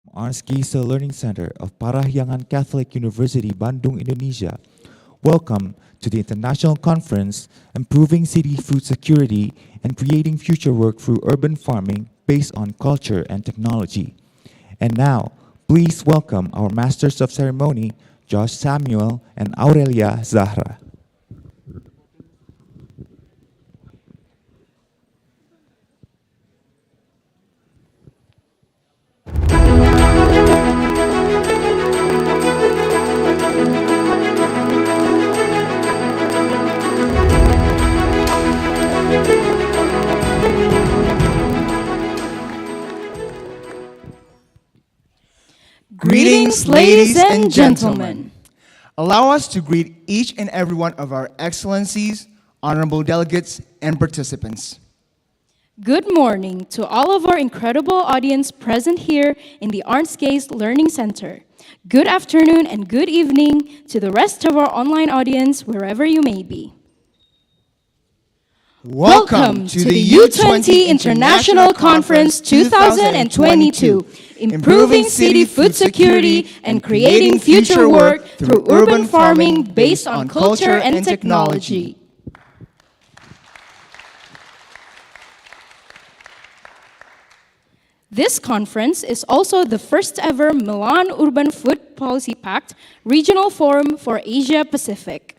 Arntz Geise Learning Center of Parahyangan Catholic University, Bandung, Indonesia. Welcome to the International Conference, Improving City Food Security and Creating Future Work Through Urban Farming Based on Culture and Technology. And now, please welcome our Masters of Ceremony, Josh Samuel and Aurelia Zahra. Greetings, ladies and gentlemen. Allow us to greet each and every one of our excellencies, honorable delegates, and participants. Good morning to all of our incredible audience present here in the Arntz Geise Learning Center. Good afternoon and good evening to the rest of our online audience, wherever you may be. Welcome to the U20 International Conference 2022, Improving City Food Security and Creating Future Work Through Urban Farming Based on Culture and Technology. This conference is also the first ever Milan Urban Food Policy Pact Regional Forum for Asia Pacific.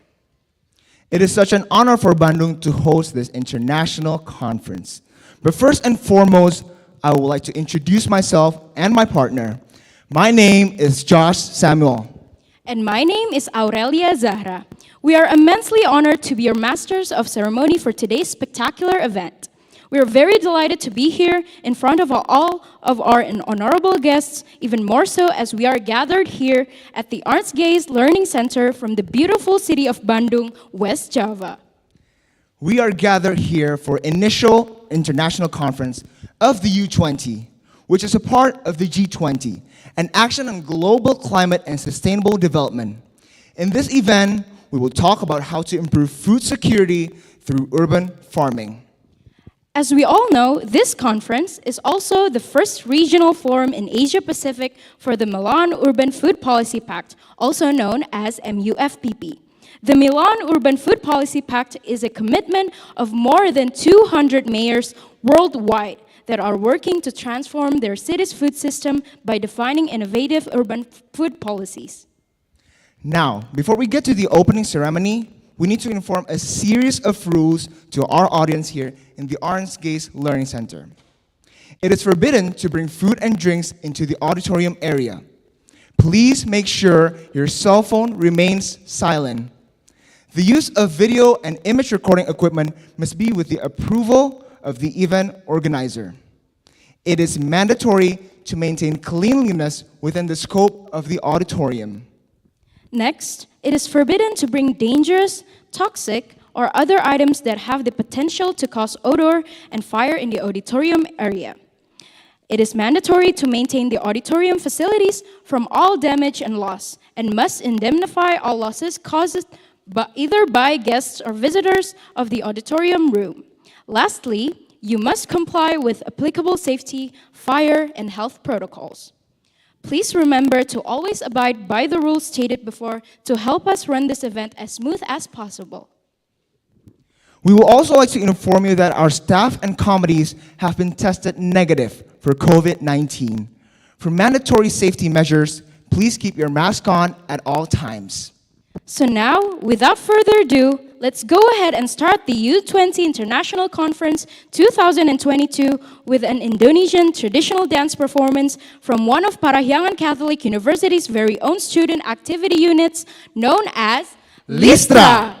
It is such an honor for Bandung to host this international conference. But first and foremost, I would like to introduce myself and my partner. My name is Josh Samuel. And my name is Aurelia Zahra. We are immensely honored to be your masters of ceremony for today's spectacular event. We are very delighted to be here in front of all of our honorable guests, even more so as we are gathered here at the Arntz Geise Learning Center from the beautiful city of Bandung, West Java. We are gathered here for initial international conference of the U20, which is a part of the G20, an action on global climate and sustainable development. In this event, we will talk about how to improve food security through urban farming. As we all know, this conference is also the first regional forum in Asia Pacific for the Milan Urban Food Policy Pact, also known as MUFPP. The Milan Urban Food Policy Pact is a commitment of more than 200 mayors worldwide that are working to transform their city's food system by defining innovative urban food policies. Now, before we get to the opening ceremony, we need to inform a series of rules to our audience here in the Arntz Geise Learning Center. It is forbidden to bring food and drinks into the auditorium area. Please make sure your cell phone remains silent. The use of video and image recording equipment must be with the approval of the event organizer. It is mandatory to maintain cleanliness within the scope of the auditorium. Next, it is forbidden to bring dangerous, toxic, or other items that have the potential to cause odor and fire in the auditorium area. It is mandatory to maintain the auditorium facilities from all damage and loss, and must indemnify all losses caused either by guests or visitors of the auditorium room. Lastly, you must comply with applicable safety, fire, and health protocols. Please remember to always abide by the rules stated before to help us run this event as smooth as possible. We would also like to inform you that our staff and committees have been tested negative for COVID-19. For mandatory safety measures, please keep your mask on at all times. So now, without further ado, let's go ahead and start the U20 International Conference 2022 with an Indonesian traditional dance performance from one of Parahyangan Catholic University's very own student activity units known as Listra.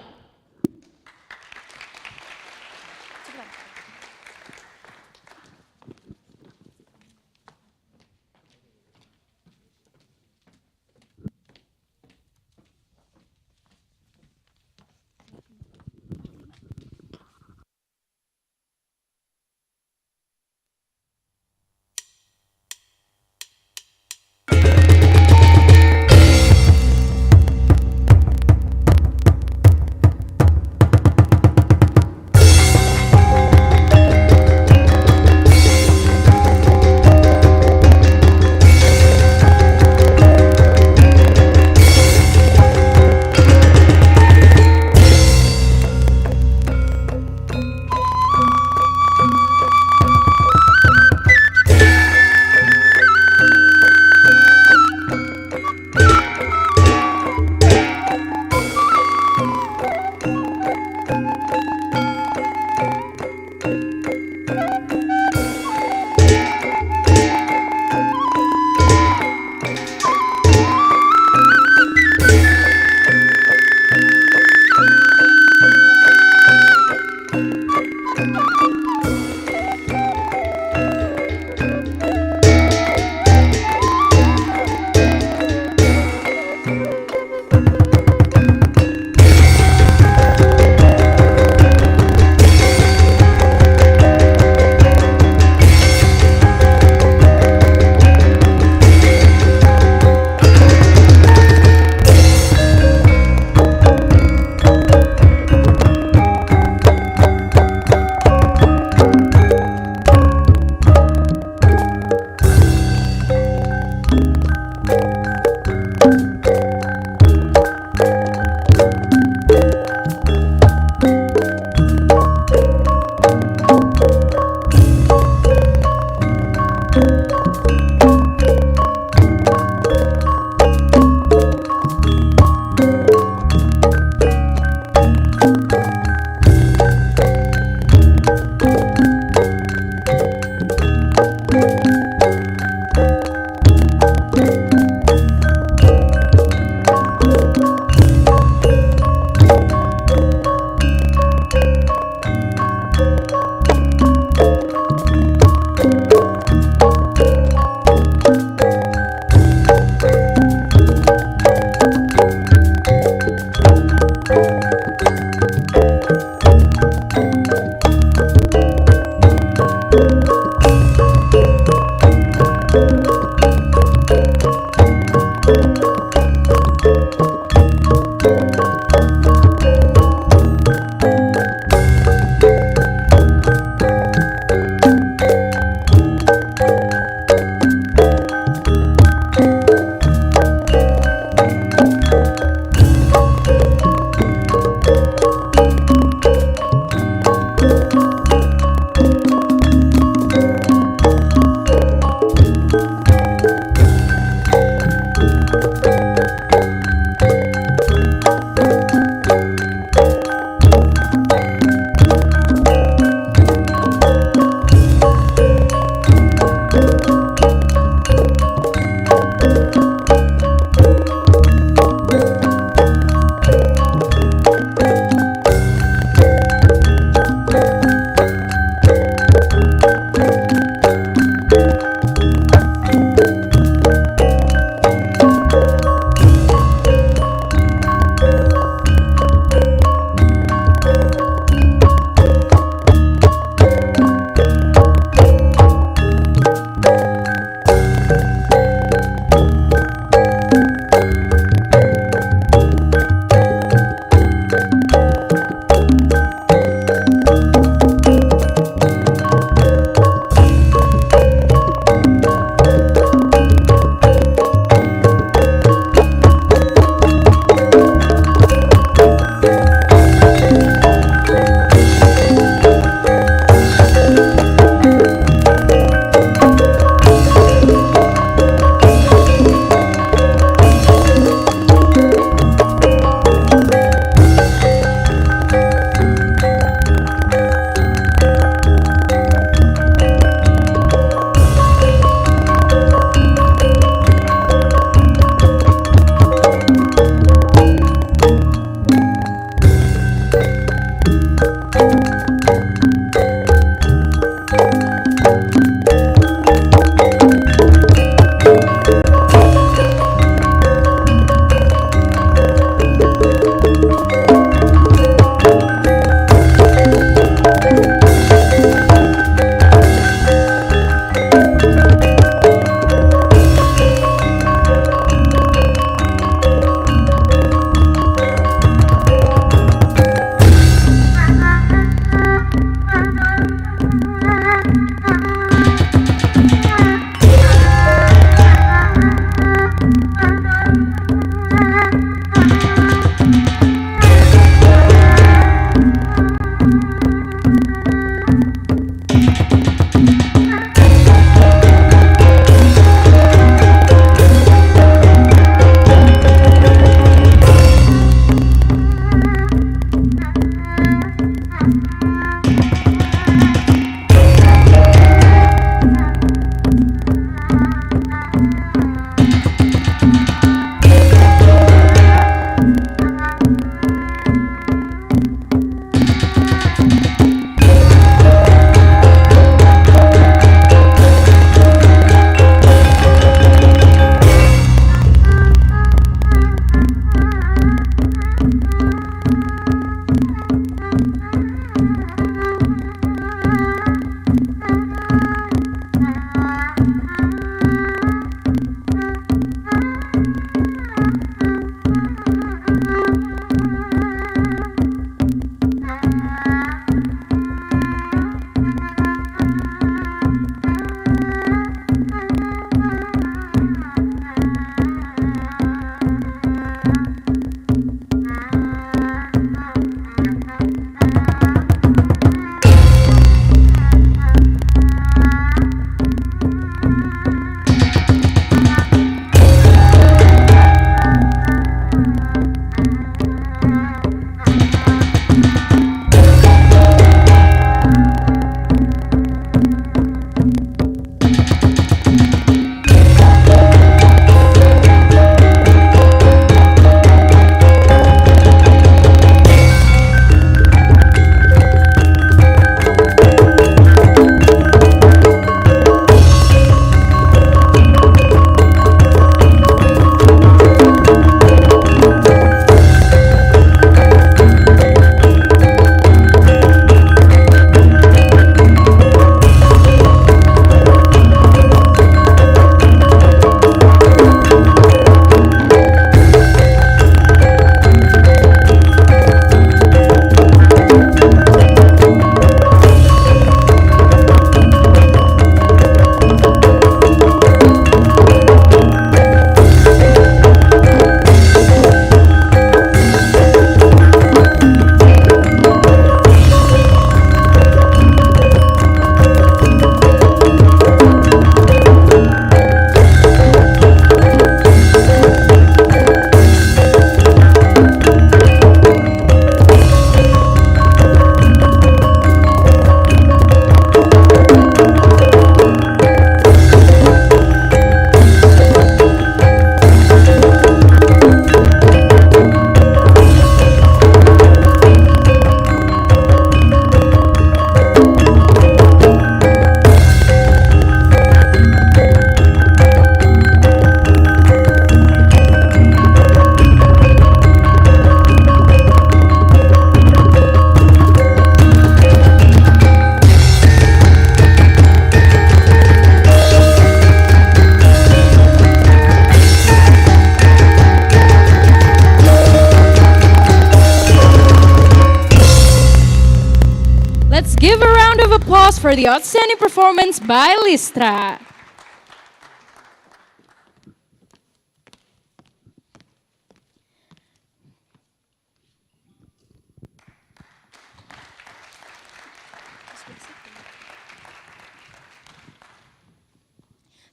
Let's give a round of applause for the outstanding performance by Listra.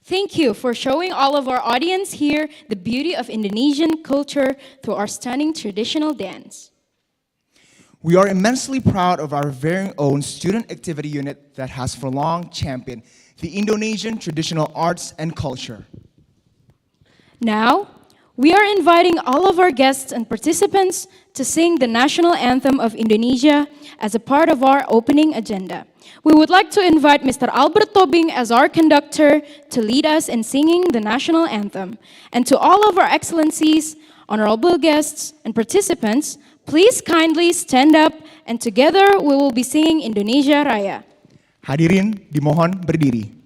Thank you for showing all of our audience here the beauty of Indonesian culture through our stunning traditional dance. We are immensely proud of our very own student activity unit that has for long championed the Indonesian traditional arts and culture. Now, we are inviting all of our guests and participants to sing the national anthem of Indonesia as a part of our opening agenda. We would like to invite Mr. Albert Tobing as our conductor to lead us in singing the national anthem. And to all of our excellencies, honorable guests, and participants, please kindly stand up and together we will be singing Indonesia Raya. Hadirin dimohon berdiri.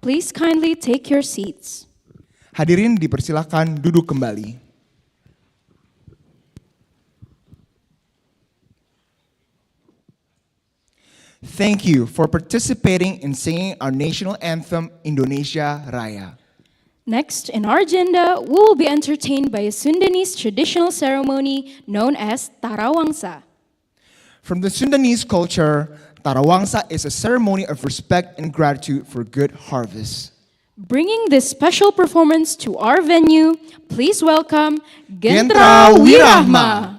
Please kindly take your seats. Hadirin dipersilakan duduk kembali. Thank you for participating in singing our national anthem, Indonesia Raya. Next in our agenda, we will be entertained by a Sundanese traditional ceremony known as Tarawangsa. From the Sundanese culture, Tarawangsa is a ceremony of respect and gratitude for good harvest. Bringing this special performance to our venue, please welcome Gentra Gentra Wirahma. Wirahma.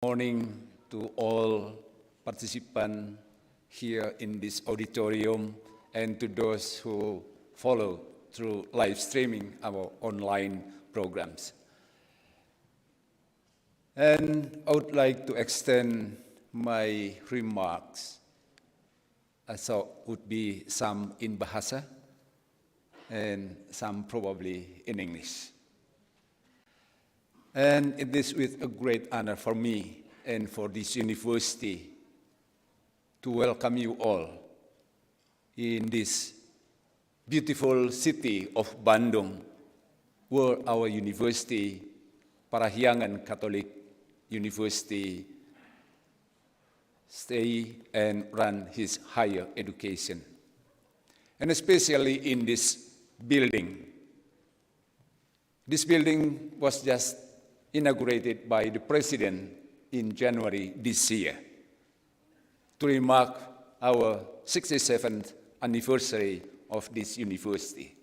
Morning to all participants here in this auditorium and to those who follow through live streaming our online programs. And I would like to extend my remarks. I thought would be some in Bahasa and some probably in English. And it is with a great honor for me and for this university to welcome you all in this beautiful city of Bandung, where our university, Parahyangan Catholic University, stay and run his higher education. And especially in this building. This building was just inaugurated by the President in January this year to remark our 67th anniversary of this university.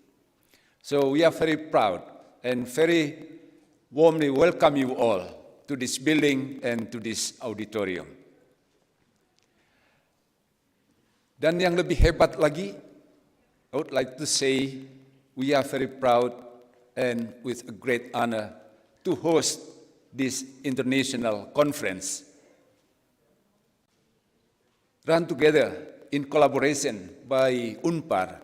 So we are very proud and very warmly welcome you all to this building and to this auditorium. Dan yang lebih hebat lagi, I would like to say we are very proud and with a great honor to host this international conference, run together in collaboration by Unpar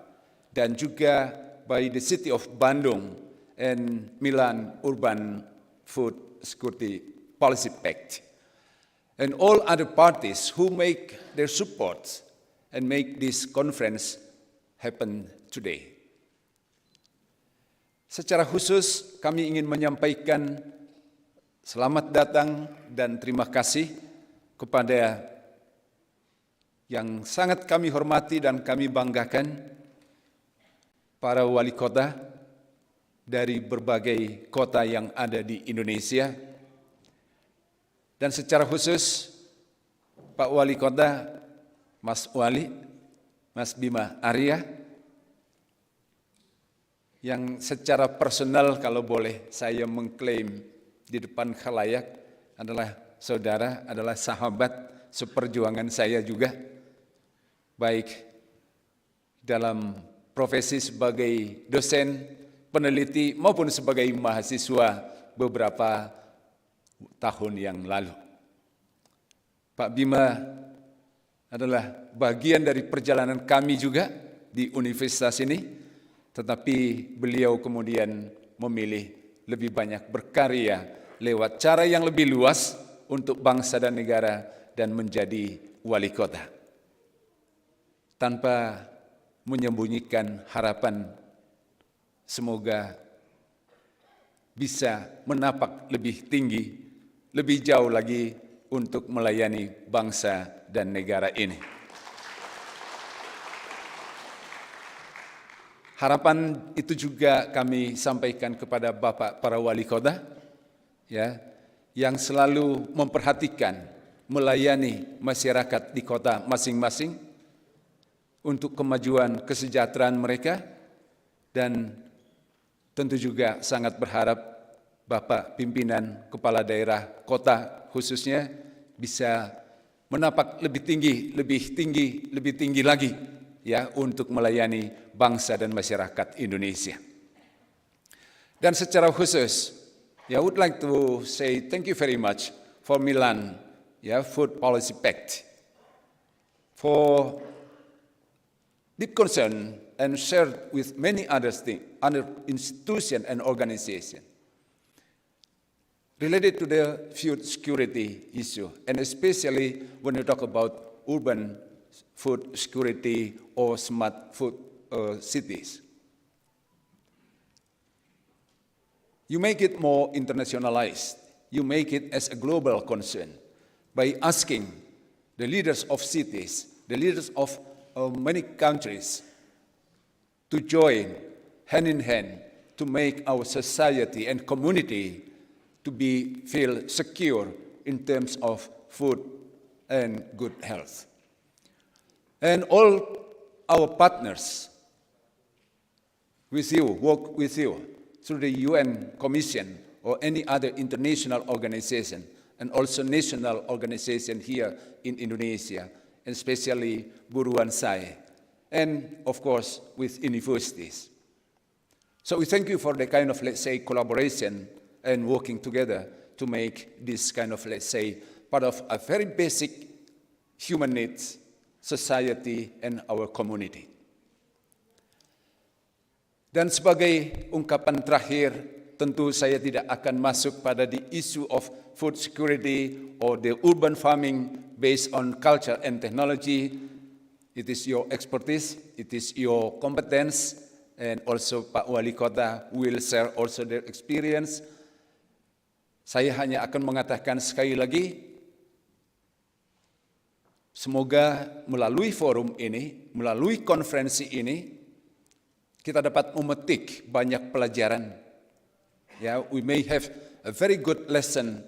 dan juga by the city of Bandung and Milan Urban Food Security Policy Pact, and all other parties who make their support and make this conference happen today. Secara khusus, kami ingin menyampaikan selamat datang dan terima kasih kepada yang sangat kami hormati dan kami banggakan, para wali kota dari berbagai kota yang ada di Indonesia. Dan secara khusus, Pak Wali Kota, Mas Wali, Mas Bima Arya, yang secara personal kalau boleh saya mengklaim di depan khalayak adalah saudara, adalah sahabat seperjuangan saya juga, baik dalam profesi sebagai dosen, peneliti maupun sebagai mahasiswa beberapa tahun yang lalu. Pak Bima adalah bagian dari perjalanan kami juga di universitas ini, tetapi beliau kemudian memilih lebih banyak berkarya lewat cara yang lebih luas untuk bangsa dan negara dan menjadi wali kota. Tanpa menyembunyikan harapan, semoga bisa menapak lebih tinggi, lebih jauh lagi untuk melayani bangsa dan negara ini. Harapan itu juga kami sampaikan kepada Bapak para wali kota, ya, yang selalu memperhatikan, melayani masyarakat di kota masing-masing untuk kemajuan kesejahteraan mereka, dan tentu juga sangat berharap Bapak pimpinan kepala daerah kota khususnya bisa menapak lebih tinggi lagi, ya, untuk melayani bangsa dan masyarakat Indonesia. Dan secara khusus, I would like to say thank you very much for Milan, Food Policy Pact, for deep concern and shared with many other institutions and organizations related to the food security issue, and especially when you talk about urban food security or smart food cities. You make it more internationalized. You make it as a global concern by asking the leaders of cities, the leaders of many countries to join hand in hand to make our society and community to feel secure in terms of food and good health. And all our partners work with you through the UN Commission or any other international organization and also national organization here in Indonesia, especially Buruan Sai, and of course with universities. So we thank you for the kind of, let's say, collaboration and working together to make this kind of, let's say, part of a very basic human needs, society, and our community. Dan sebagai ungkapan terakhir, tentu saya tidak akan masuk pada the issue of food security or the urban farming based on culture and technology. It is your expertise, it is your competence, and also Pak Wali Kota will share also their experience. Saya hanya akan mengatakan sekali lagi, semoga melalui forum ini, melalui konferensi ini, kita dapat memetik banyak pelajaran. Yeah, we may have a very good lesson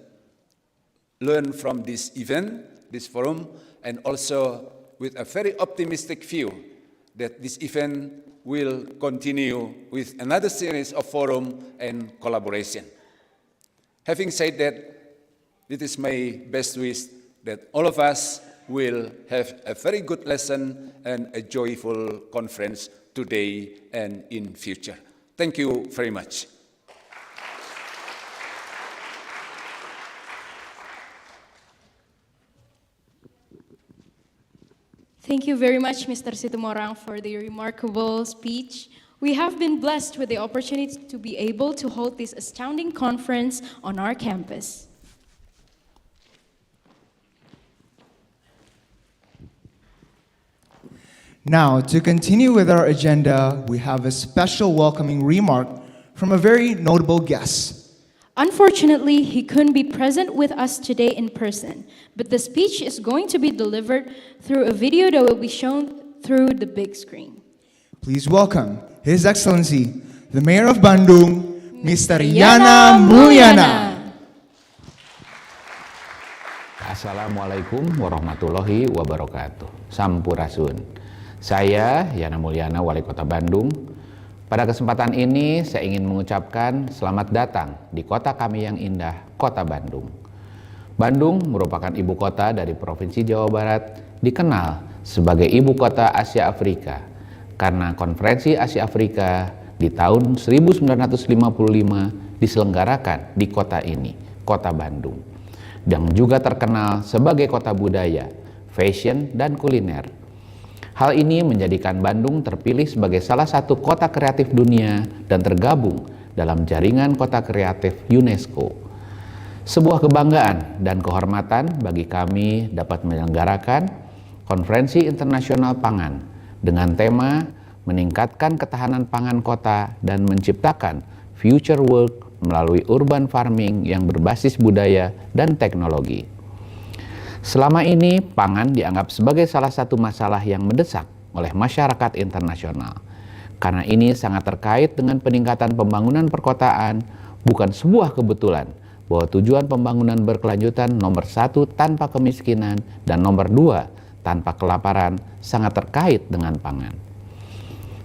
learned from this event, this forum, and also with a very optimistic view that this event will continue with another series of forum and collaboration. Having said that, it is my best wish that all of us will have a very good lesson and a joyful conference today and in future. Thank you very much. Thank you very much, Mr. Situmorang, for the remarkable speech. We have been blessed with the opportunity to be able to hold this astounding conference on our campus. Now, to continue with our agenda, we have a special welcoming remark from a very notable guest. Unfortunately, he couldn't be present with us today in person, but the speech is going to be delivered through a video that will be shown through the big screen. Please welcome His Excellency, the Mayor of Bandung, Mr. Yana Mulyana. Assalamualaikum warahmatullahi wabarakatuh. Sampurasun. Saya Yana Mulyana, Wali Kota Bandung. Pada kesempatan ini saya ingin mengucapkan selamat datang di kota kami yang indah, Kota Bandung. Bandung merupakan ibu kota dari Provinsi Jawa Barat, dikenal sebagai ibu kota Asia Afrika karena Konferensi Asia Afrika di tahun 1955 diselenggarakan di kota ini, Kota Bandung, yang juga terkenal sebagai kota budaya, fashion, dan kuliner. Hal ini menjadikan Bandung terpilih sebagai salah satu kota kreatif dunia dan tergabung dalam jaringan kota kreatif UNESCO. Sebuah kebanggaan dan kehormatan bagi kami dapat menyelenggarakan Konferensi Internasional Pangan dengan tema meningkatkan ketahanan pangan kota dan menciptakan future work melalui urban farming yang berbasis budaya dan teknologi. Selama ini, pangan dianggap sebagai salah satu masalah yang mendesak oleh masyarakat internasional. Karena ini sangat terkait dengan peningkatan pembangunan perkotaan, bukan sebuah kebetulan bahwa tujuan pembangunan berkelanjutan nomor 1 tanpa kemiskinan dan nomor 2 tanpa kelaparan sangat terkait dengan pangan.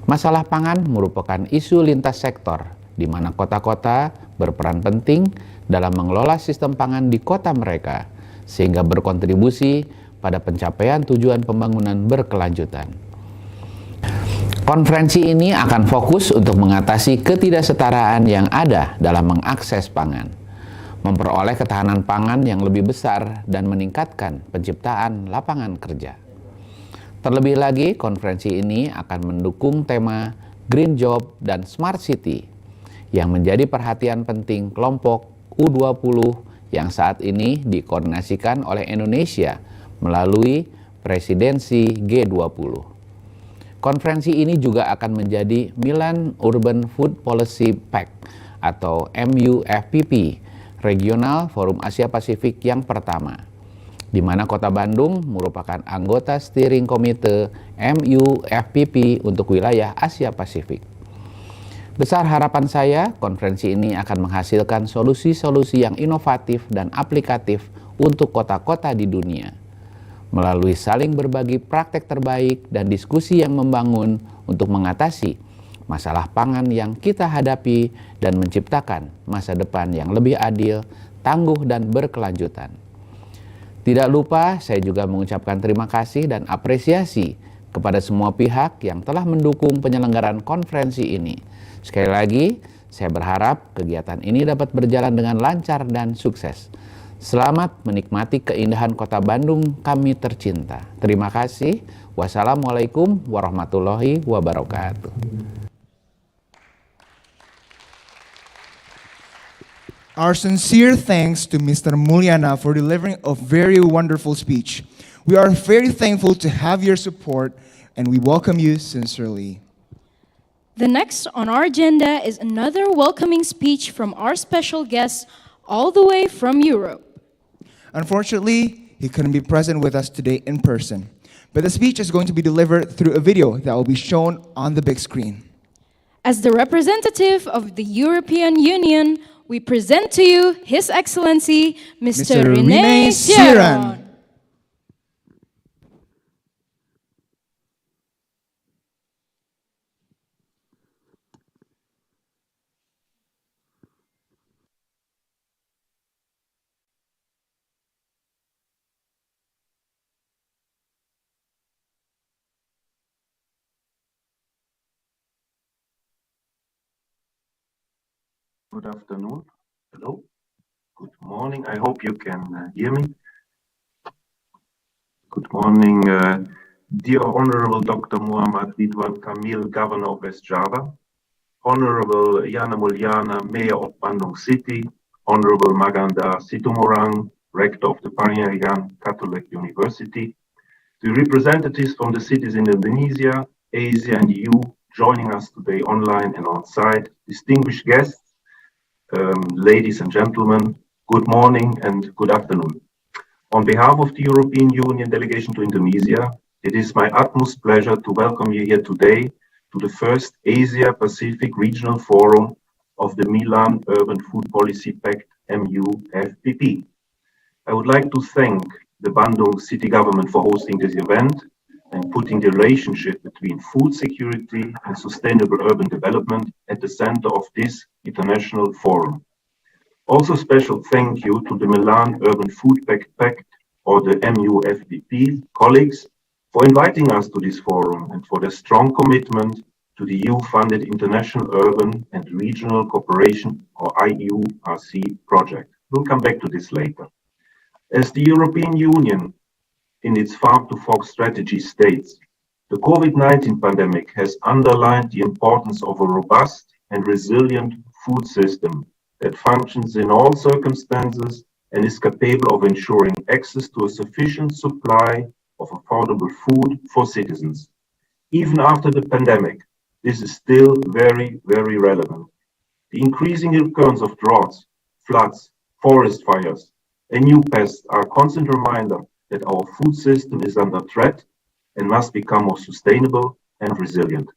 Masalah pangan merupakan isu lintas sektor, di mana kota-kota berperan penting dalam mengelola sistem pangan di kota mereka, sehingga berkontribusi pada pencapaian tujuan pembangunan berkelanjutan. Konferensi ini akan fokus untuk mengatasi ketidaksetaraan yang ada dalam mengakses pangan, memperoleh ketahanan pangan yang lebih besar, dan meningkatkan penciptaan lapangan kerja. Terlebih lagi, konferensi ini akan mendukung tema Green Job dan Smart City yang menjadi perhatian penting kelompok U20 yang saat ini dikoordinasikan oleh Indonesia melalui presidensi G20. Konferensi ini juga akan menjadi Milan Urban Food Policy Pact atau MUFPP, Regional Forum Asia Pasifik yang pertama, di mana Kota Bandung merupakan anggota steering komite MUFPP untuk wilayah Asia Pasifik. Besar harapan saya, konferensi ini akan menghasilkan solusi-solusi yang inovatif dan aplikatif untuk kota-kota di dunia, melalui saling berbagi praktek terbaik dan diskusi yang membangun untuk mengatasi masalah pangan yang kita hadapi dan menciptakan masa depan yang lebih adil, tangguh dan berkelanjutan. Tidak lupa saya juga mengucapkan terima kasih dan apresiasi kepada semua pihak yang telah mendukung penyelenggaraan konferensi ini. Sekali lagi, saya berharap kegiatan ini dapat berjalan dengan lancar dan sukses. Selamat menikmati keindahan kota Bandung kami tercinta. Terima kasih. Wassalamualaikum warahmatullahi wabarakatuh. Our sincere thanks to Mr. Mulyana for delivering a very wonderful speech. We are very thankful to have your support, and we welcome you sincerely. The next on our agenda is another welcoming speech from our special guest all the way from Europe. Unfortunately, he couldn't be present with us today in person, but the speech is going to be delivered through a video that will be shown on the big screen. As the representative of the European Union, we present to you His Excellency, Mr. René Sieran. Good afternoon. Hello. Good morning. I hope you can hear me. Good morning, dear Honorable Dr. Muhammad Ridwan Kamil, Governor of West Java, Honorable Yana Mulyana, Mayor of Bandung City, Honorable Maganda Situmorang, Rector of the Parahyangan Catholic University, the representatives from the cities in Indonesia, Asia and EU joining us today online and on site, distinguished guests, ladies and gentlemen, good morning and good afternoon. On behalf of the European Union delegation to Indonesia, it is my utmost pleasure to welcome you here today to the first Asia-Pacific Regional Forum of the Milan Urban Food Policy Pact MU-FPP. I would like to thank the Bandung city government for hosting this event and putting the relationship between food security and sustainable urban development at the center of this international forum. Also special thank you to the Milan Urban Food Pact or the MU-FPP colleagues for inviting us to this forum and for their strong commitment to the EU-funded International Urban and Regional Cooperation or IURC project. We'll come back to this later. As the European Union in its Farm to Fork strategy states, the COVID-19 pandemic has underlined the importance of a robust and resilient food system that functions in all circumstances and is capable of ensuring access to a sufficient supply of affordable food for citizens. Even after the pandemic, this is still very, very relevant. The increasing occurrence of droughts, floods, forest fires, and new pests are a constant reminder that our food system is under threat and must become more sustainable and resilient.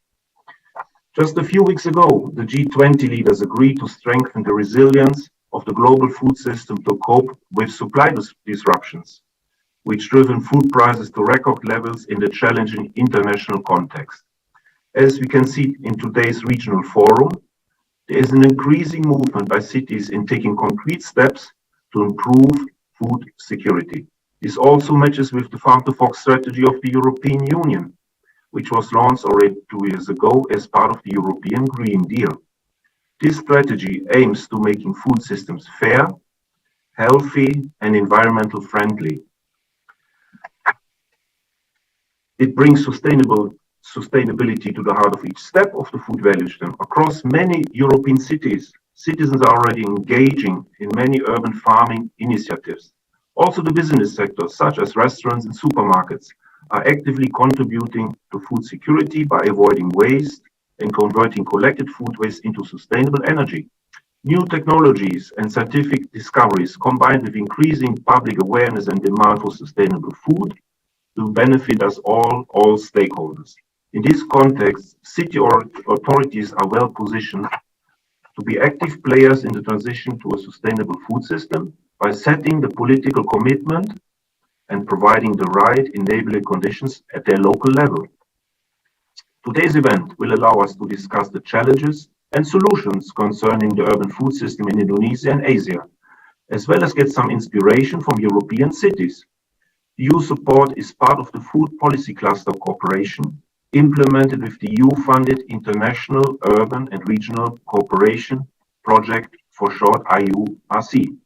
Just a few weeks ago, the G20 leaders agreed to strengthen the resilience of the global food system to cope with supply disruptions, which driven food prices to record levels in the challenging international context. As we can see in today's regional forum, there is an increasing movement by cities in taking concrete steps to improve food security. This also matches with the Farm to Fork strategy of the European Union, which was launched already 2 years ago as part of the European Green Deal. This strategy aims to making food systems fair, healthy, and environmental friendly. It brings sustainability to the heart of each step of the food value chain. Across many European cities, citizens are already engaging in many urban farming initiatives. Also, the business sector, such as restaurants and supermarkets, are actively contributing to food security by avoiding waste and converting collected food waste into sustainable energy. New technologies and scientific discoveries, combined with increasing public awareness and demand for sustainable food, will benefit us all stakeholders. In this context, city authorities are well positioned to be active players in the transition to a sustainable food system by setting the political commitment and providing the right enabling conditions at their local level. Today's event will allow us to discuss the challenges and solutions concerning the urban food system in Indonesia and Asia. as well as get some inspiration from European cities. EU support is part of the Food Policy Cluster Cooperation, implemented with the EU-funded International Urban and Regional Cooperation Project, for short IURC.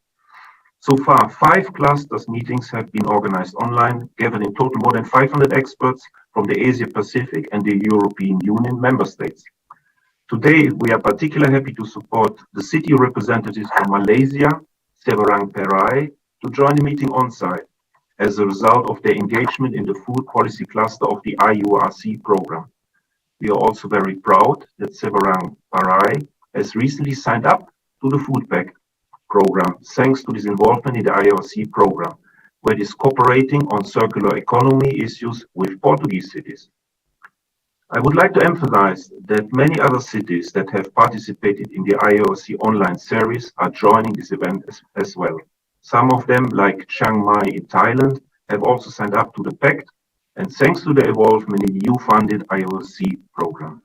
So far, 5 clusters meetings have been organized online, gathered in total more than 500 experts from the Asia Pacific and the European Union member states. Today, we are particularly happy to support the city representatives from Malaysia, Seberang Perai, to join the meeting on-site as a result of their engagement in the food policy cluster of the IURC program. We are also very proud that Seberang Perai has recently signed up to the Food Pact program, thanks to this involvement in the IURC program, where it is cooperating on circular economy issues with Portuguese cities. I would like to emphasize that many other cities that have participated in the IOC online series are joining this event as well. Some of them, like Chiang Mai in Thailand, have also signed up to the Pact, and thanks to the involvement in the EU-funded IOC program.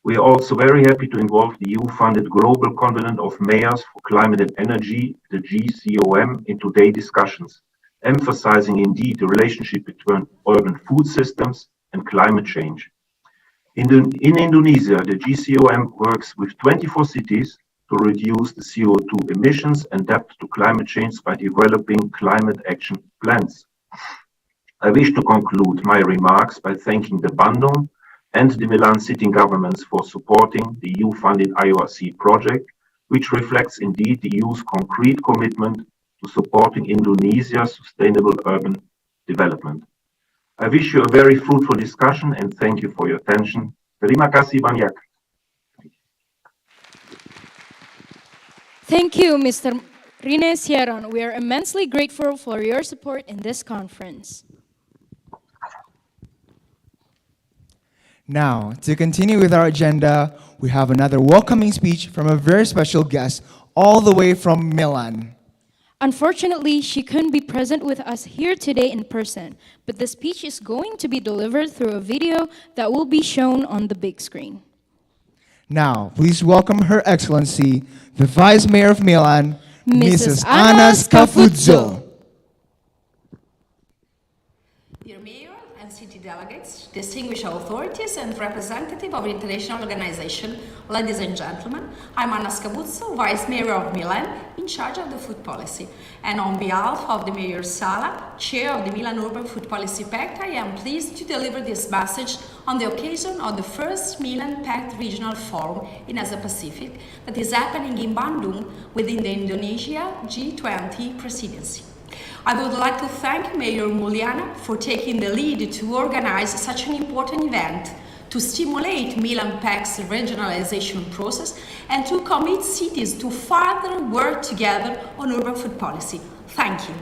We are also very happy to involve the EU-funded Global Covenant of Mayors for Climate and Energy, the GCOM, in today's discussions, emphasizing indeed the relationship between urban food systems and climate change. In Indonesia, the GCOM works with 24 cities to reduce the CO2 emissions and adapt to climate change by developing climate action plans. I wish to conclude my remarks by thanking the Bandung and the Milan city governments for supporting the EU-funded IORC project, which reflects indeed the EU's concrete commitment to supporting Indonesia's sustainable urban development. I wish you a very fruitful discussion and thank you for your attention. Terima kasih banyak. Thank you, Mr. Rine Sierron. We are immensely grateful for your support in this conference. Now, to continue with our agenda, we have another welcoming speech from a very special guest all the way from Milan. Unfortunately, she couldn't be present with us here today in person, but the speech is going to be delivered through a video that will be shown on the big screen. Now, please welcome Her Excellency, the Vice Mayor of Milan, Mrs. Anna Scafuzzo. Dear Mayor and city delegates, distinguished authorities and representatives of the international organization, ladies and gentlemen, I'm Anna Scafuzzo, Vice Mayor of Milan, in charge of the food policy. And on behalf of the Mayor Sala, Chair of the Milan Urban Food Policy Pact, I am pleased to deliver this message on the occasion of the first Milan Pact Regional Forum in Asia Pacific that is happening in Bandung within the Indonesia G20 presidency. I would like to thank Mayor Muliana for taking the lead to organize such an important event, to stimulate Milan Pact's regionalization process, and to commit cities to further work together on urban food policy. Thank you.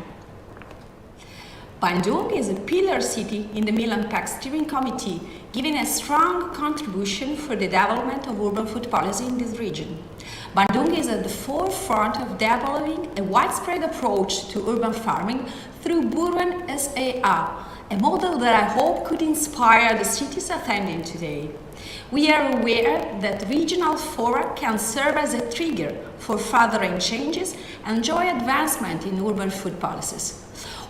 Bandung is a pillar city in the Milan Pact Steering Committee, giving a strong contribution for the development of urban food policy in this region. Bandung is at the forefront of developing a widespread approach to urban farming through Buruan SAA, a model that I hope could inspire the cities attending today. We are aware that regional fora can serve as a trigger for furthering changes and joy advancement in urban food policies.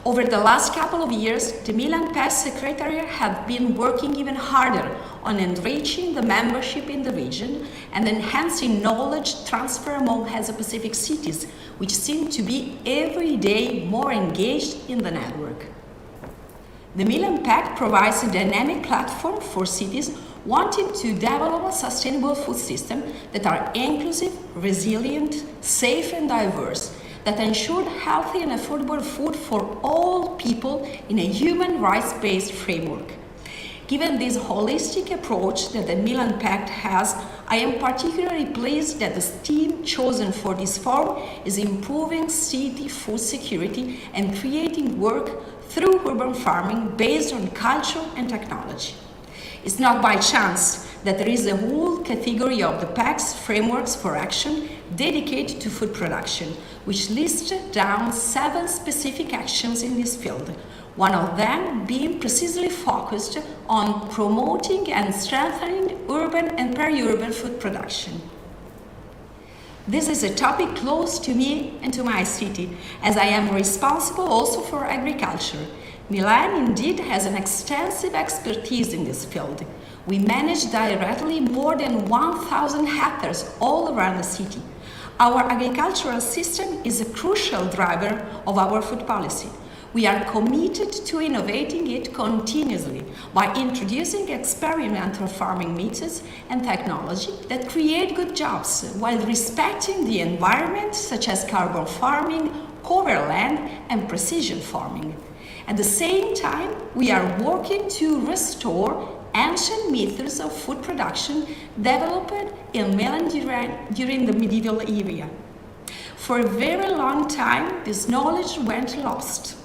Over the last couple of years, the Milan Pact Secretariat have been working even harder on enriching the membership in the region and enhancing knowledge transfer among Asia-Pacific cities, which seem to be every day more engaged in the network. The Milan Pact provides a dynamic platform for cities wanting to develop a sustainable food system that are inclusive, resilient, safe and diverse, that ensure healthy and affordable food for all people in a human rights-based framework. Given this holistic approach that the Milan Pact has, I am particularly pleased that the theme chosen for this forum is improving city food security and creating work through urban farming based on culture and technology. It's not by chance that there is a whole category of the Pact's frameworks for action dedicated to food production, which listed down 7 specific actions in this field, one of them being precisely focused on promoting and strengthening urban and peri-urban food production. This is a topic close to me and to my city, as I am responsible also for agriculture. Milan indeed has an extensive expertise in this field. We manage directly more than 1,000 hectares all around the city. Our agricultural system is a crucial driver of our food policy. We are committed to innovating it continuously by introducing experimental farming methods and technology that create good jobs while respecting the environment, such as carbon farming, cover land, and precision farming. At the same time, we are working to restore ancient methods of food production developed in Milan during the medieval era. For a very long time, this knowledge went lost.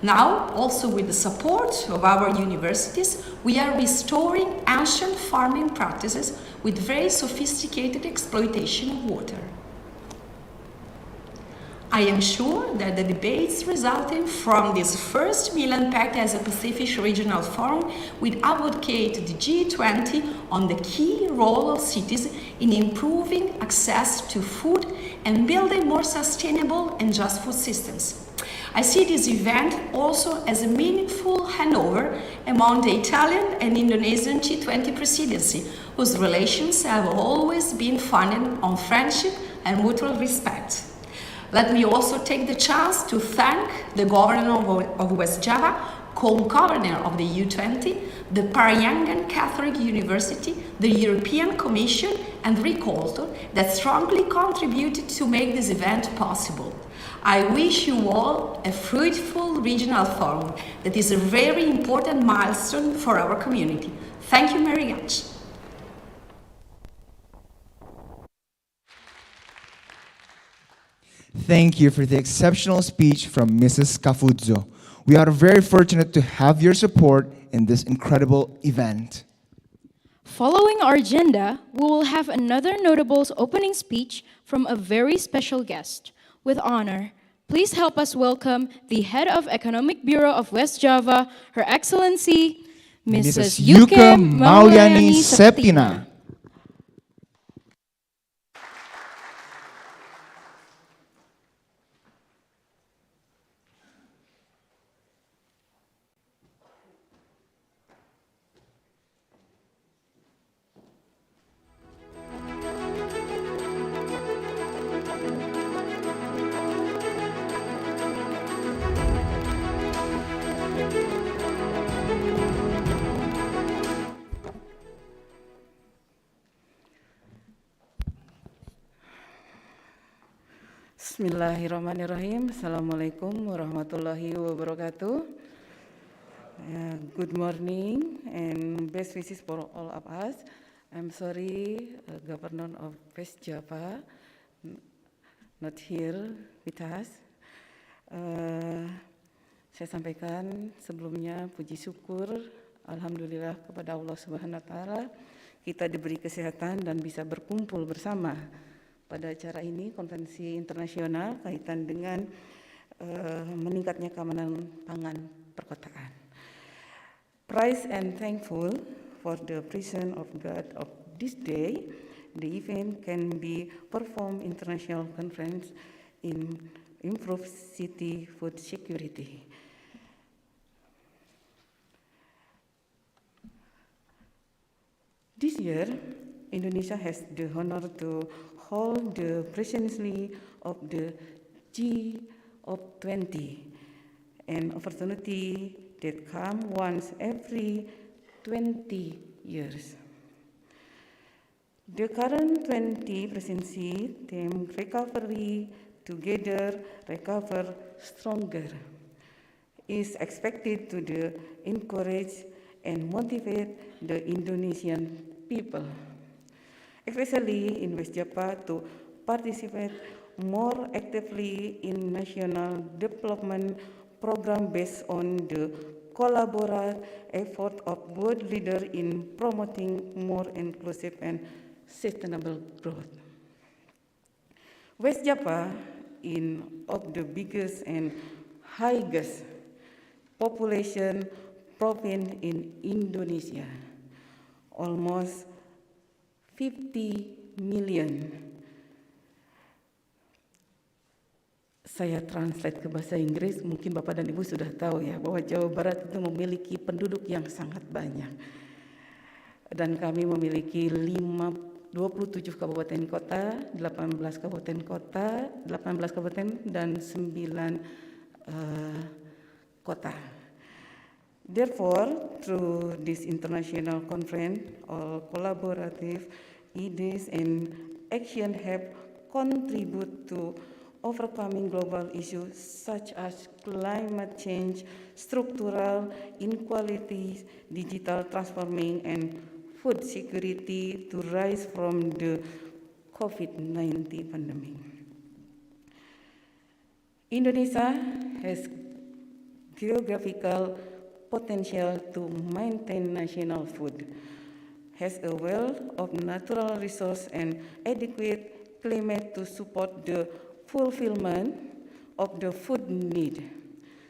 Now, also with the support of our universities, we are restoring ancient farming practices with very sophisticated exploitation of water. I am sure that the debates resulting from this first Milan Pact as a Pacific Regional Forum will advocate the G20 on the key role of cities in improving access to food and building more sustainable and just food systems. I see this event also as a meaningful handover among the Italian and Indonesian G20 presidency, whose relations have always been founded on friendship and mutual respect. Let me also take the chance to thank the governor of West Java, co-governor of the U20, the Parahyangan Catholic University, the European Commission, and Rikolto that strongly contributed to make this event possible. I wish you all a fruitful regional forum that is a very important milestone for our community. Thank you very much. Thank you for the exceptional speech from Mrs. Scafuzzo. We are very fortunate to have your support in this incredible event. Following our agenda, we will have another notable opening speech from a very special guest. With honor, please help us welcome the head of Economic Bureau of West Java, Her Excellency, Mrs. Yuke Mauliani Septina. Bismillahirrahmanirrahim. Assalamualaikum warahmatullahi wabarakatuh. Good morning and best wishes for all of us. I'm sorry, Governor of West Java not here with us. Saya sampaikan sebelumnya puji syukur, alhamdulillah kepada Allah Subhanahu wa taala kita diberi kesehatan dan bisa berkumpul bersama pada acara ini, konferensi internasional kaitan dengan meningkatnya keamanan pangan perkotaan. Praise and thankful for the presence of God of this day, the event can be performed international conference in improve city food security. This year, Indonesia has the honor to hold the presidency of the G20, an opportunity that comes once every 20 years. The current 20 presidency theme, Recovery Together, Recover Stronger, is expected to encourage and motivate the Indonesian people, especially in West Java, to participate more actively in national development program based on the collaborative effort of both leaders in promoting more inclusive and sustainable growth. West Java is of the biggest and highest population province in Indonesia, almost 50 million. saya translate ke bahasa Inggris, mungkin Bapak dan Ibu sudah tahu ya, bahwa Jawa Barat itu memiliki penduduk yang sangat banyak. Dan kami memiliki 27 kabupaten kota, 18 kabupaten kota, 18 kabupaten dan 9 kota. Therefore, through this international conference, all collaborative ideas and action have contributed to overcoming global issues such as climate change, structural inequalities, digital transforming, and food security to rise from the COVID-19 pandemic. Indonesia has geographical potential to maintain national food, has a wealth of natural resource and adequate climate to support the fulfillment of the food need.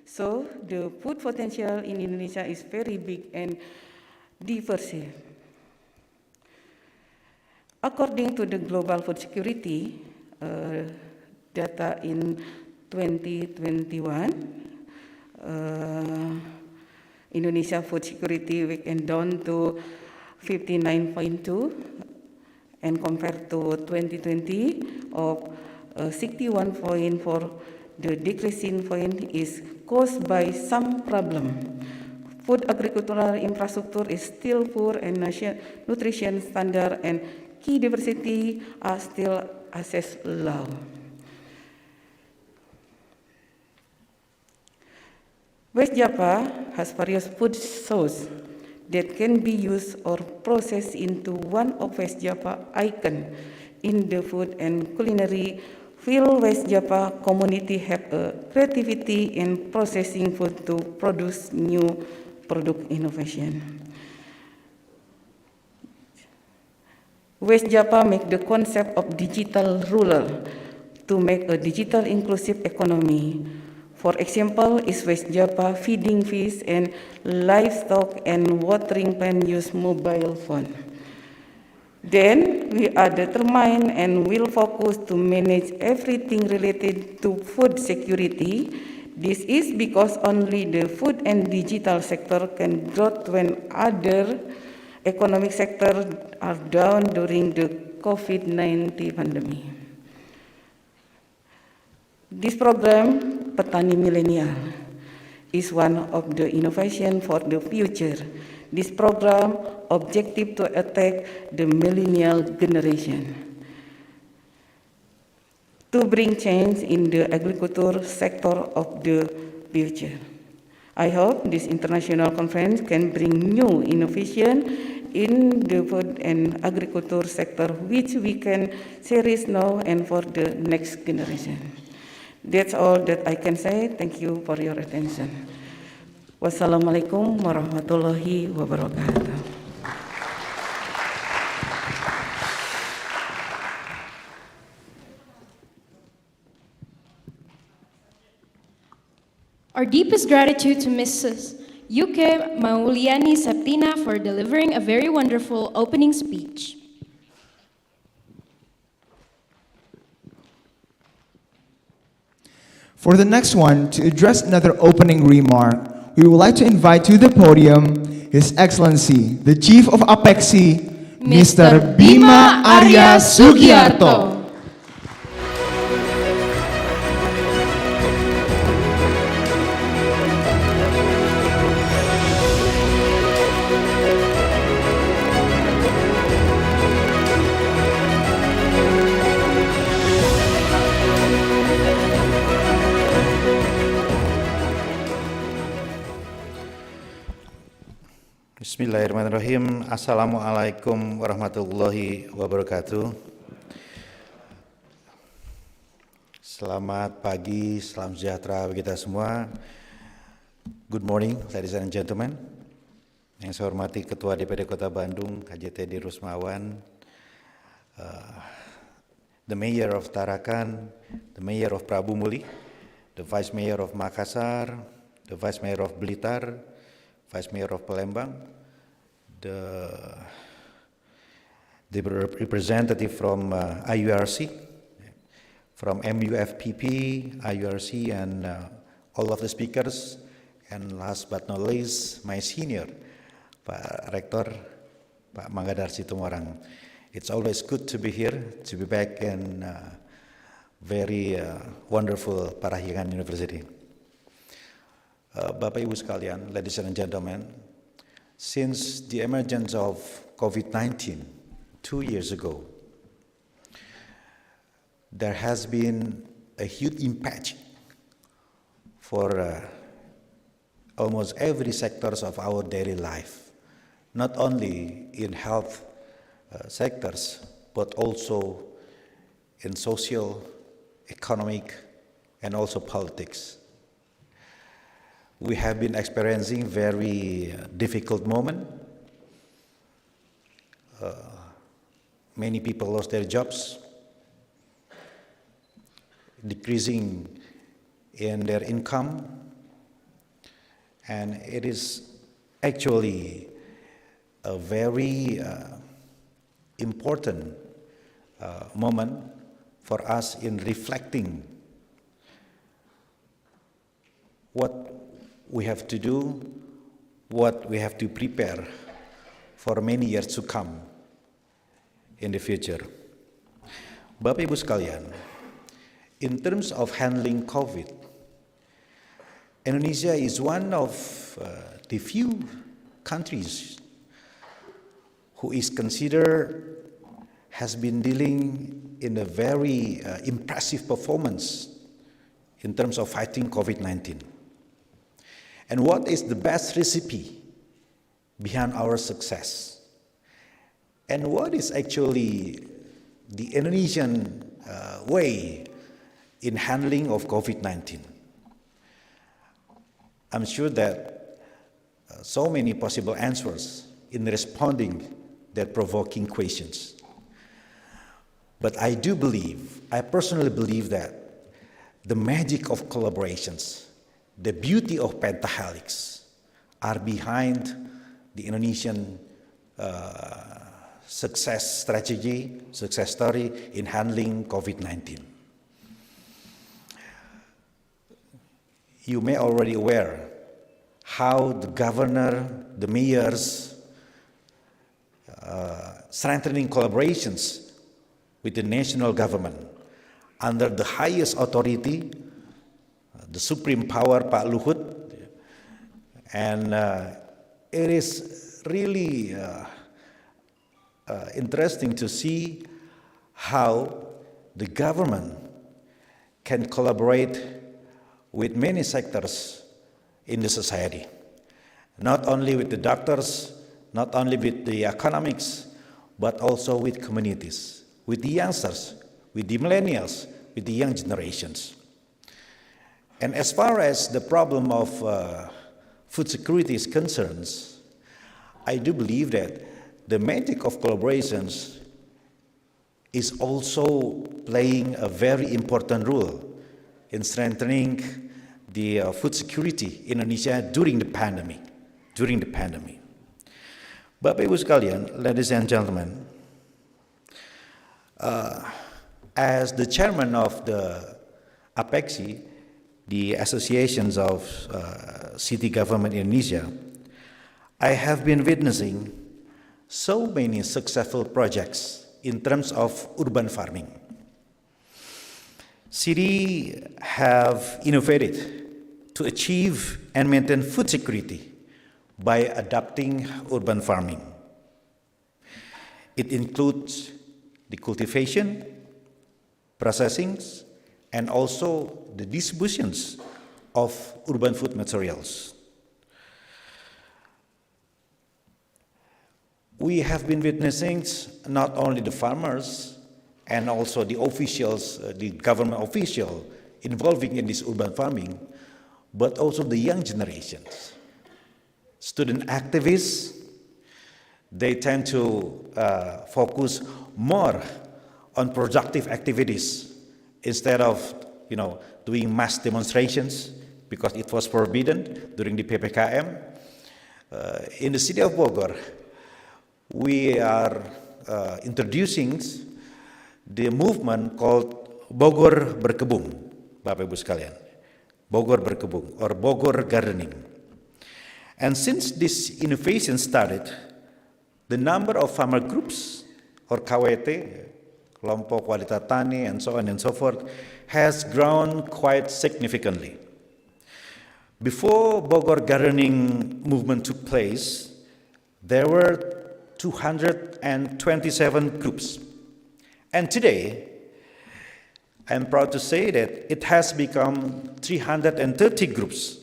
So the food potential in Indonesia is very big and diverse. According to the Global Food Security data in 2021, Indonesia food security went down to 59.2, and compared to 2020 of 61.4, the decreasing point is caused by some problem. Food agricultural infrastructure is still poor and nutrition standard and key diversity are still assessed low. West Java has various food sources that can be used or processed into one of West Java icon in the food and culinary field. West Java community have a creativity in processing food to produce new product innovation. West Java make the concept of digital rural to make a digital inclusive economy. For example, is West Java feeding fish and livestock and watering plant use mobile phone. Then we are determined and will focus to manage everything related to food security. This is because only the food and digital sector can grow when other economic sectors are down during the COVID-19 pandemic. This program, Petani Millennial, is one of the innovation for the future. This program objective to attack the millennial generation, to bring change in the agriculture sector of the future. I hope this international conference can bring new innovation in the food and agriculture sector, which we can cherish now and for the next generation. That's all that I can say. Thank you for your attention. Wassalamualaikum warahmatullahi wabarakatuh. Our deepest gratitude to Mrs. UK Mauliani Septina for delivering a very wonderful opening speech. For the next one, to address another opening remark, we would like to invite to the podium His Excellency, the Chief of Apexi, Mr. Bima Arya Sugiarto. Bismillahirrahmanirrahim. Assalamualaikum warahmatullahi wabarakatuh. Selamat pagi, salam sejahtera bagi kita semua. Good morning, ladies and gentlemen. Yang saya hormati Ketua DPD Kota Bandung, KJT di Rusmawan, the Mayor of Tarakan, the Mayor of Prabu Muli, the Vice Mayor of Makassar, the Vice Mayor of Blitar, Vice Mayor of Palembang, the representative from IURC, from MUFPP, IURC, and all of the speakers. And last but not least, my senior, Pak Rektor, Pak Manggadar Situmorang. It's always good to be here, to be back in very wonderful Parahyangan University. Bapak Ibu sekalian, ladies and gentlemen, since the emergence of COVID-19 2 years ago, there has been a huge impact for almost every sectors of our daily life, not only in health sectors, but also in social, economic, and also politics. We have been experiencing very difficult moment. Many people lost their jobs, decreasing in their income, and it is actually a very important moment for us in reflecting what we have to do, what we have to prepare for many years to come in the future. Bapak Ibu sekalian, in terms of handling COVID, Indonesia is one of the few countries who is considered has been dealing in a very impressive performance in terms of fighting COVID-19. And what is the best recipe behind our success? And what is actually the Indonesian way in handling of COVID-19? I'm sure that so many possible answers in responding that provoking questions. But I personally believe that the magic of collaborations, the beauty of pentahelix are behind the Indonesian success strategy, success story in handling COVID-19. You may already aware how the governor, the mayors, strengthening collaborations with the national government under the highest authority, the supreme power, Pak Luhut, and it is really interesting to see how the government can collaborate with many sectors in the society, not only with the doctors, not only with the economics, but also with communities, with the youngsters, with the millennials, with the young generations. And as far as the problem of food security is concerned, I do believe that the magic of collaborations is also playing a very important role in strengthening the food security in Indonesia during the pandemic. Bapak Ibu sekalian, ladies and gentlemen, as the chairman of the APECSI, the Associations of City Government in Indonesia, I have been witnessing so many successful projects in terms of urban farming. Cities have innovated to achieve and maintain food security by adopting urban farming. It includes the cultivation, processing, and also the distributions of urban food materials. We have been witnessing not only the farmers and also the officials, the government official involving in this urban farming, but also the young generations. Student activists, they tend to focus more on productive activities instead of doing mass demonstrations because it was forbidden during the PPKM. In the city of Bogor, we are introducing the movement called Bogor berkebung, Bapak Ibu sekalian. Bogor berkebung or Bogor gardening. And since this innovation started, the number of farmer groups or KWT, kelompok wanita tani and so on and so forth, has grown quite significantly. Before Bogor gardening movement took place, there were 227 groups. And today, I'm proud to say that it has become 330 groups,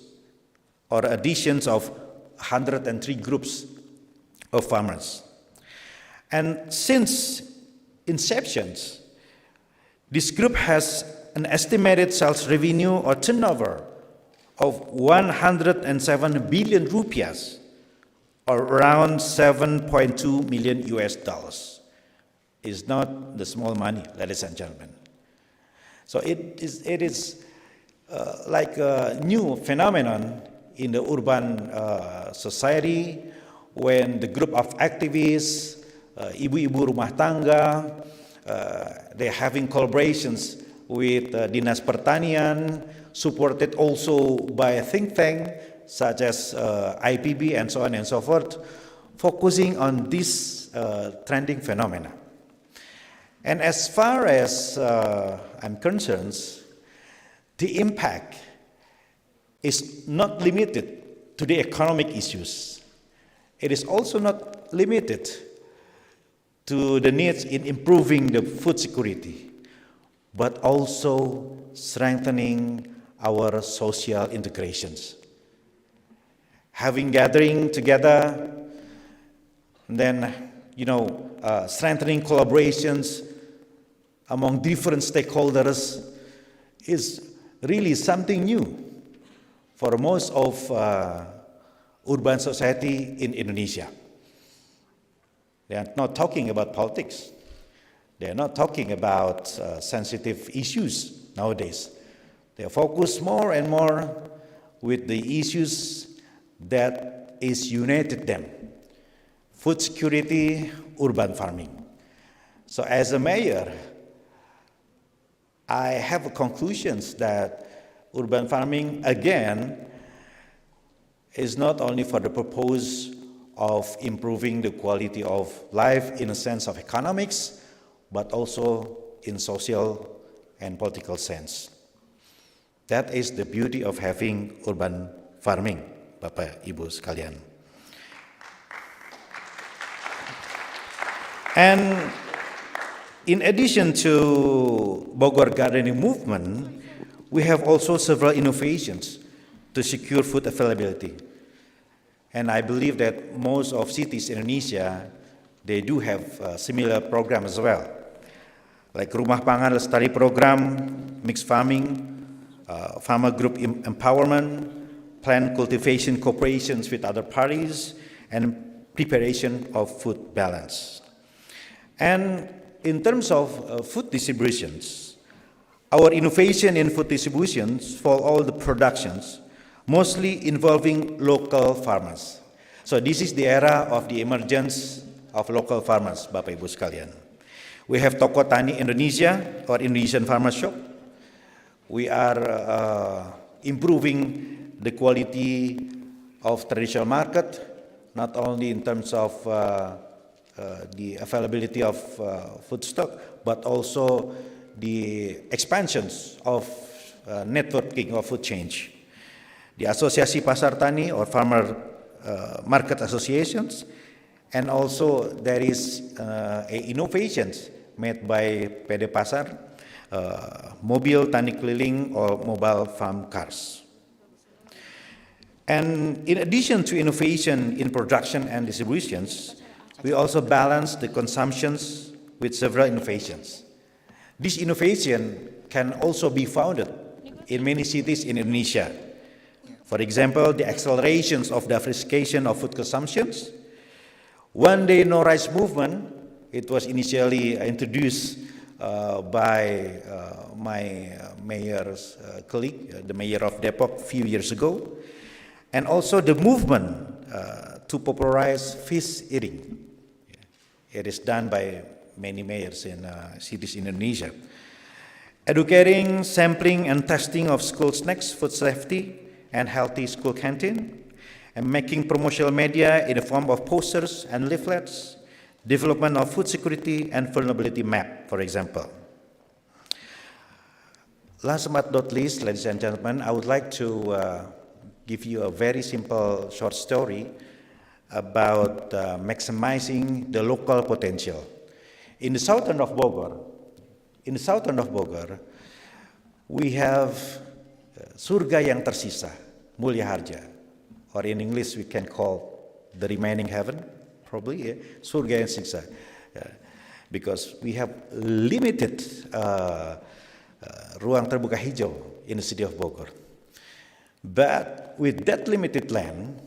or additions of 103 groups of farmers. And since inception, this group has an estimated sales revenue or turnover of 107 billion rupiahs, or around 7.2 million US dollars. It's not the small money, ladies and gentlemen. So it is like a new phenomenon in the urban society when the group of activists, ibu-ibu rumah tangga, they're having collaborations with Dinas Pertanian, supported also by a think tank such as IPB and so on and so forth, focusing on this trending phenomena. And as far as I'm concerned, the impact is not limited to the economic issues. It is also not limited to the needs in improving the food security, but also strengthening our social integrations. Having gathering together, then, strengthening collaborations among different stakeholders is really something new for most of urban society in Indonesia. They are not talking about politics. They are not talking about sensitive issues nowadays. They are focused more and more with the issues that is united them. Food security, urban farming. So as a mayor, I have conclusions that urban farming, again, is not only for the purpose of improving the quality of life in a sense of economics, but also in social and political sense. That is the beauty of having urban farming, Bapak Ibu sekalian. And in addition to Bogor gardening movement, we have also several innovations to secure food availability. And I believe that most of cities in Indonesia, they do have a similar program as well. Like Rumah Pangan Lestari program, mixed farming, farmer group empowerment, plant cultivation cooperations with other parties, and preparation of food balance. And in terms of food distributions, our innovation in food distributions for all the productions, mostly involving local farmers. So this is the era of the emergence of local farmers, Bapak Ibu sekalian. We have Toko Tani Indonesia or Indonesian Farmer Shop. We are improving the quality of traditional market, not only in terms of the availability of food stock, but also the expansions of networking of food chain. The Asosiasi Pasar Tani or Farmer Market Associations, and also there is innovations made by PD Pasar, mobile tani keliling or mobile farm cars. And in addition to innovation in production and distributions, we also balance the consumptions with several innovations. This innovation can also be founded in many cities in Indonesia. For example, the accelerations of diversification of food consumptions. One Day No Rice movement, it was initially introduced by my mayor's colleague, the mayor of Depok, a few years ago. And also the movement to popularize fish eating. It is done by many mayors in cities in Indonesia. educating, sampling, and testing of school snacks, food safety, and healthy school canteen, and making promotional media in the form of posters and leaflets, development of food security and vulnerability map, for example. Last but not least, ladies and gentlemen, I would like to give you a very simple short story about maximizing the local potential. In the southern of Bogor, we have surga yang tersisa, Mulya Harja, or in English we can call the remaining heaven, probably, surga yang tersisa, because we have limited ruang terbuka hijau in the city of Bogor. But with that limited land,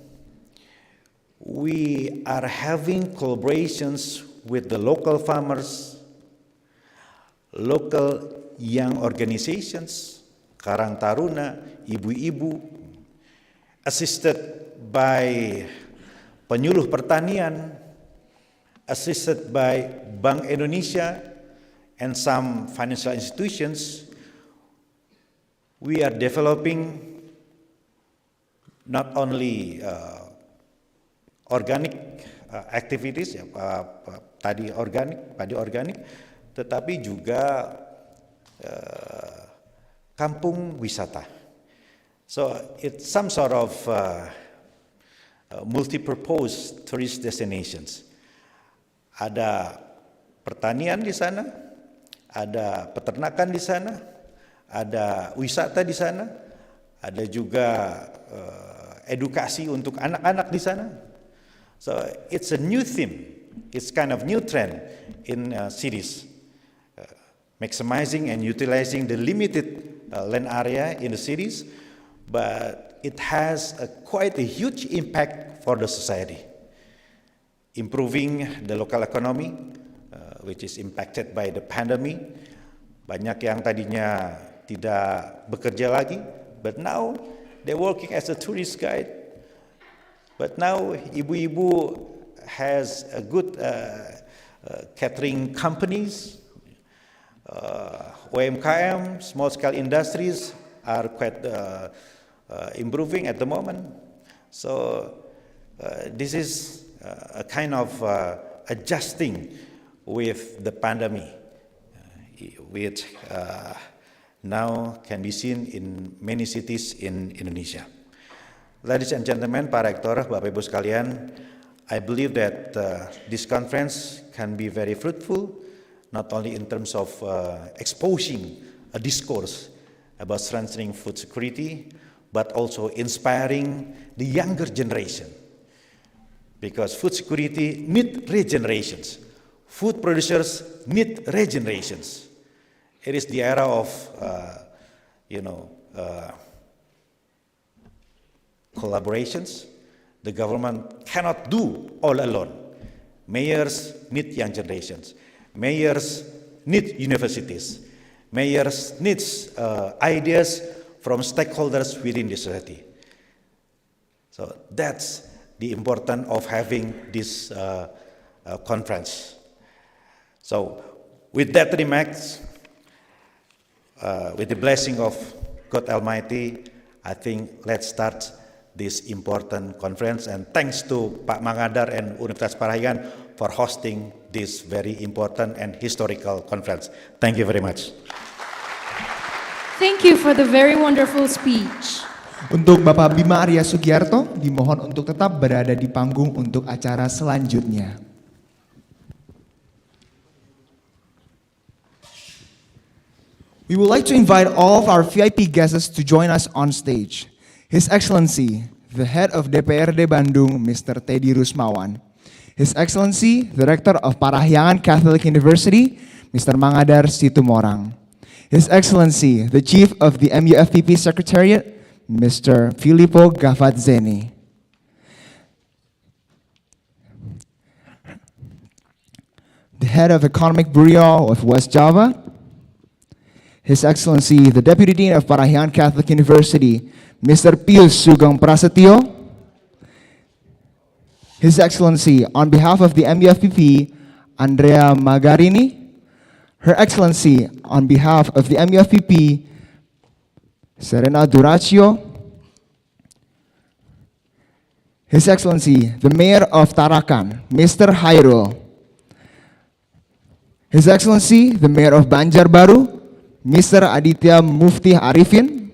we are having collaborations with the local farmers, local young organizations, Karang Taruna, ibu-ibu, assisted by penyuluh pertanian, assisted by Bank Indonesia, and some financial institutions. We are developing not only organic activities, padi organik, tetapi juga kampung wisata. So it's some sort of multi-purpose tourist destinations. Ada pertanian di sana, ada peternakan di sana, ada wisata di sana, ada juga edukasi untuk anak-anak di sana. So it's a new theme, it's kind of new trend in cities, maximizing and utilizing the limited land area in the cities, but it has quite a huge impact for the society, improving the local economy, which is impacted by the pandemic. Banyak yang tadinya tidak bekerja lagi, but now they're working as a tourist guide. But now ibu-ibu has a good catering companies, UMKM, small-scale industries are quite improving at the moment. So this is a kind of adjusting with the pandemic, which now can be seen in many cities in Indonesia. Ladies and gentlemen, Pak Rektor, Bapak Ibu sekalian, I believe that this conference can be very fruitful, not only in terms of exposing a discourse about strengthening food security, but also inspiring the younger generation. Because food security needs regenerations. Food producers need regenerations. It is the era of, collaborations. The government cannot do all alone. Mayors need young generations. Mayors need universities. Mayors need ideas from stakeholders within the society. So that's the importance of having this conference. So with that remarks, with the blessing of God Almighty, I think let's start this important conference, and thanks to Pak Mangadar and Universitas Parahyangan for hosting this very important and historical conference. Thank you very much. Thank you for the very wonderful speech. Untuk Bapak Bima Arya Sugiarto, dimohon untuk tetap berada di panggung untuk acara selanjutnya. We would like to invite all of our VIP guests to join us on stage. His Excellency, the head of DPRD Bandung, Mr. Teddy Rusmawan. His Excellency, the Rector of Parahyangan Catholic University, Mr. Mangadar Situmorang. His Excellency, the Chief of the MUFPP Secretariat, Mr. Filippo Gavazzeni. The head of Economic Bureau of West Java, His Excellency, the Deputy Dean of Parahyangan Catholic University, Mr. Pius Sugeng Prasetyo. His Excellency, on behalf of the MUFPP, Andrea Magarini, Her Excellency, on behalf of the MUFPP, Serena Duracio, His Excellency, the Mayor of Tarakan, Mr. Hairul, His Excellency, the Mayor of Banjarbaru, Mr. Aditya Mufti Arifin,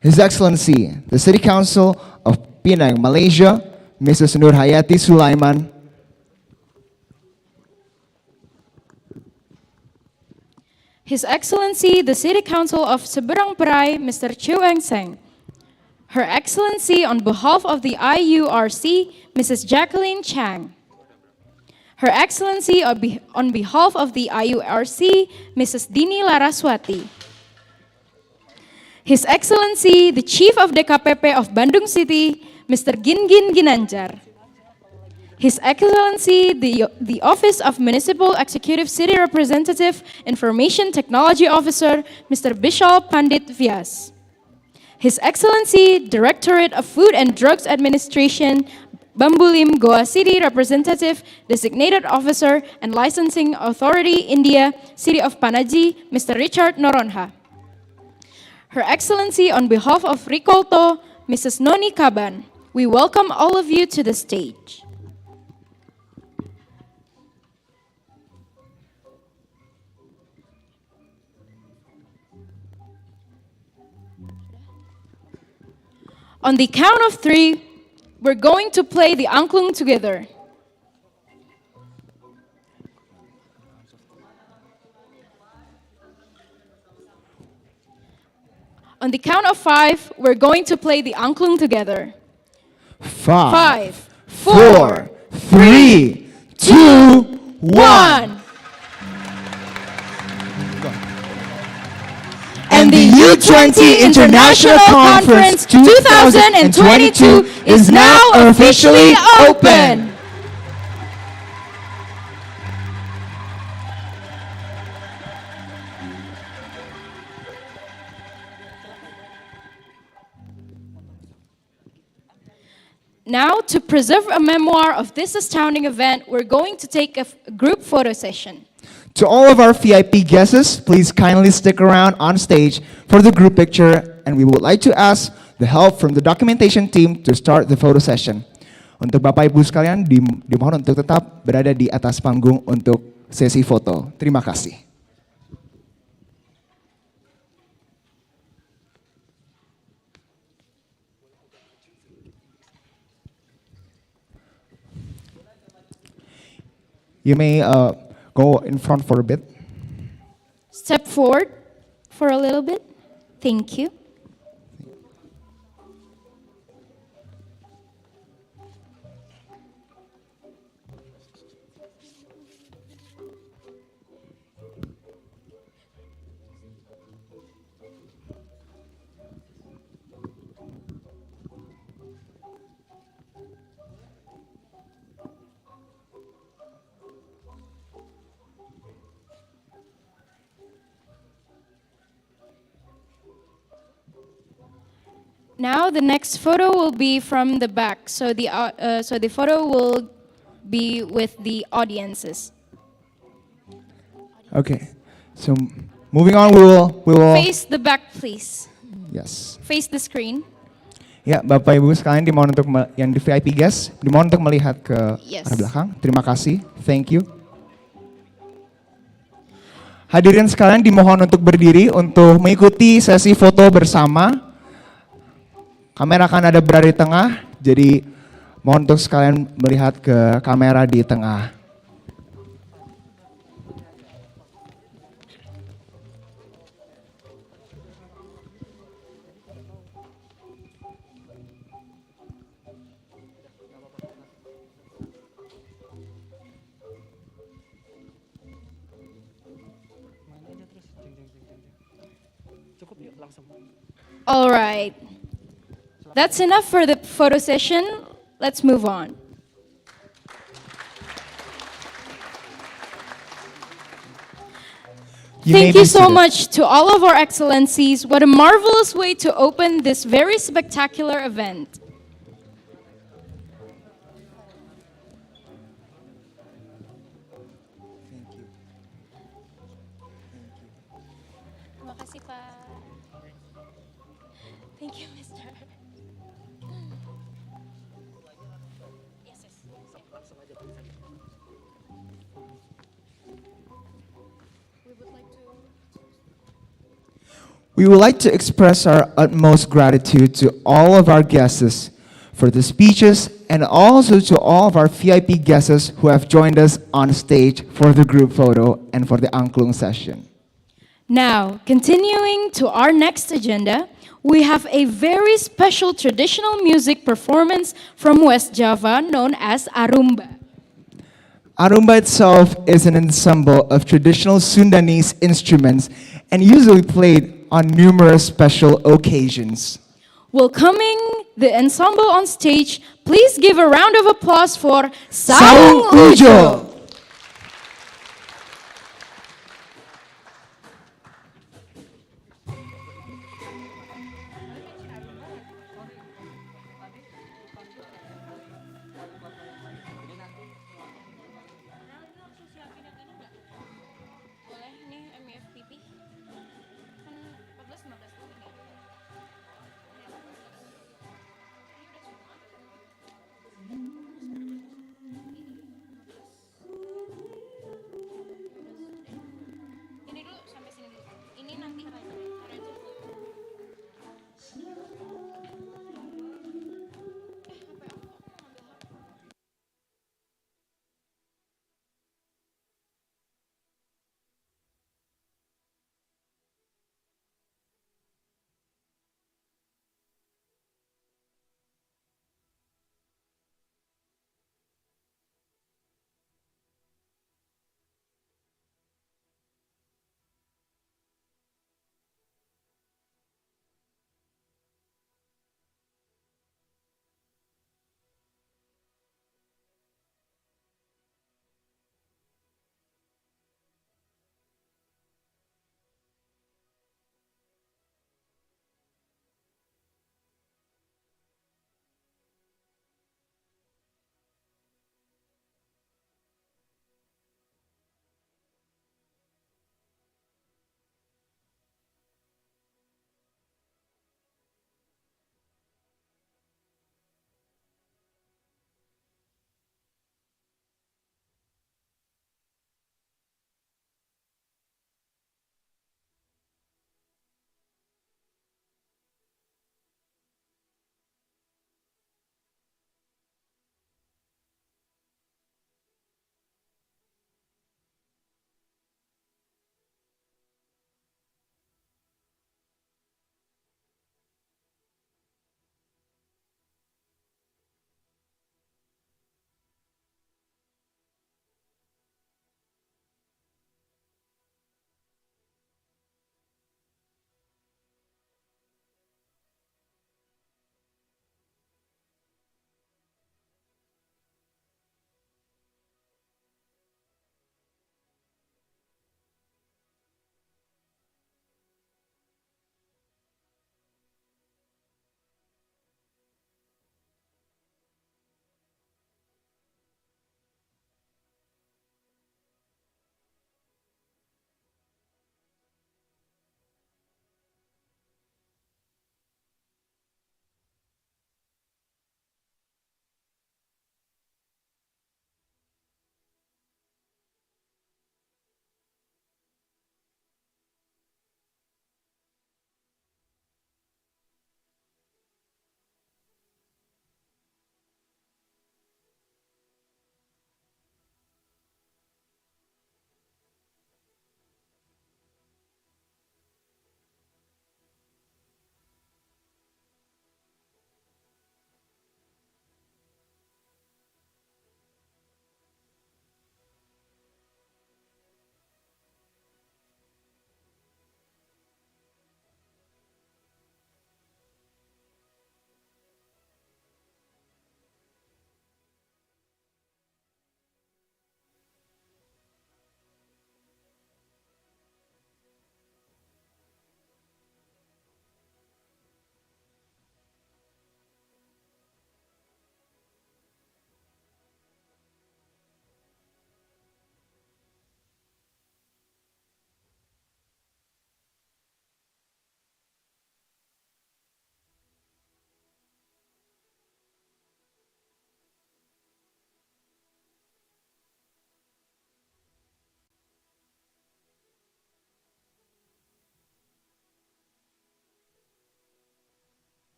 His Excellency, the City Council of Penang, Malaysia, Mrs. Nur Hayati Sulaiman, His Excellency, the City Council of Seberang Perai, Mr. Chiu Eng Seng. Her Excellency, on behalf of the IURC, Mrs. Jacqueline Chang. Her Excellency, on behalf of the IURC, Mrs. Dini Laraswati. His Excellency, the Chief of DKPP of Bandung City, Mr. Gingin Ginanjar. His Excellency, the Office of Municipal Executive City Representative, Information Technology Officer, Mr. Bishal Pandit Vyas. His Excellency, Directorate of Food and Drugs Administration, Bambulim Goa City Representative, Designated Officer and Licensing Authority, India, City of Panaji, Mr. Richard Noronha. Her Excellency, on behalf of Rikolto, Mrs. Noni Kaban, we welcome all of you to the stage. On the count of 3, we're going to play the angklung together. On the count of 5, we're going to play the angklung together. 5, 4, 3, 2, 1. And the U20 International Conference 2022 is now officially open. Now, to preserve a memoir of this astounding event, we're going to take a group photo session. To all of our VIP guests, please kindly stick around on stage for the group picture, and we would like to ask the help from the documentation team to start the photo session. Untuk Bapak Ibu sekalian, dimohon untuk tetap berada di atas panggung untuk sesi foto. Terima kasih. You may go in front for a bit. Step forward for a little bit. Thank you. Now the next photo will be from the back, so the photo will be with the audiences. Okay, so moving on, we will Face the back, please. Yes. Face the screen. Ya, Bapak Ibu sekalian dimohon untuk yang di VIP guest, dimohon untuk melihat ke Yes. arah belakang. Terima kasih. Thank you. Hadirin sekalian dimohon untuk berdiri untuk mengikuti sesi foto bersama. Kamera akan ada berada di tengah, jadi mohon untuk sekalian melihat ke kamera di tengah. All right. That's enough for the photo session. Let's move on. Thank you so much to all of our excellencies. What a marvelous way to open this very spectacular event. kasih Pak. Thank you, Mister. Yes, yes. We would like to express our utmost gratitude to all of our guests for the speeches and also to all of our VIP guests who have joined us on stage for the group photo and for the angklung session. Now, continuing to our next agenda, we have a very special traditional music performance from West Java known as Arumba. Arumba itself is an ensemble of traditional Sundanese instruments and usually played on numerous special occasions. Welcoming the ensemble on stage, please give a round of applause for Saung Saung Ujo. Ujo.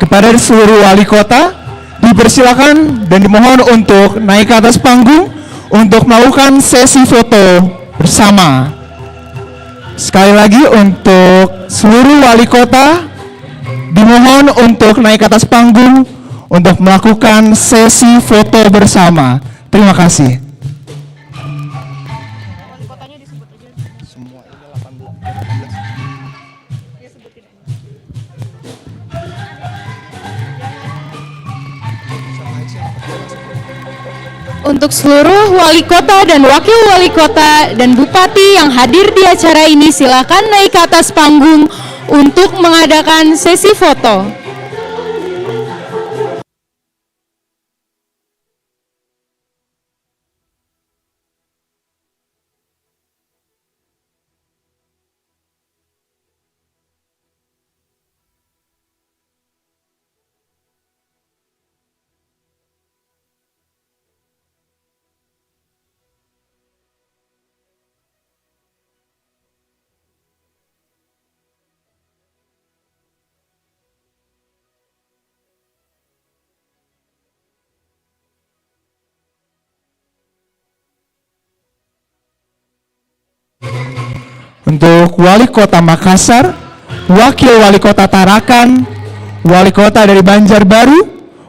Kepada seluruh wali kota, dipersilakan dan dimohon untuk naik ke atas panggung untuk melakukan sesi foto bersama. Sekali lagi untuk seluruh wali kota, dimohon untuk naik ke atas panggung untuk melakukan sesi foto bersama. Terima kasih. Untuk seluruh wali kota dan wakil wali kota dan bupati yang hadir di acara ini, silakan naik ke atas panggung untuk mengadakan sesi foto. Untuk wali kota Makassar, wakil wali kota Tarakan, wali kota dari Banjarbaru,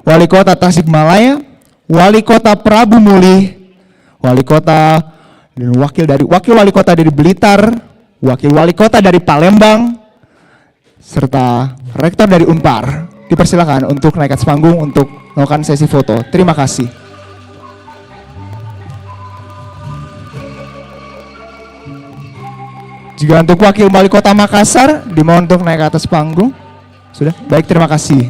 wali kota Tasikmalaya, wali kota Prabu Mulih, wali kota dan wakil wali kota dari Blitar, wakil wali kota dari Palembang, serta rektor dari Unpar. Dipersilakan untuk naik ke atas panggung untuk melakukan sesi foto. Terima kasih. Juga untuk wakil wali kota Makassar, dimohon untuk naik ke atas panggung. Sudah? Baik, terima kasih.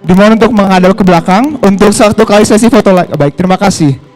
Dimohon untuk menghadap ke belakang untuk satu kali sesi foto lagi. Baik, terima kasih.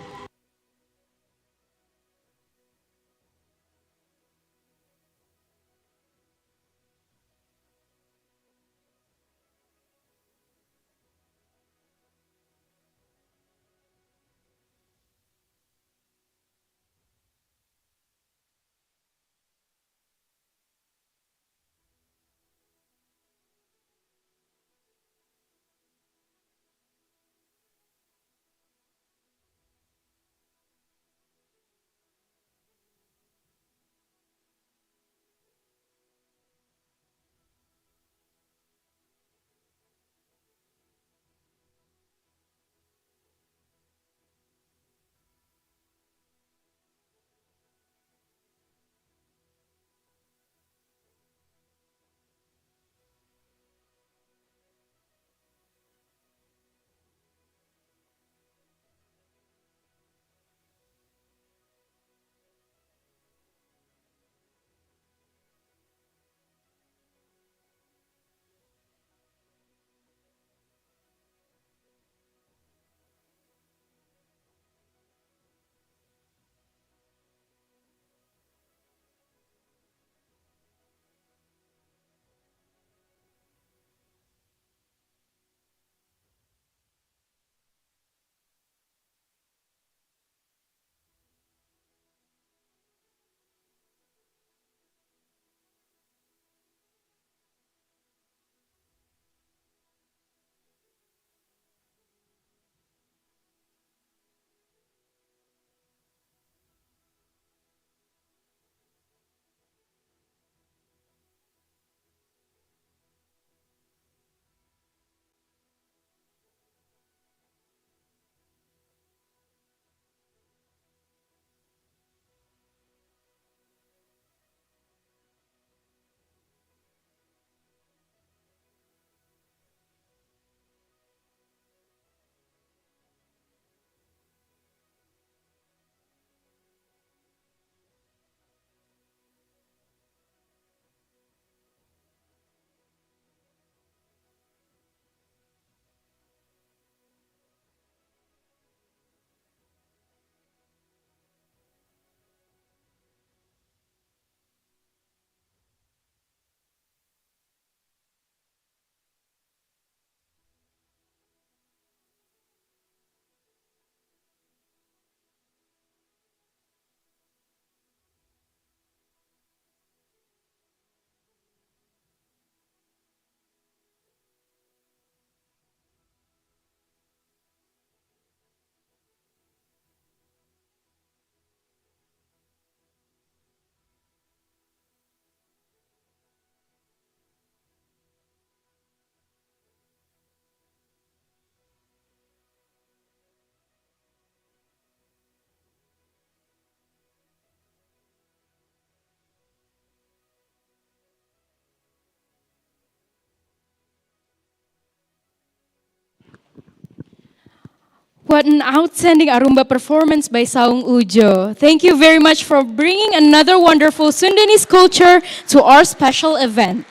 What an outstanding Arumba performance by Saung Ujo. Thank you very much for bringing another wonderful Sundanese culture to our special event.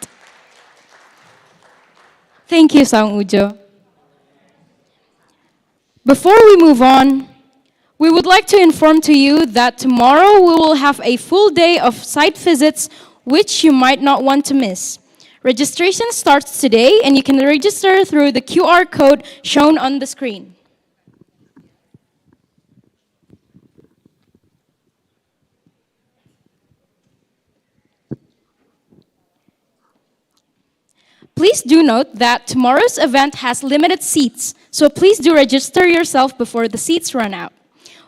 Thank you, Saung Ujo. Before we move on, we would like to inform to you that tomorrow we will have a full day of site visits which you might not want to miss. Registration starts today and you can register through the QR code shown on the screen. Please do note that tomorrow's event has limited seats, so please do register yourself before the seats run out.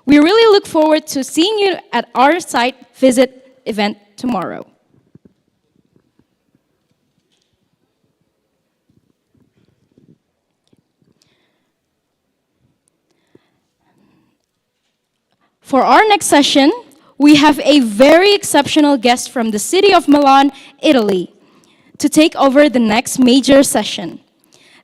We really look forward to seeing you at our site visit event tomorrow. For our next session, we have a very exceptional guest from the city of Milan, Italy, to take over the next major session.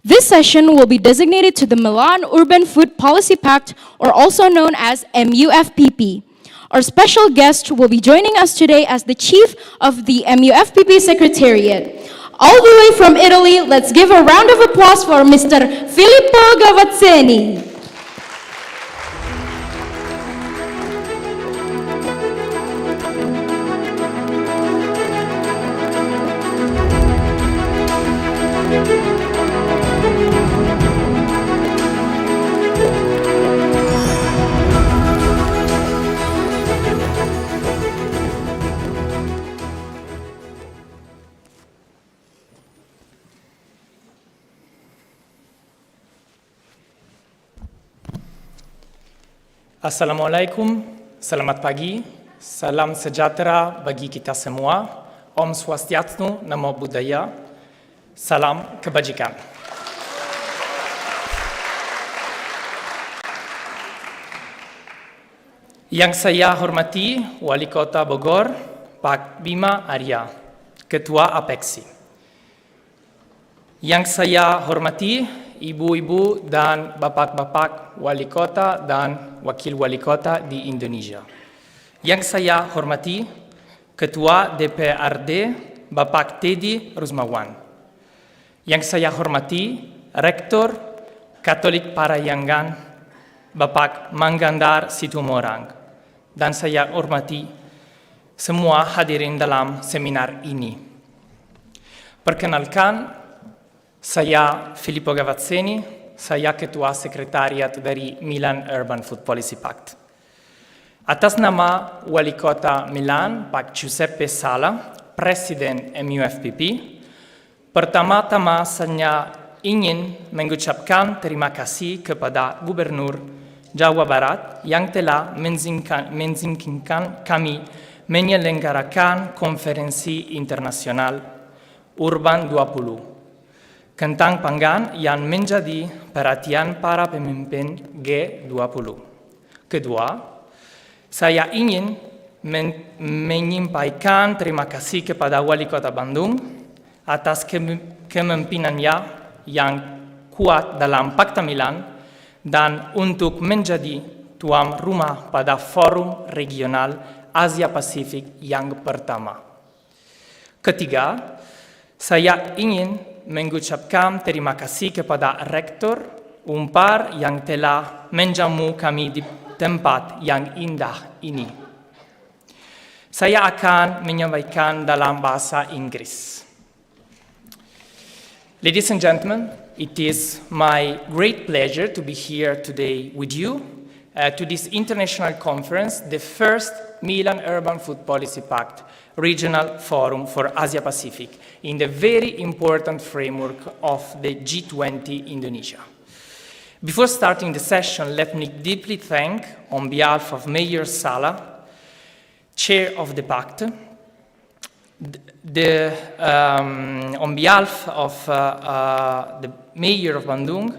This session will be designated to the Milan Urban Food Policy Pact, or also known as MUFPP. Our special guest will be joining us today as the chief of the MUFPP Secretariat. All the way from Italy, let's give a round of applause for Mr. Filippo Gavazzeni. Assalamualaikum, selamat pagi, salam sejahtera bagi kita semua, Om Swastiastu, Namo Buddhaya, salam kebajikan. Yang saya hormati Wali Kota Bogor, Pak Bima Arya, Ketua Apeksi. Yang saya hormati ibu-ibu dan bapak-bapak wali kota dan wakil wali kota di Indonesia. Yang saya hormati Ketua DPRD Bapak Teddy Rusmawan. Yang saya hormati Rektor Katolik Parahyangan Bapak Manggandar Situmorang. Dan saya hormati semua hadirin dalam seminar ini. Perkenalkan, saya Filippo Gavazzeni, saya Ketua Sekretariat dari Milan Urban Food Policy Pact. Atas nama Wali Kota Milan, Pak Giuseppe Sala, Presiden MUFPP, pertama-tama saya ingin mengucapkan terima kasih kepada Gubernur Jawa Barat yang telah mengizinkan kami menyelenggarakan konferensi internasional Urban 20. Tentang pangan yang menjadi perhatian para pemimpin G20. Kedua, saya ingin menyampaikan terima kasih kepada Wali Kota Bandung atas kepemimpinannya yang kuat dalam Pact Milan dan untuk menjadi tuan rumah pada Forum Regional Asia Pasifik yang pertama. Ketiga, saya ingin mengucapkan terima kasih kepada Rektor Unpar yang telah menjamu kami di tempat yang indah ini. Saya akan menyampaikan dalam bahasa Inggris. Ladies and gentlemen, it is my great pleasure to be here today with you to this international conference, the first Milan Urban Food Policy Pact Regional Forum for Asia Pacific in the very important framework of the G20 Indonesia. Before starting the session, let me deeply thank, on behalf of Mayor Sala, Chair of the Pact, on behalf of the Mayor of Bandung,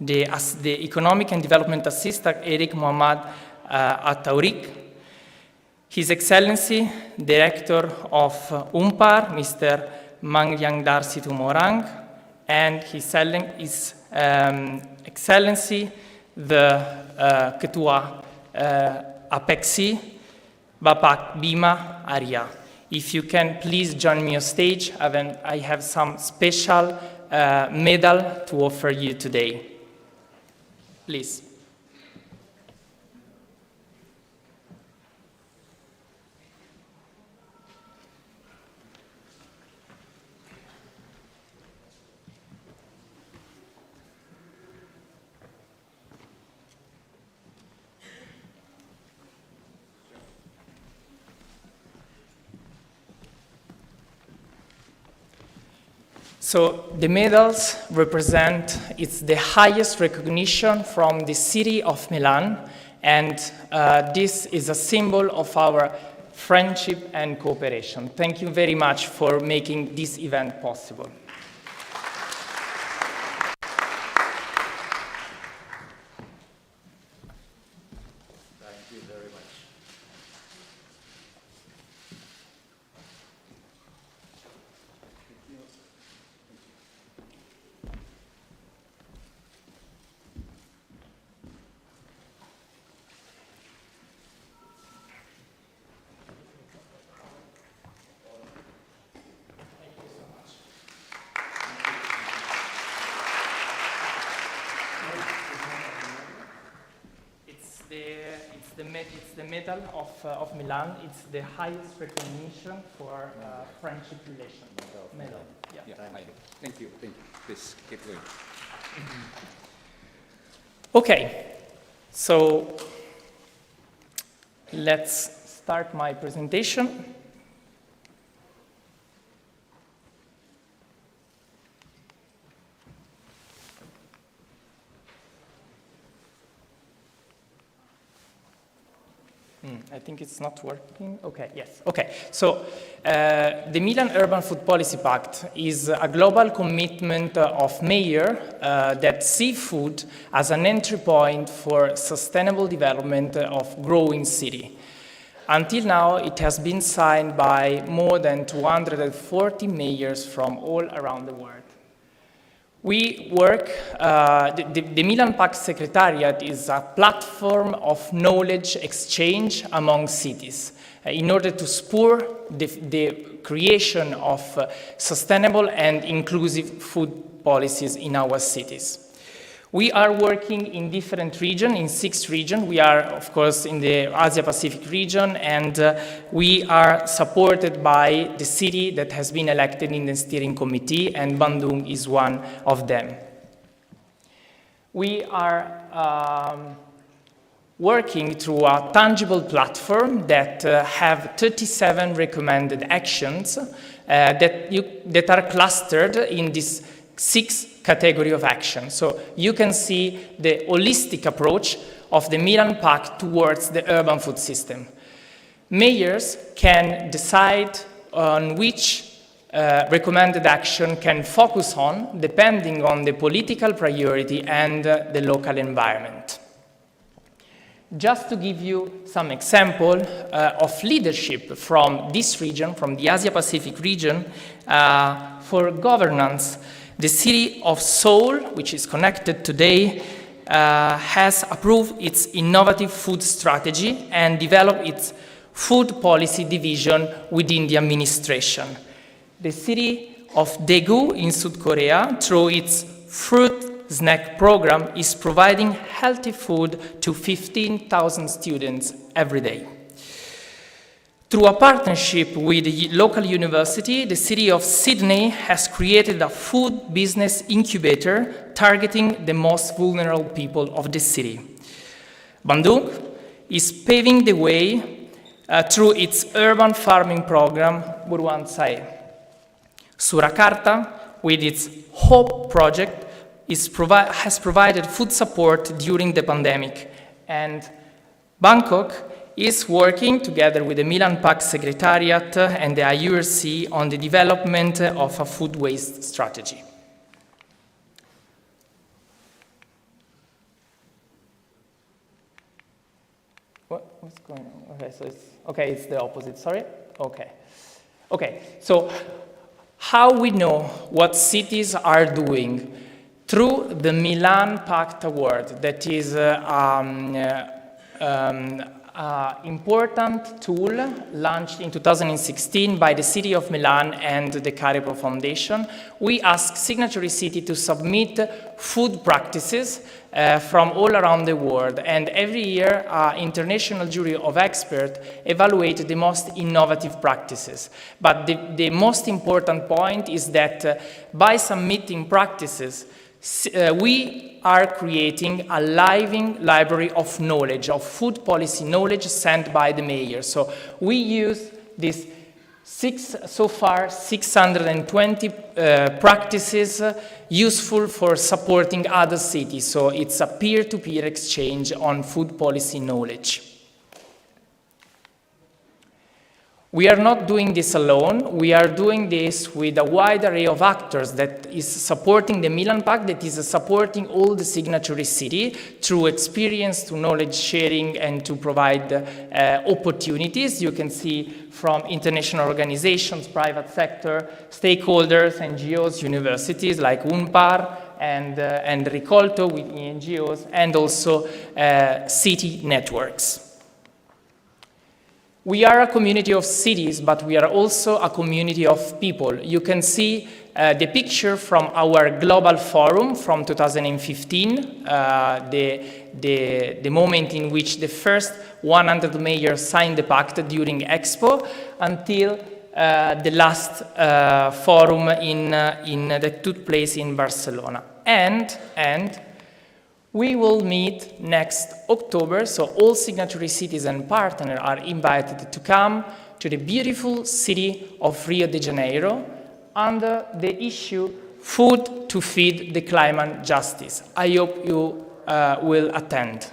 the Economic and Development Assistant Eric Muhammad Ataurik, His Excellency, Director of Unpar, Mr. Mangyangdar Situmorang, and His Excellency, the Ketua Apexi, Bapak Bima Arya. If you can please join me on stage, I have some special medal to offer you today. Please. So the medals represent, it's the highest recognition from the city of Milan, and this is a symbol of our friendship and cooperation. Thank you very much for making this event possible. Thank you very much. It's the medal of Milan. It's the highest recognition for friendship relation. Medal. Yeah. Thank you. Please keep going. Okay, so let's start my presentation. I think it's not working. Okay, yes. Okay, so the Milan Urban Food Policy Pact is a global commitment of mayor that see food as an entry point for sustainable development of growing city. Until now, it has been signed by more than 240 mayors from all around the world. We work, the Milan Pact Secretariat is a platform of knowledge exchange among cities in order to spur the creation of sustainable and inclusive food policies in our cities. We are working in different regions, in 6 regions. We are, of course, in the Asia-Pacific region, and we are supported by the city that has been elected in the steering committee, and Bandung is one of them. We are working through a tangible platform that have 37 recommended actions that are clustered in this 6 category of action. So you can see the holistic approach of the Milan Pact towards the urban food system. Mayors can decide on which recommended action can focus on depending on the political priority and the local environment. Just to give you some example of leadership from this region, from the Asia-Pacific region, for governance, the city of Seoul, which is connected today, has approved its innovative food strategy and developed its food policy division within the administration. The city of Daegu in South Korea, through its fruit snack program, is providing healthy food to 15,000 students every day. Through a partnership with the local university, the city of Sydney has created a food business incubator targeting the most vulnerable people of the city. Bandung is paving the way through its urban farming program, Buruan Sai. Surakarta, with its HOPE project, has provided food support during the pandemic, and Bangkok is working together with the Milan Pact Secretariat and the IURC on the development of a food waste strategy. What's going on? Okay, it's the opposite, sorry. Okay, so how we know what cities are doing? through the Milan Pact Award, that is important tool launched in 2016 by the City of Milan and the Caripro Foundation. We ask signatory cities to submit food practices from all around the world, and every year an international jury of experts evaluate the most innovative practices. But the most important point is that by submitting practices, we are creating a living library of knowledge, of food policy knowledge sent by the mayor. So we use this so far 620 practices useful for supporting other cities. So it's a peer-to-peer exchange on food policy knowledge. We are not doing this alone. We are doing this with a wide array of actors that is supporting the Milan Pact, that is supporting all the signatory cities through experience, to knowledge sharing, and to provide opportunities. You can see from international organizations, private sector, stakeholders, NGOs, universities like Unpar and Rikolto with NGOs, and also city networks. We are a community of cities, but we are also a community of people. You can see the picture from our global forum from 2015, the moment in which the first 100 mayors signed the pact during Expo, until the last forum that took place in Barcelona. And we will meet next October, so all signatory cities and partners are invited to come to the beautiful city of Rio de Janeiro under the issue Food to Feed the Climate Justice. I hope you will attend.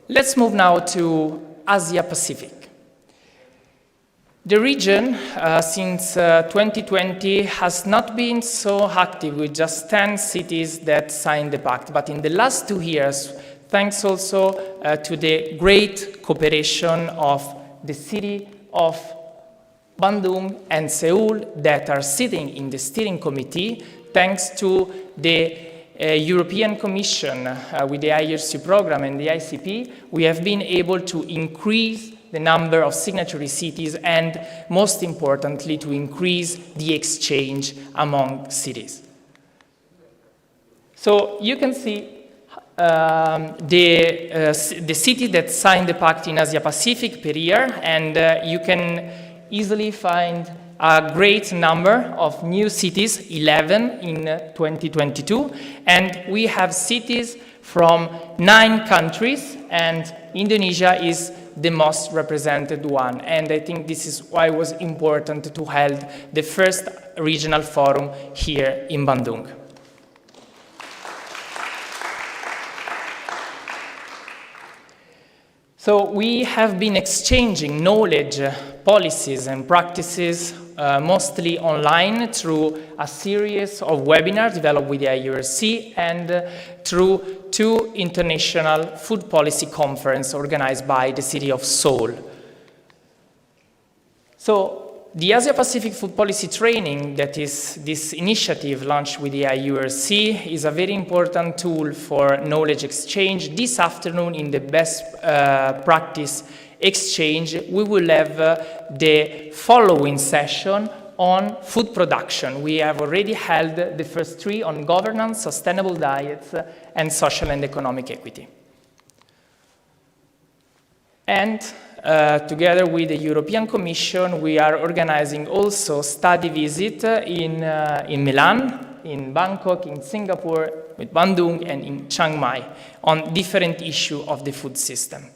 Let's move now to Asia Pacific. The region, since 2020, has not been so active with just 10 cities that signed the pact. But in the last 2 years, thanks also to the great cooperation of the city of Bandung and Seoul that are sitting in the steering committee, thanks to the European Commission with the IRC program and the ICP, we have been able to increase the number of signatory cities and, most importantly, to increase the exchange among cities. So you can see the city that signed the pact in Asia Pacific per year, and you can easily find a great number of new cities, 11 in 2022, and we have cities from 9 countries, and Indonesia is the most represented one. And I think this is why it was important to hold the first regional forum here in Bandung. So we have been exchanging knowledge, policies, and practices mostly online through a series of webinars developed with the IURC and through 2 international food policy conferences organized by the city of Seoul. So the Asia Pacific Food Policy Training, that is this initiative launched with the IURC, is a very important tool for knowledge exchange. This afternoon, in the best practice exchange, we will have the following session on food production. We have already held the first 3 on governance, sustainable diets, and social and economic equity. And together with the European Commission, we are organizing also study visit in Milan, in Bangkok, in Singapore, with Bandung, and in Chiang Mai on different issues of the food system.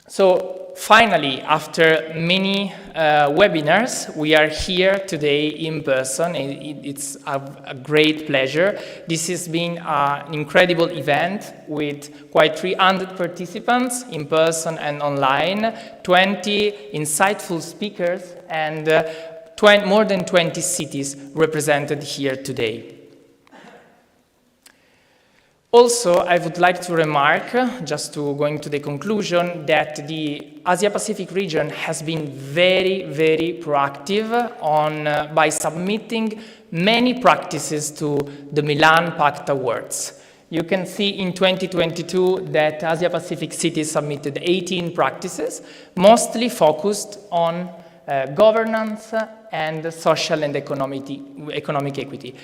So finally, after many webinars, we are here today in person. It's a great pleasure. This has been an incredible event with quite 300 participants in person and online, 20 insightful speakers, and more than 20 cities represented here today. Also, I would like to remark, just to going to the conclusion, that the Asia-Pacific region has been very, very proactive by submitting many practices to the Milan Pact Awards. You can see in 2022 that Asia-Pacific cities submitted 18 practices, mostly focused on governance and social and economic equity.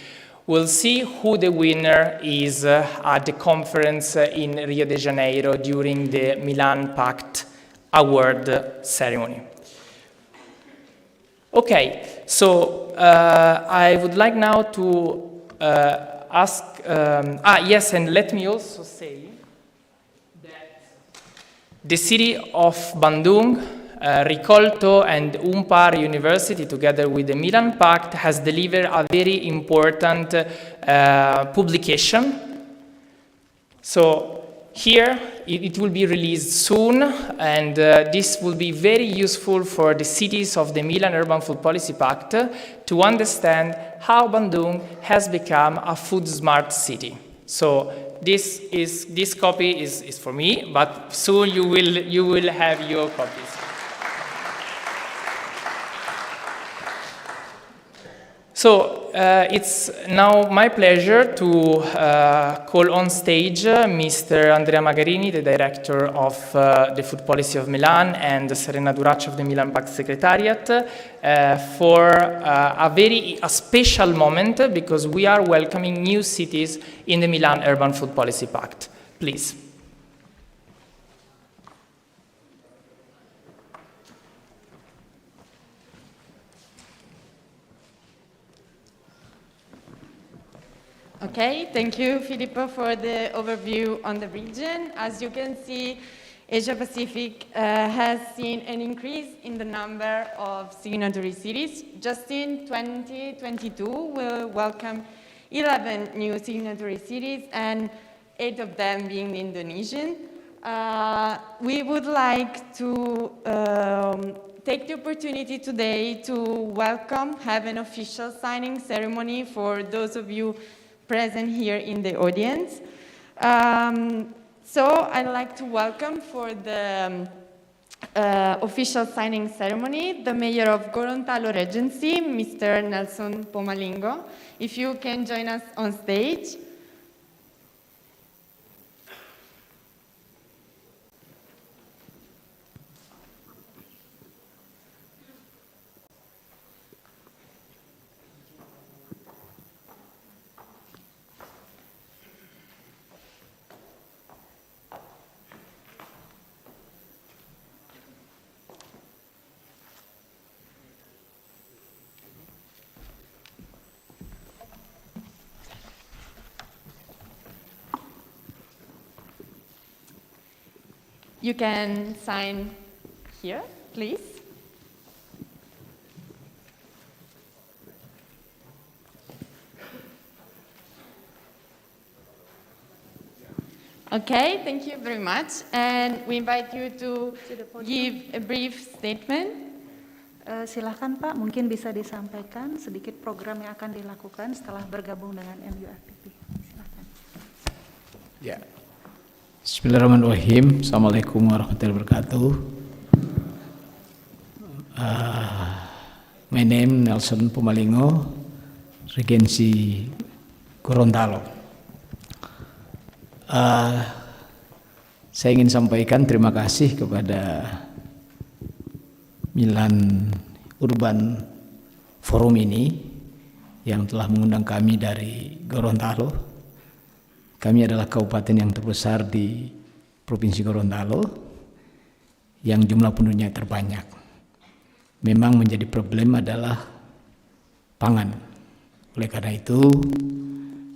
We'll see who the winner is at the conference in Rio de Janeiro during the Milan Pact Award ceremony. Okay, so I would like now to ask, yes, and let me also say that the city of Bandung, Rikolto and Unpar University, together with the Milan Pact, has delivered a very important publication. So here it will be released soon, and this will be very useful for the cities of the Milan Urban Food Policy Pact to understand how Bandung has become a food smart city. So this copy is for me, but soon you will have your copies. So it's now my pleasure to call on stage Mr. Andrea Magarini, the Director of the Food Policy of Milan, and Serena Duraccio of the Milan Pact Secretariat for a special moment, because we are welcoming new cities in the Milan Urban Food Policy Pact. Please. Okay, thank you, Filippo, for the overview on the region. As you can see, Asia-Pacific has seen an increase in the number of signatory cities. Just in 2022, we'll welcome 11 new signatory cities, and 8 of them being Indonesian. We would like to take the opportunity today to have an official signing ceremony for those of you present here in the audience. So I'd like to welcome for the official signing ceremony the Mayor of Gorontalo Regency, Mr. Nelson Pomalingo. If you can join us on stage. You can sign here, please. Okay, thank you very much. And we invite you to give a brief statement. Silakan Pak, mungkin bisa disampaikan sedikit program yang akan dilakukan setelah bergabung dengan MUFPP. Silakan. Ya. Bismillahirrahmanirrahim. Assalamualaikum warahmatullahi wabarakatuh. My name Nelson Pomalingo, Regency Gorontalo. Saya ingin sampaikan terima kasih kepada Milan Urban Forum ini yang telah mengundang kami dari Gorontalo. Kami adalah kabupaten yang terbesar di Provinsi Gorontalo yang jumlah penduduknya terbanyak. Memang menjadi problem adalah pangan. Oleh karena itu,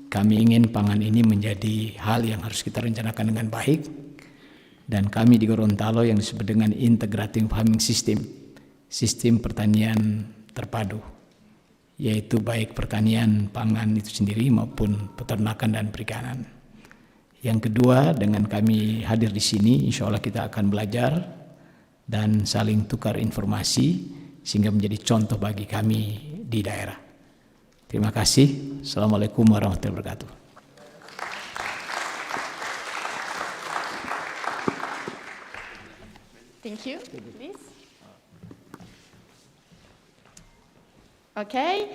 kami ingin pangan ini menjadi hal yang harus kita rencanakan dengan baik. Dan kami di Gorontalo yang disebut dengan integrating farming system, sistem pertanian terpadu, yaitu baik pertanian pangan itu sendiri maupun peternakan dan perikanan. Yang kedua, dengan kami hadir di sini, insya Allah kita akan belajar dan saling tukar informasi sehingga menjadi contoh bagi kami di daerah. Terima kasih. Assalamualaikum warahmatullahi wabarakatuh. Thank you. Please. Okay.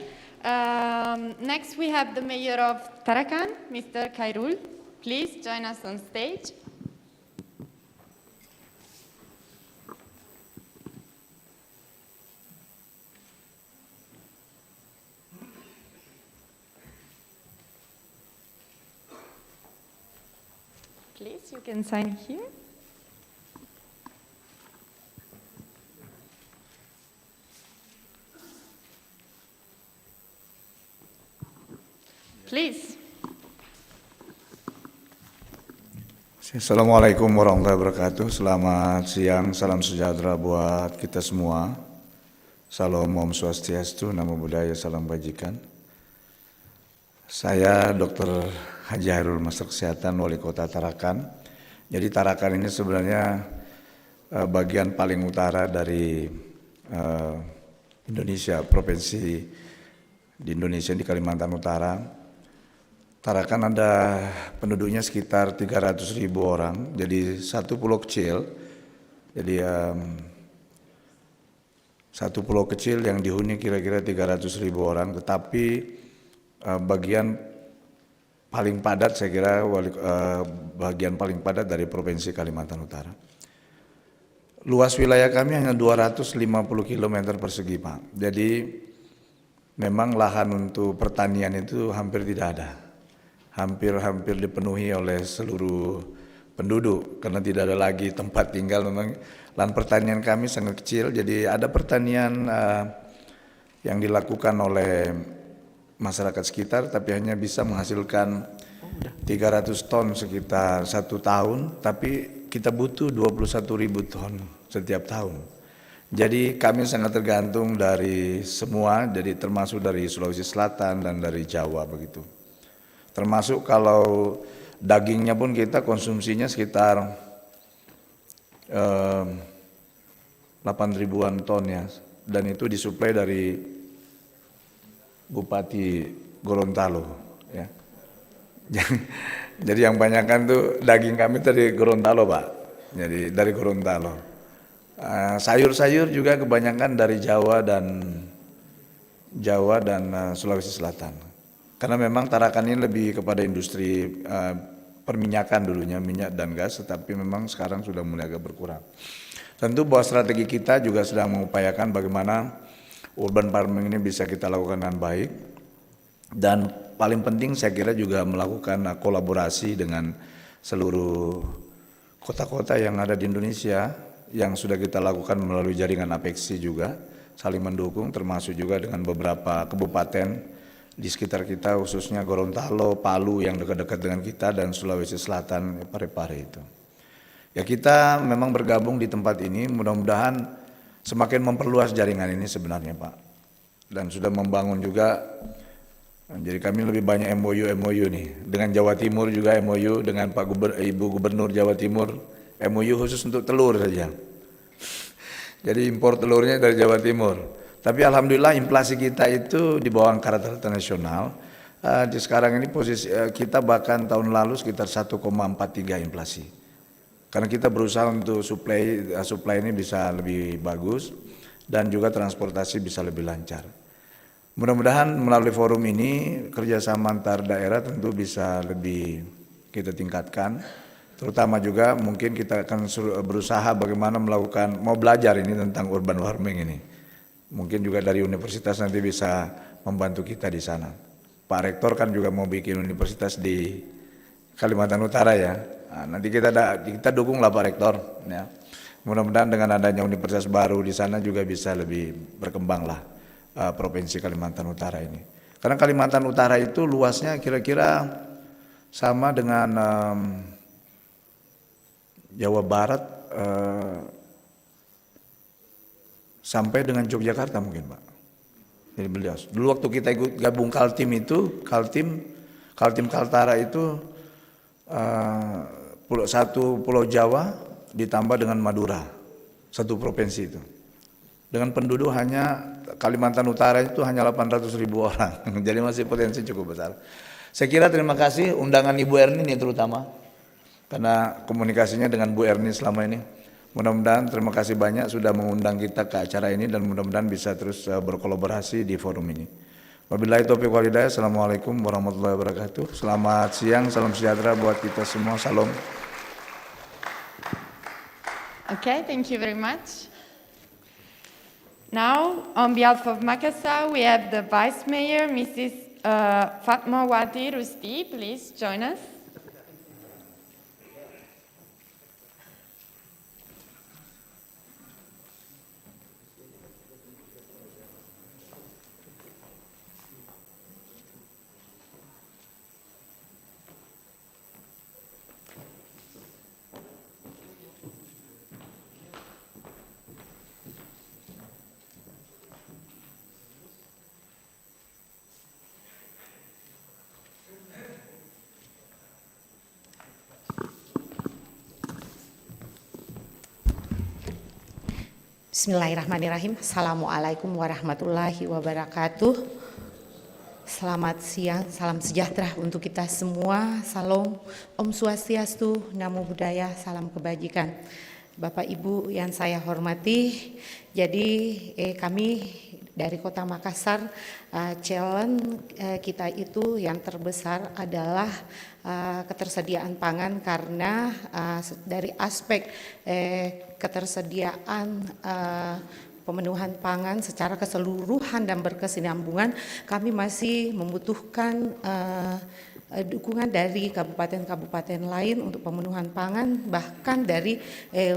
Next, we have the Mayor of Tarakan, Mr. Khairul. Please join us on stage. Please, you can sign here. Please. Assalamualaikum warahmatullahi wabarakatuh. Selamat siang, salam sejahtera buat kita semua. Salam Om Swastiastu, Namo Buddhaya, salam bajikan. Saya Dr. Haji Hairul, Master Kesehatan, Wali Kota Tarakan. Jadi Tarakan ini sebenarnya bagian paling utara dari Indonesia, provinsi di Indonesia di Kalimantan Utara. Tarakan ada penduduknya sekitar 300.000 orang, jadi satu pulau kecil. Jadi satu pulau kecil yang dihuni kira-kira 300.000 orang, tetapi bagian paling padat saya kira bagian paling padat dari provinsi Kalimantan Utara. Luas wilayah kami hanya 250 km persegi, Pak. Jadi memang lahan untuk pertanian itu hampir tidak ada. Hampir dipenuhi oleh seluruh penduduk karena tidak ada lagi tempat tinggal. Memang lahan pertanian kami sangat kecil, jadi ada pertanian yang dilakukan oleh masyarakat sekitar tapi hanya bisa menghasilkan 300 ton sekitar 1 tahun, tapi kita butuh 21.000 ton setiap tahun. Jadi kami sangat tergantung dari semua, jadi termasuk dari Sulawesi Selatan dan dari Jawa begitu. Termasuk kalau dagingnya pun kita konsumsinya sekitar 8.000-an ton ya, dan itu disuplai dari Bupati Gorontalo ya. Jadi yang banyakkan tuh daging kami dari Gorontalo, Pak. Jadi dari Gorontalo. Sayur-sayur juga kebanyakan dari Jawa dan Sulawesi Selatan. Karena memang Tarakan ini lebih kepada industri perminyakan dulunya, minyak dan gas, tetapi memang sekarang sudah mulai agak berkurang. Tentu bahwa strategi kita juga sedang mengupayakan bagaimana urban farming ini bisa kita lakukan dengan baik. Dan paling penting saya kira juga melakukan kolaborasi dengan seluruh kota-kota yang ada di Indonesia yang sudah kita lakukan melalui jaringan apeksi juga, saling mendukung, termasuk juga dengan beberapa kabupaten di sekitar kita, khususnya Gorontalo, Palu yang dekat-dekat dengan kita, dan Sulawesi Selatan, Parepare itu. Ya kita memang bergabung di tempat ini, mudah-mudahan semakin memperluas jaringan ini sebenarnya, Pak. Dan sudah membangun juga, jadi kami lebih banyak MOU nih. Dengan Jawa Timur juga MOU, dengan Ibu Gubernur Jawa Timur, MOU khusus untuk telur saja. Jadi impor telurnya dari Jawa Timur. Tapi alhamdulillah inflasi kita itu di bawah angka rata-rata nasional. Di sekarang ini posisi kita bahkan tahun lalu sekitar 1,43 inflasi. Karena kita berusaha untuk supply ini bisa lebih bagus dan juga transportasi bisa lebih lancar. Mudah-mudahan melalui forum ini kerjasama antar daerah tentu bisa lebih kita tingkatkan. Terutama juga mungkin kita akan berusaha bagaimana mau belajar ini tentang urban farming ini. Mungkin juga dari universitas nanti bisa membantu kita di sana. Pak Rektor kan juga mau bikin universitas di Kalimantan Utara ya. Nah, nanti kita dukunglah Pak Rektor. Ya. Mudah-mudahan dengan adanya universitas baru di sana juga bisa lebih berkembanglah provinsi Kalimantan Utara ini. Karena Kalimantan Utara itu luasnya kira-kira sama dengan Jawa Barat. Sampai dengan Yogyakarta mungkin, Pak. Jadi beliau. Dulu waktu kita ikut gabung Kaltim itu, Kaltim Kaltara itu satu pulau Jawa ditambah dengan Madura, satu provinsi itu. Dengan penduduk hanya Kalimantan Utara itu hanya 800.000 orang. Jadi masih potensi cukup besar. Saya kira terima kasih undangan Ibu Erni ini terutama. Karena komunikasinya dengan Bu Erni selama ini. Mudah-mudahan terima kasih banyak sudah mengundang kita ke acara ini dan mudah-mudahan bisa terus berkolaborasi di forum ini. Wabillahi taufiq wal hidayah. Assalamualaikum warahmatullahi wabarakatuh. Selamat siang, salam sejahtera buat kita semua. Salam. Okay, thank you very much. Now, on behalf of Makassar, we have the Vice Mayor, Mrs. Fatmawati Rusti. Please join us. Bismillahirrahmanirrahim. Assalamualaikum warahmatullahi wabarakatuh. Selamat siang, salam sejahtera untuk kita semua. Salam, Om Swastiastu, Namo Buddhaya, salam kebajikan. Bapak Ibu yang saya hormati, jadi kami dari Kota Makassar, challenge kita itu yang terbesar adalah ketersediaan pangan karena dari aspek ketersediaan pemenuhan pangan secara keseluruhan dan berkesinambungan, kami masih membutuhkan dukungan dari kabupaten-kabupaten lain untuk pemenuhan pangan, bahkan dari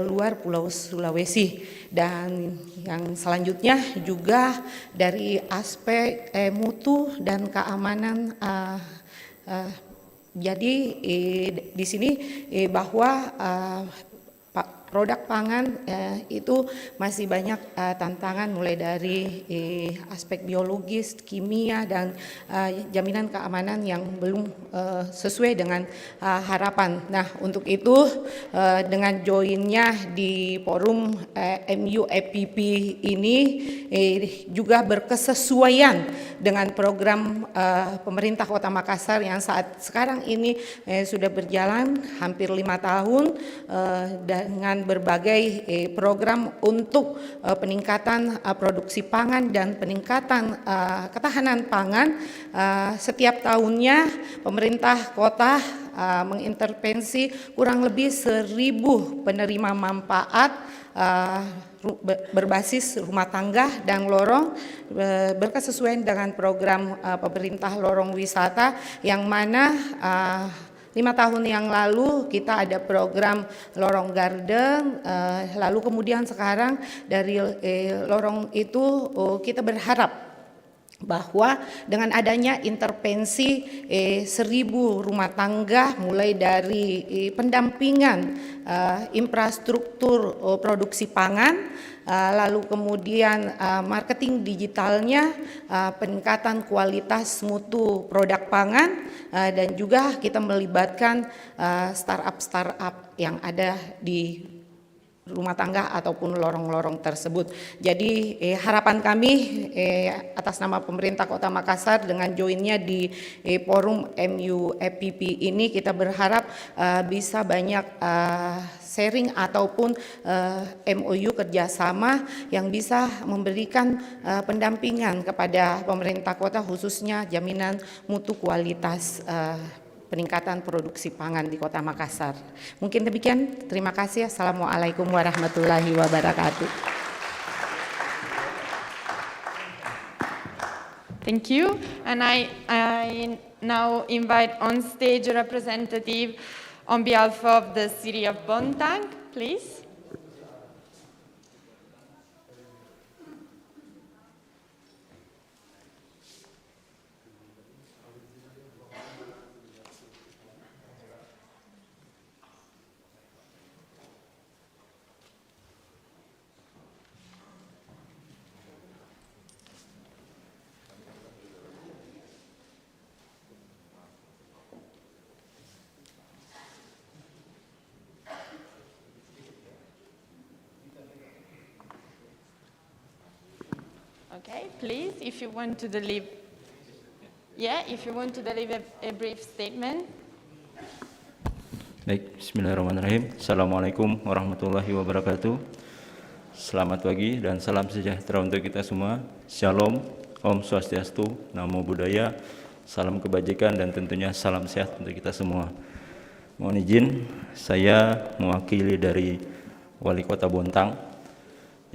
luar Pulau Sulawesi. Dan yang selanjutnya juga dari aspek mutu dan keamanan. Jadi di sini bahwa produk pangan itu masih banyak tantangan mulai dari aspek biologis, kimia, dan jaminan keamanan yang belum sesuai dengan harapan. Nah, untuk itu dengan joinnya di forum MUEPP ini juga berkesesuaian dengan program pemerintah Kota Makassar yang saat sekarang ini sudah berjalan hampir 5 tahun dengan berbagai program untuk peningkatan produksi pangan dan peningkatan ketahanan pangan. Setiap tahunnya pemerintah kota mengintervensi kurang lebih 1.000 penerima manfaat berbasis rumah tangga dan lorong berkesesuaian dengan program pemerintah lorong wisata, yang mana 5 tahun yang lalu kita ada program lorong garden, lalu kemudian sekarang dari lorong itu kita berharap bahwa dengan adanya intervensi 1.000 rumah tangga, mulai dari pendampingan infrastruktur produksi pangan, lalu kemudian marketing digitalnya, peningkatan kualitas mutu produk pangan, dan juga kita melibatkan startup yang ada di rumah tangga ataupun lorong-lorong tersebut. Jadi harapan kami atas nama pemerintah Kota Makassar dengan joinnya di forum MUEPP ini, kita berharap bisa banyak sharing ataupun MOU kerjasama yang bisa memberikan pendampingan kepada pemerintah kota, khususnya jaminan mutu kualitas peningkatan produksi pangan di Kota Makassar. Mungkin demikian, terima kasih. Assalamualaikum warahmatullahi wabarakatuh. Thank you, and I now invite on stage a representative on behalf of the city of Bontang, please. Okay, please, if you want to deliver, if you want to deliver a brief statement. Baik, bismillahirrahmanirrahim. Assalamualaikum warahmatullahi wabarakatuh. Selamat pagi dan salam sejahtera untuk kita semua. Shalom, Om Swastiastu, Namo Buddhaya, salam kebajikan dan tentunya salam sehat untuk kita semua. Mohon izin, saya mewakili dari Wali Kota Bontang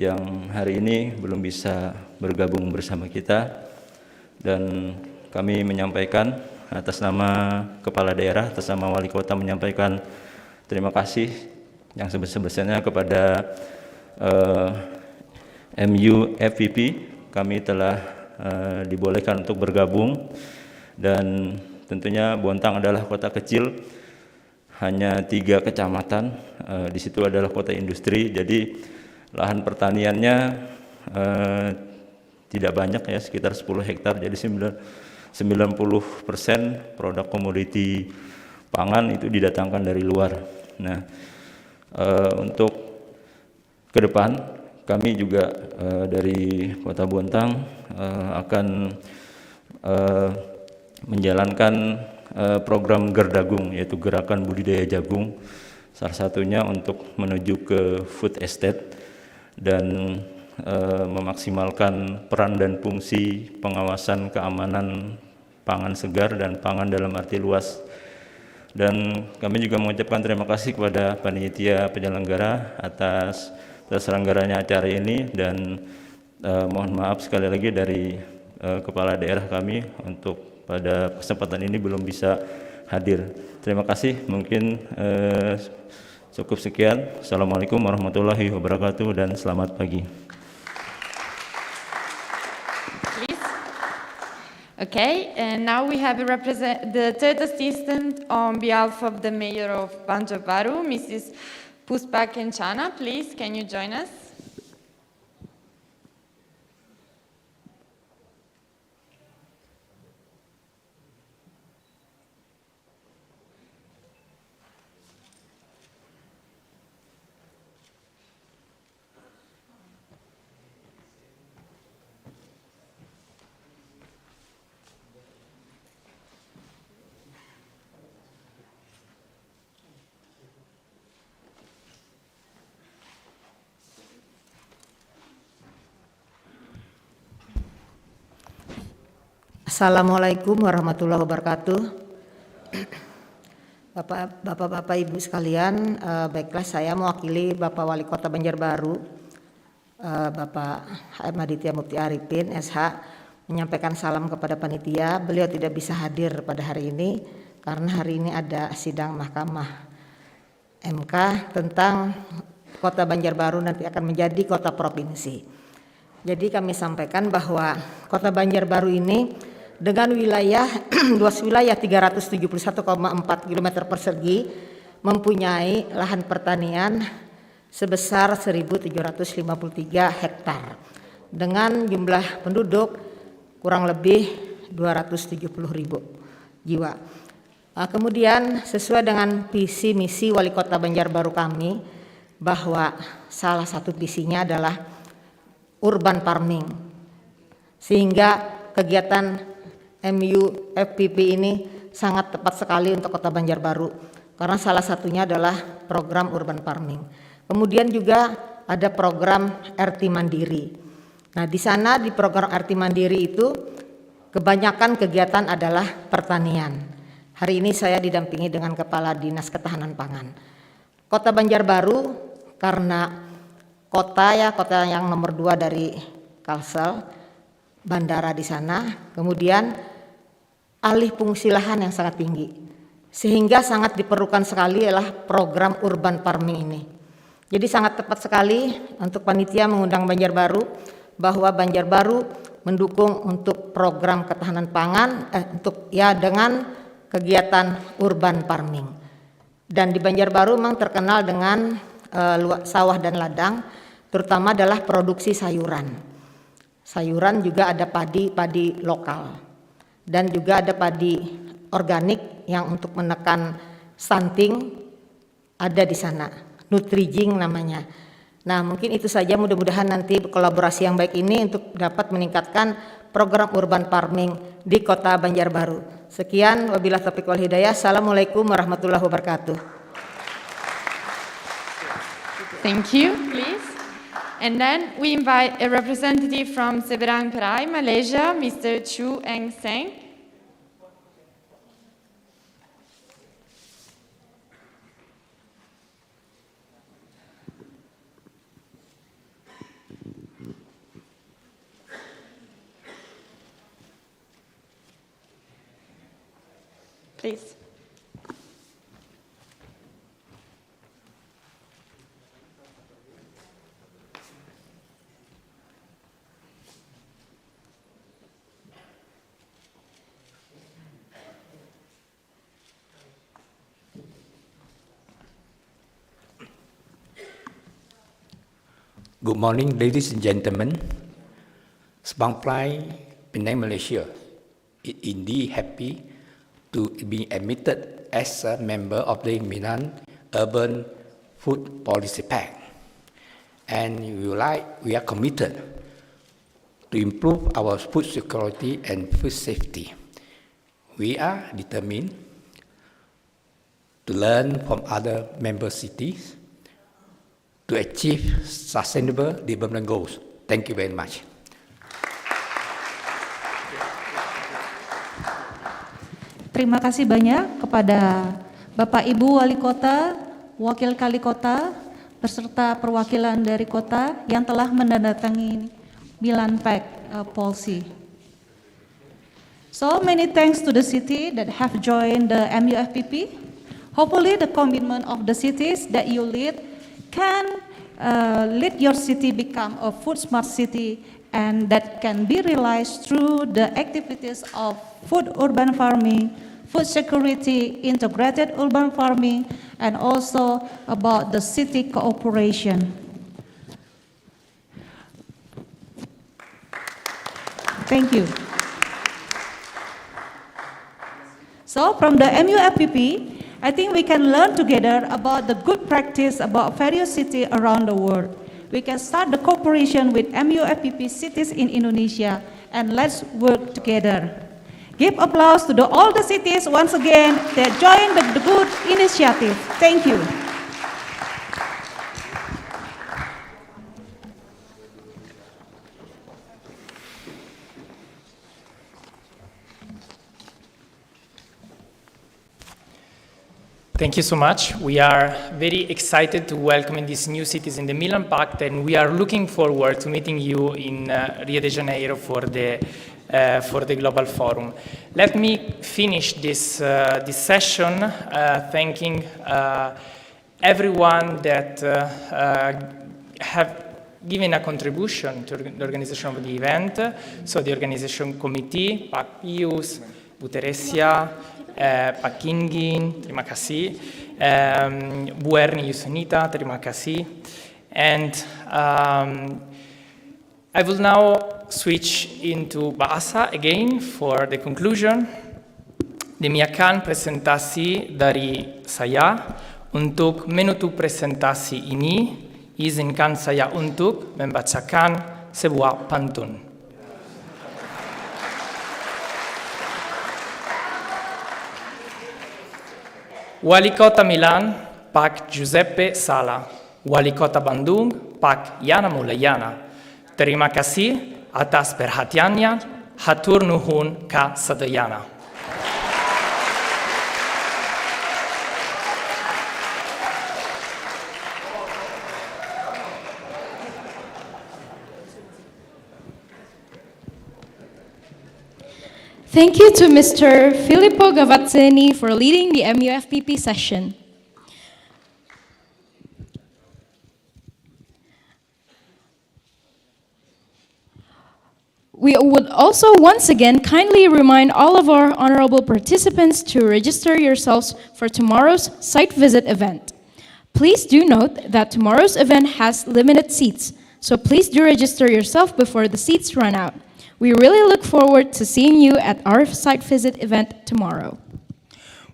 yang hari ini belum bisa bergabung bersama kita, dan kami menyampaikan atas nama Kepala Daerah, atas nama Wali Kota menyampaikan terima kasih yang sebesar-besarnya kepada MU FPP. Kami telah dibolehkan untuk bergabung, dan tentunya Bontang adalah kota kecil, hanya 3 kecamatan, di situ adalah kota industri, jadi lahan pertaniannya tidak banyak ya, sekitar 10 hektar, jadi 90% produk komoditi pangan itu didatangkan dari luar. Nah, untuk ke depan kami juga dari Kota Bontang akan menjalankan program Gerdagung, yaitu gerakan budidaya jagung, salah satunya untuk menuju ke food estate dan memaksimalkan peran dan fungsi pengawasan keamanan pangan segar dan pangan dalam arti luas. Dan kami juga mengucapkan terima kasih kepada panitia penyelenggara atas terselenggaranya acara ini, dan mohon maaf sekali lagi dari Kepala Daerah kami untuk pada kesempatan ini belum bisa hadir. Terima kasih, mungkin cukup sekian. Assalamualaikum warahmatullahi wabarakatuh dan selamat pagi. Okay, and now we have the third assistant on behalf of the Mayor of Banjarbaru, Mrs. Pusat Kencana. Please, can you join us? Assalamualaikum warahmatullahi wabarakatuh. Bapak-bapak, Ibu sekalian, baiklah saya mewakili Bapak Wali Kota Banjarbaru, Bapak HM Aditya Mukti Arifin, SH, menyampaikan salam kepada panitia. Beliau tidak bisa hadir pada hari ini karena hari ini ada sidang Mahkamah MK tentang Kota Banjarbaru nanti akan menjadi kota provinsi. Jadi kami sampaikan bahwa Kota Banjarbaru ini dengan wilayah luas wilayah 371,4 km persegi mempunyai lahan pertanian sebesar 1.753 hektar dengan jumlah penduduk kurang lebih 270.000 jiwa. Kemudian sesuai dengan visi misi Wali Kota Banjarbaru kami, bahwa salah satu visinya adalah urban farming, sehingga kegiatan MU FPP ini sangat tepat sekali untuk Kota Banjarbaru karena salah satunya adalah program urban farming. Kemudian juga ada program RT Mandiri. Nah, di sana di program RT Mandiri itu kebanyakan kegiatan adalah pertanian. Hari ini saya didampingi dengan Kepala Dinas Ketahanan Pangan. Kota Banjarbaru karena kota yang nomor 2 dari Kalsel, bandara di sana, kemudian alih fungsi lahan yang sangat tinggi, sehingga sangat diperlukan sekali adalah program urban farming ini. Jadi sangat tepat sekali untuk panitia mengundang Banjarbaru, bahwa Banjarbaru mendukung untuk program ketahanan pangan dengan kegiatan urban farming. Dan di Banjarbaru memang terkenal dengan sawah dan ladang, terutama adalah produksi sayuran. Sayuran juga ada padi lokal, dan juga ada padi organik yang untuk menekan stunting ada di sana, Nutrijing namanya. Nah, mungkin itu saja, mudah-mudahan nanti kolaborasi yang baik ini untuk dapat meningkatkan program urban farming di Kota Banjarbaru. Sekian, wabillahi taufiq wal hidayah. Assalamualaikum warahmatullahi wabarakatuh. Thank you, please. And then we invite a representative from Seberang Perai, Malaysia, Mr. Chu Eng Seng. Please. Good morning, ladies and gentlemen. Sebang Plai, Penang, Malaysia is indeed happy to be admitted as a member of the Milan Urban Food Policy Pact. And we are committed to improve our food security and food safety. We are determined to learn from other member cities to achieve sustainable development goals. Thank you very much. Terima kasih banyak kepada Bapak Ibu Wali Kota, Wakil Kali Kota, beserta perwakilan dari kota yang telah menandatangani Milan Pact policy. So many thanks to the city that have joined the MUFPP. Hopefully the commitment of the cities that you lead can lead your city become a food smart city, and that can be realized through the activities of food urban farming, food security, integrated urban farming, and also about the city cooperation. Thank you. So from the MUFPP, I think we can learn together about the good practice about various cities around the world. We can start the cooperation with MUFPP cities in Indonesia, and let's work together. Give applause to all the cities once again that joined the good initiative. Thank you. Thank you so much. We are very excited to welcome these new cities in the Milan Pact, and we are looking forward to meeting you in Rio de Janeiro for the Global Forum. Let me finish this session thanking everyone that have given a contribution to the organization of the event. So the organization committee, Pak Pius, Bu Teresia, Pak Kingin, terima kasih, Bu Erni Yusunita, terima kasih. And I will now switch into bahasa again for the conclusion. Demikian presentasi dari saya. Untuk menutup presentasi ini, izinkan saya untuk membacakan sebuah pantun. Wali Kota Milan, Pak Giuseppe Sala. Wali Kota Bandung, Pak Yana Mulyana. Terima kasih atas perhatiannya. Hatur nuhun ka sadayana. Thank you to Mr. Filippo Gavazzini for leading the MUFPP session. We would also once again kindly remind all of our honorable participants to register yourselves for tomorrow's site visit event. Please do note that tomorrow's event has limited seats, so please do register yourself before the seats run out. We really look forward to seeing you at our site visit event tomorrow.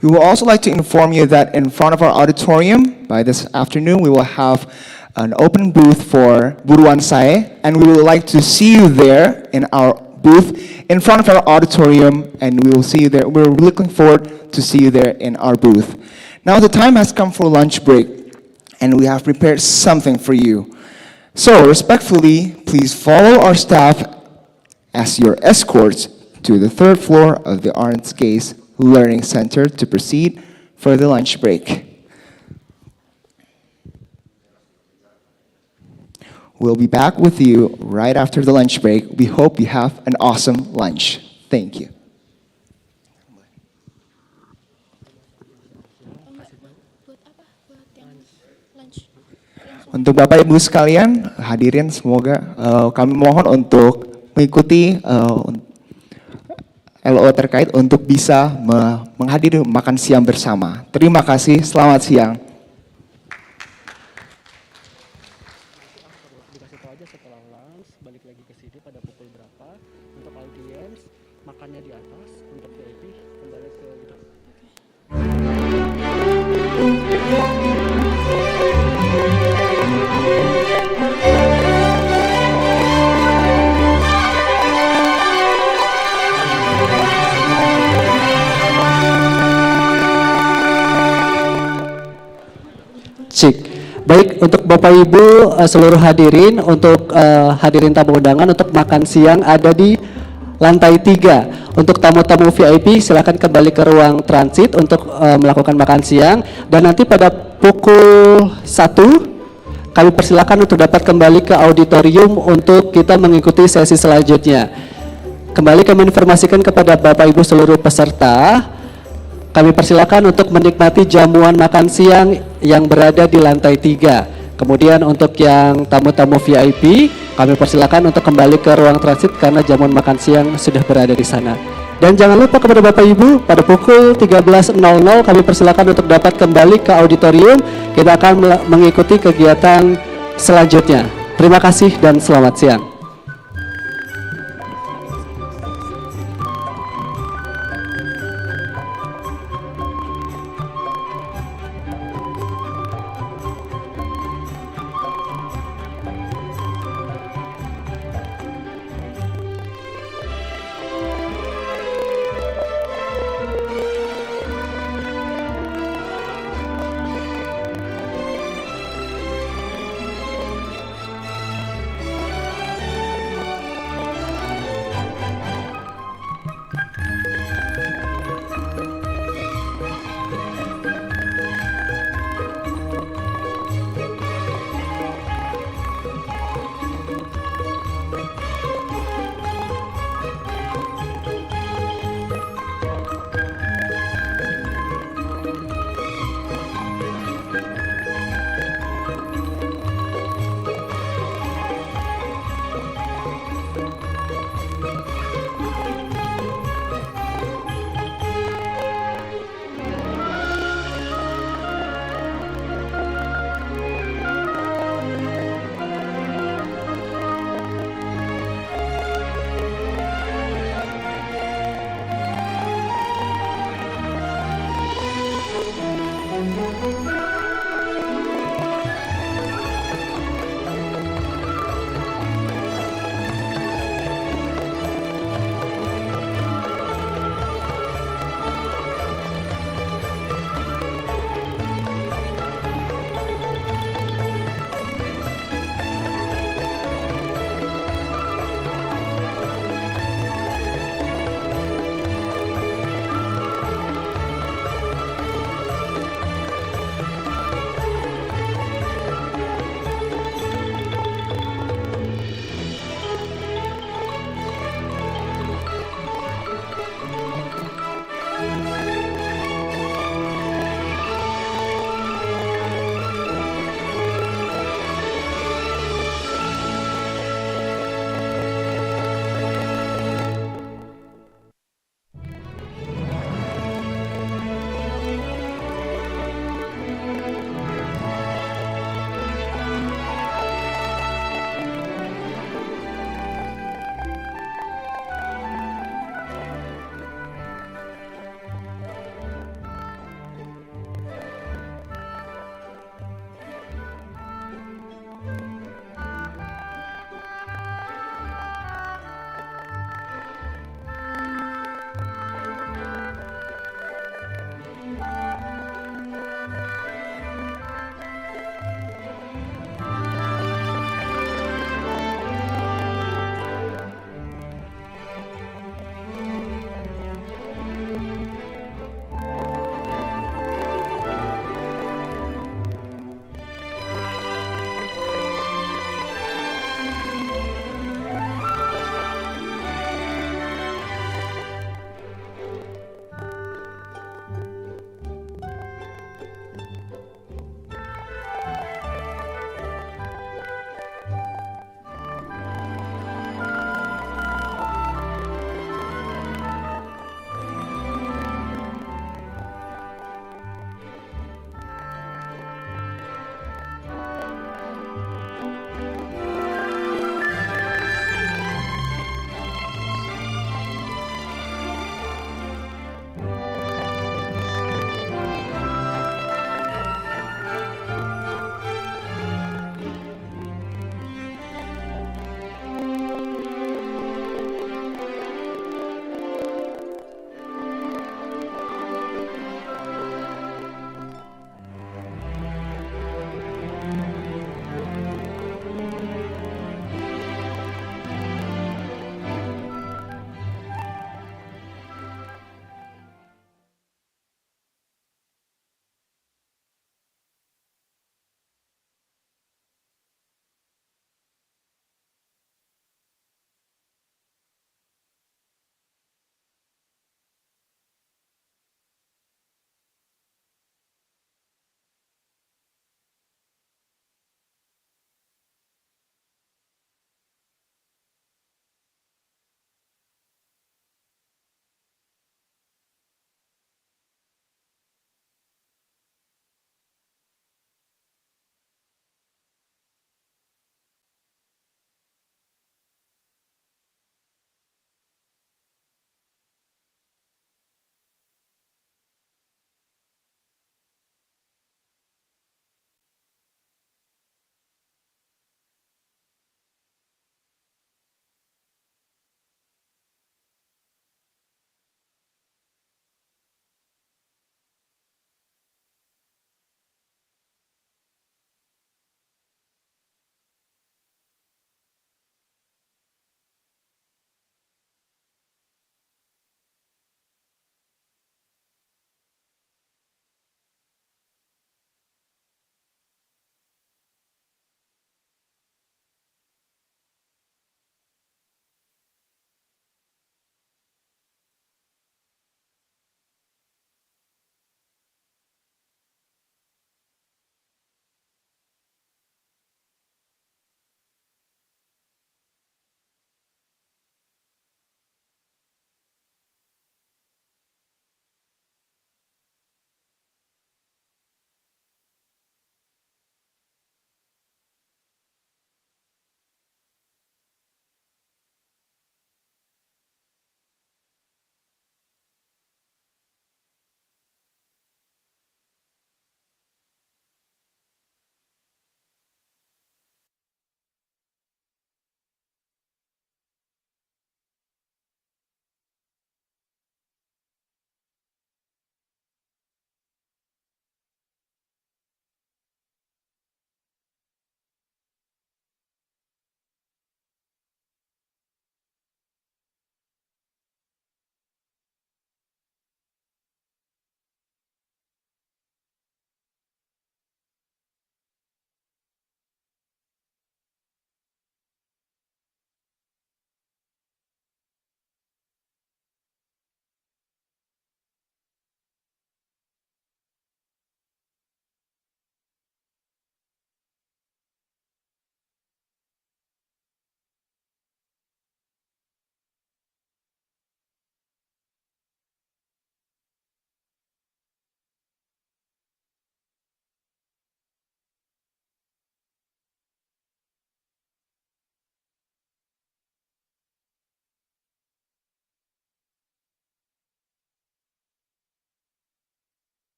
We would also like to inform you that in front of our auditorium, by this afternoon, we will have an open booth for Buruan Sae, and we would like to see you there in our booth in front of our auditorium, and we will see you there. We're looking forward to see you there in our booth. Now the time has come for lunch break, and we have prepared something for you. So, respectfully, please follow our staff as your escorts to the third floor of the Arntz Geise Learning Center to proceed for the lunch break. We'll be back with you right after the lunch break. We hope you have an awesome lunch. Thank you. Untuk Bapak Ibu sekalian, hadirin semoga kami mohon untuk mengikuti LO terkait untuk bisa menghadiri makan siang bersama. Terima kasih, selamat siang. Dikasih tahu aja setelah lunch, balik lagi ke sini pada pukul berapa. Untuk audiens, makannya di atas. Untuk VIP, kembali ke gitu. Baik, untuk Bapak Ibu seluruh hadirin, untuk hadirin tamu undangan untuk makan siang ada di lantai 3. Untuk tamu-tamu VIP silakan kembali ke ruang transit untuk melakukan makan siang, dan nanti pada pukul 1 kami persilakan untuk dapat kembali ke auditorium untuk kita mengikuti sesi selanjutnya. Kembali kami informasikan kepada Bapak Ibu seluruh peserta, kami persilakan untuk menikmati jamuan makan siang yang berada di lantai 3. Kemudian untuk yang tamu-tamu VIP, kami persilakan untuk kembali ke ruang transit karena jamuan makan siang sudah berada di sana. Dan jangan lupa kepada Bapak Ibu, pada pukul 13.00 kami persilakan untuk dapat kembali ke auditorium. Kita akan mengikuti kegiatan selanjutnya. Terima kasih dan selamat siang.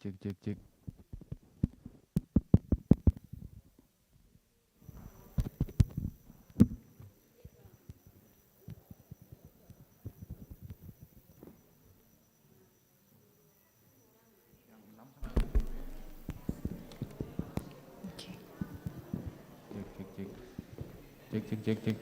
cek. Cek.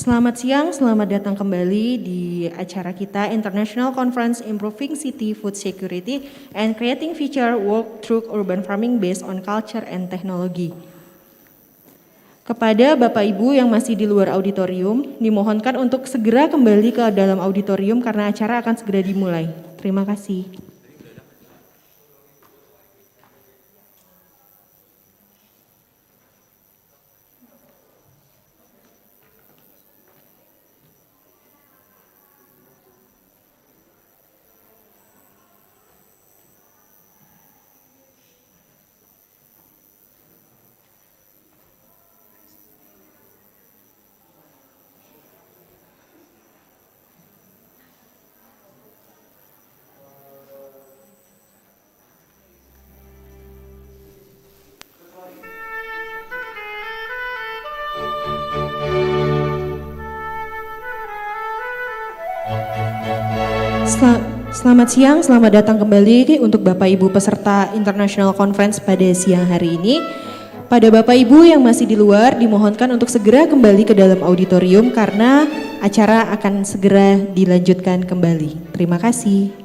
Selamat siang, selamat datang kembali di acara kita International Conference Improving City Food Security and Creating Future Work Through Urban Farming Based on Culture and Technology. Kepada Bapak Ibu yang masih di luar auditorium, dimohonkan untuk segera kembali ke dalam auditorium karena acara akan segera dimulai. Terima kasih. Selamat siang, selamat datang kembali untuk Bapak Ibu peserta International Conference pada siang hari ini. Pada Bapak Ibu yang masih di luar, dimohonkan untuk segera kembali ke dalam auditorium karena acara akan segera dilanjutkan kembali. Terima kasih.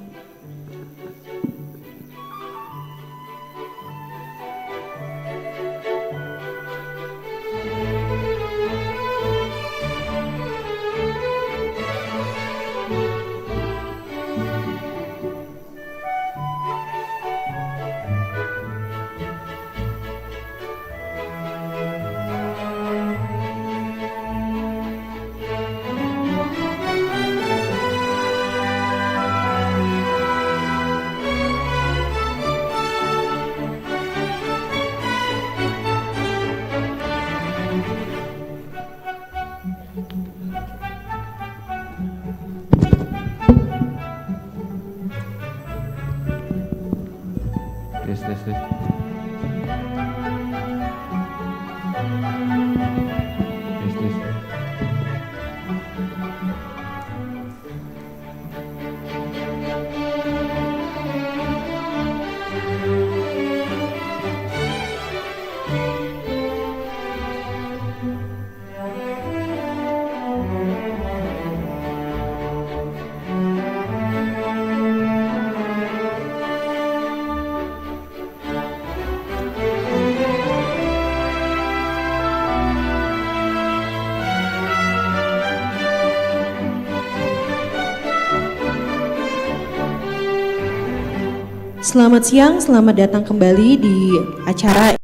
Selamat siang, selamat datang kembali di acara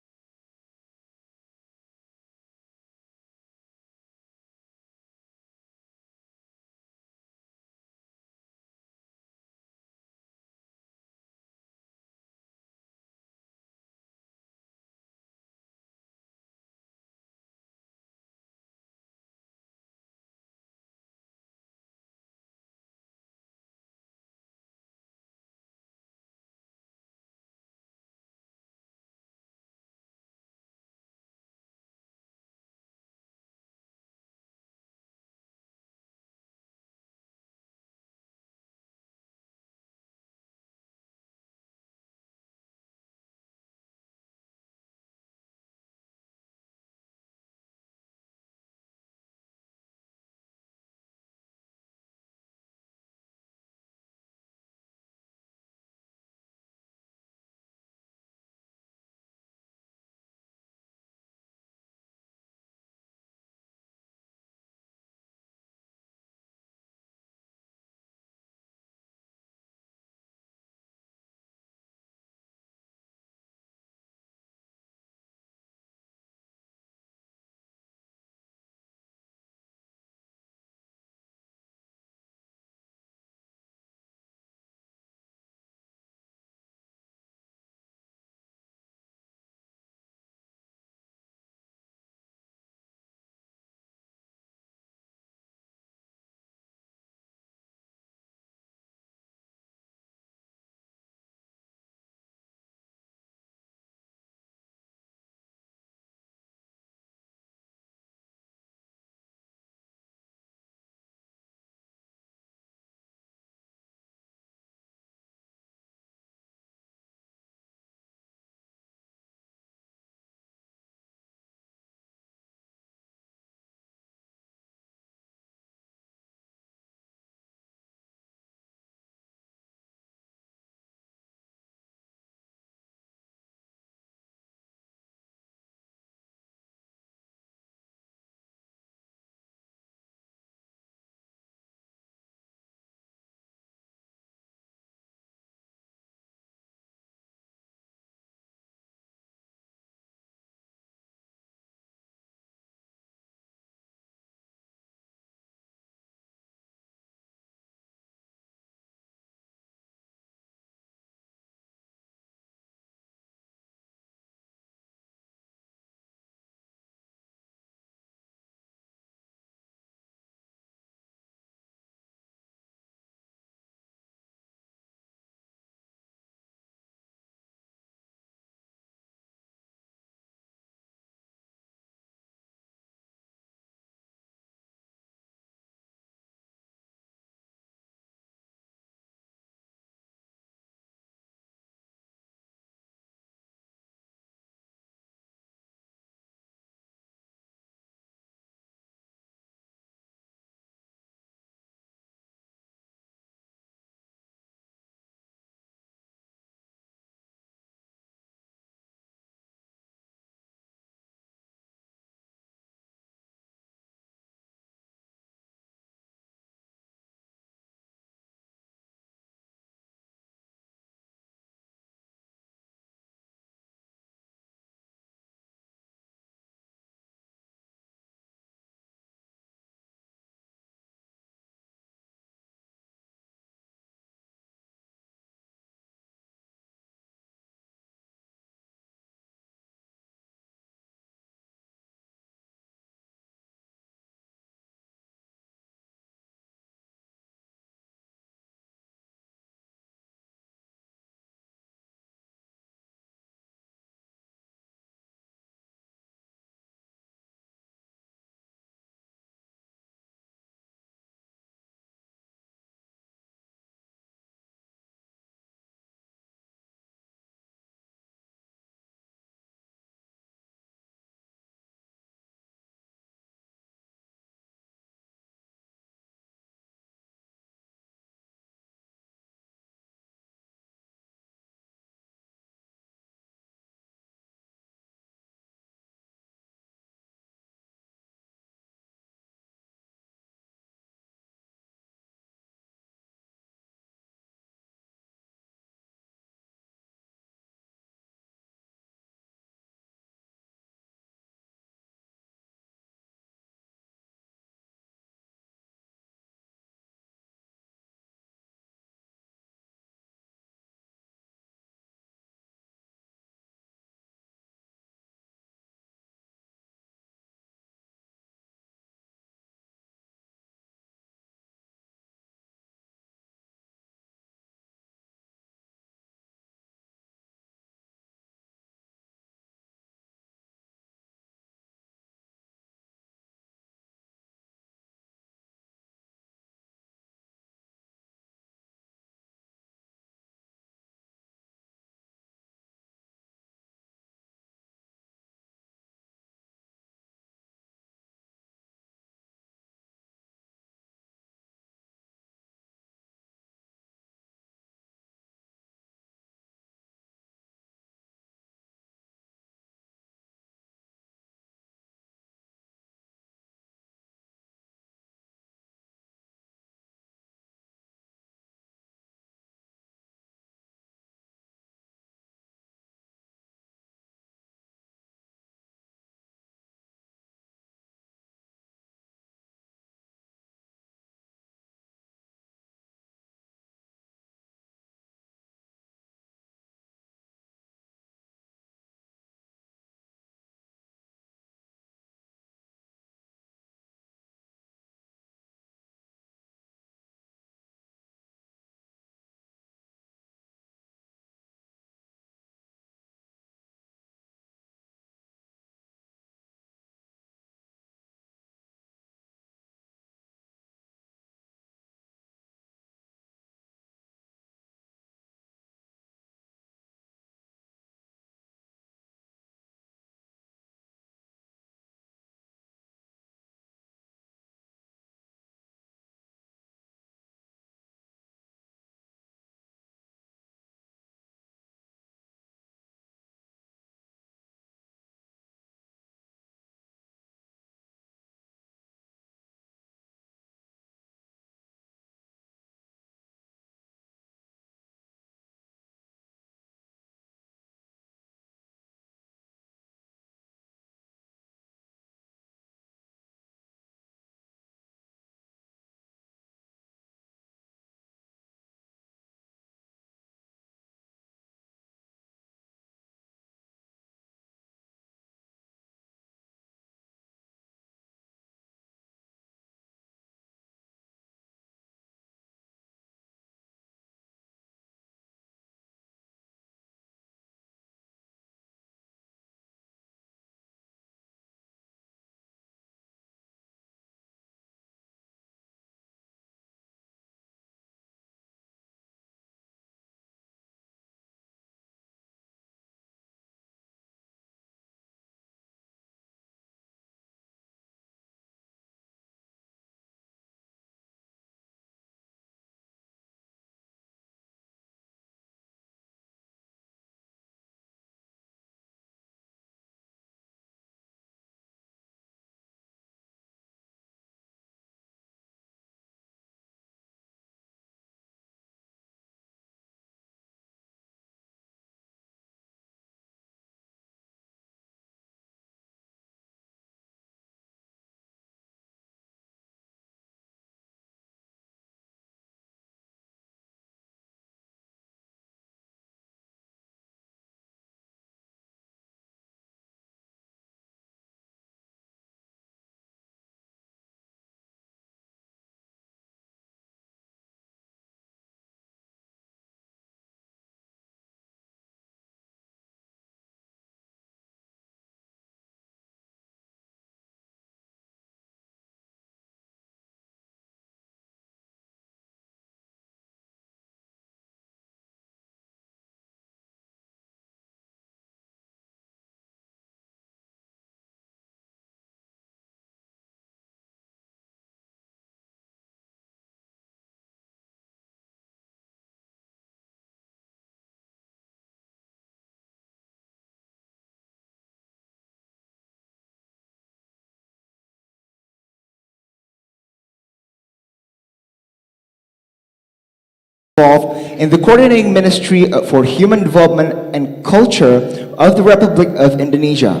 involved in the coordinating Ministry for Human Development and Culture of the Republic of Indonesia,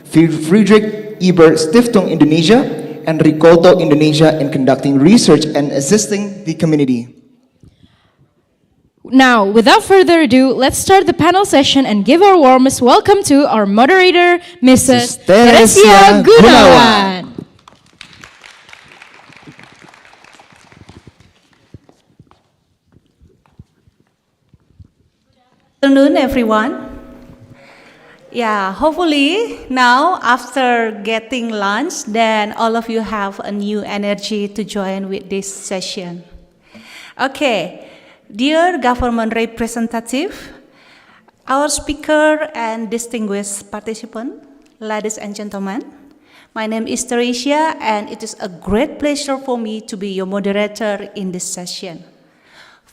Friedrich Ebert Stiftung Indonesia, and Rikolto Indonesia in conducting research and assisting the community. Now, without further ado, let's start the panel session and give our warmest welcome to our moderator, Mrs. Teresia Gunawan. Good afternoon, everyone. Yeah, hopefully now after getting lunch, then all of you have a new energy to join with this session. Okay, dear government representative, our speaker and distinguished participant, ladies and gentlemen, my name is Teresia and it is a great pleasure for me to be your moderator in this session.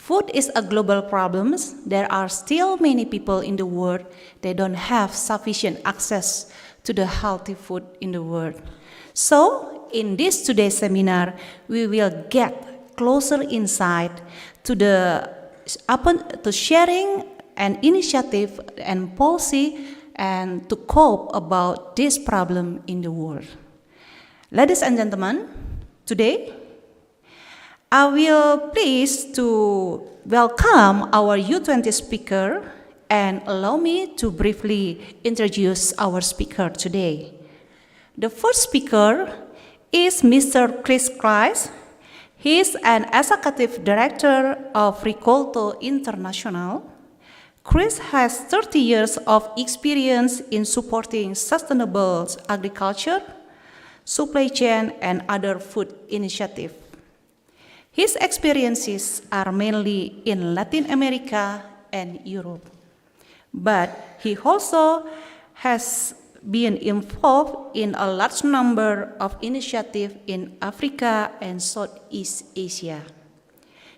Food is a global problem. There are still many people in the world that don't have sufficient access to the healthy food in the world. So, in this today's seminar, we will get closer insight to sharing an initiative and policy and to cope about this problem in the world. Ladies and gentlemen, today, I will please to welcome our U20 speaker and allow me to briefly introduce our speaker today. The first speaker is Mr. Chris Kleis. He is an executive director of Rikolto International. Chris has 30 years of experience in supporting sustainable agriculture, supply chain, and other food initiatives. His experiences are mainly in Latin America and Europe, but he also has been involved in a large number of initiatives in Africa and Southeast Asia.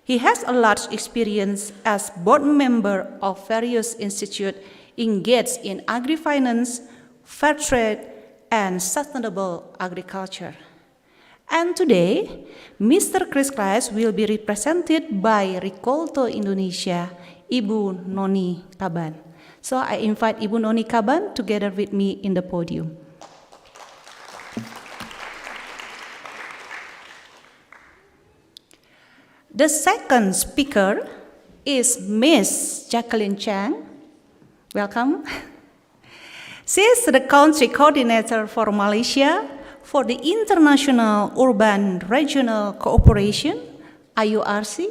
He has a large experience as board member of various institutes engaged in agri-finance, fair trade, and sustainable agriculture. And today, Mr. Chris Kleis will be represented by Rikolto Indonesia, Ibu Noni Kaban. So I invite Ibu Noni Kaban together with me in the podium. The second speaker is Miss Jacqueline Chang. Welcome. She is the country coordinator for Malaysia for the International Urban Regional Cooperation, IURC,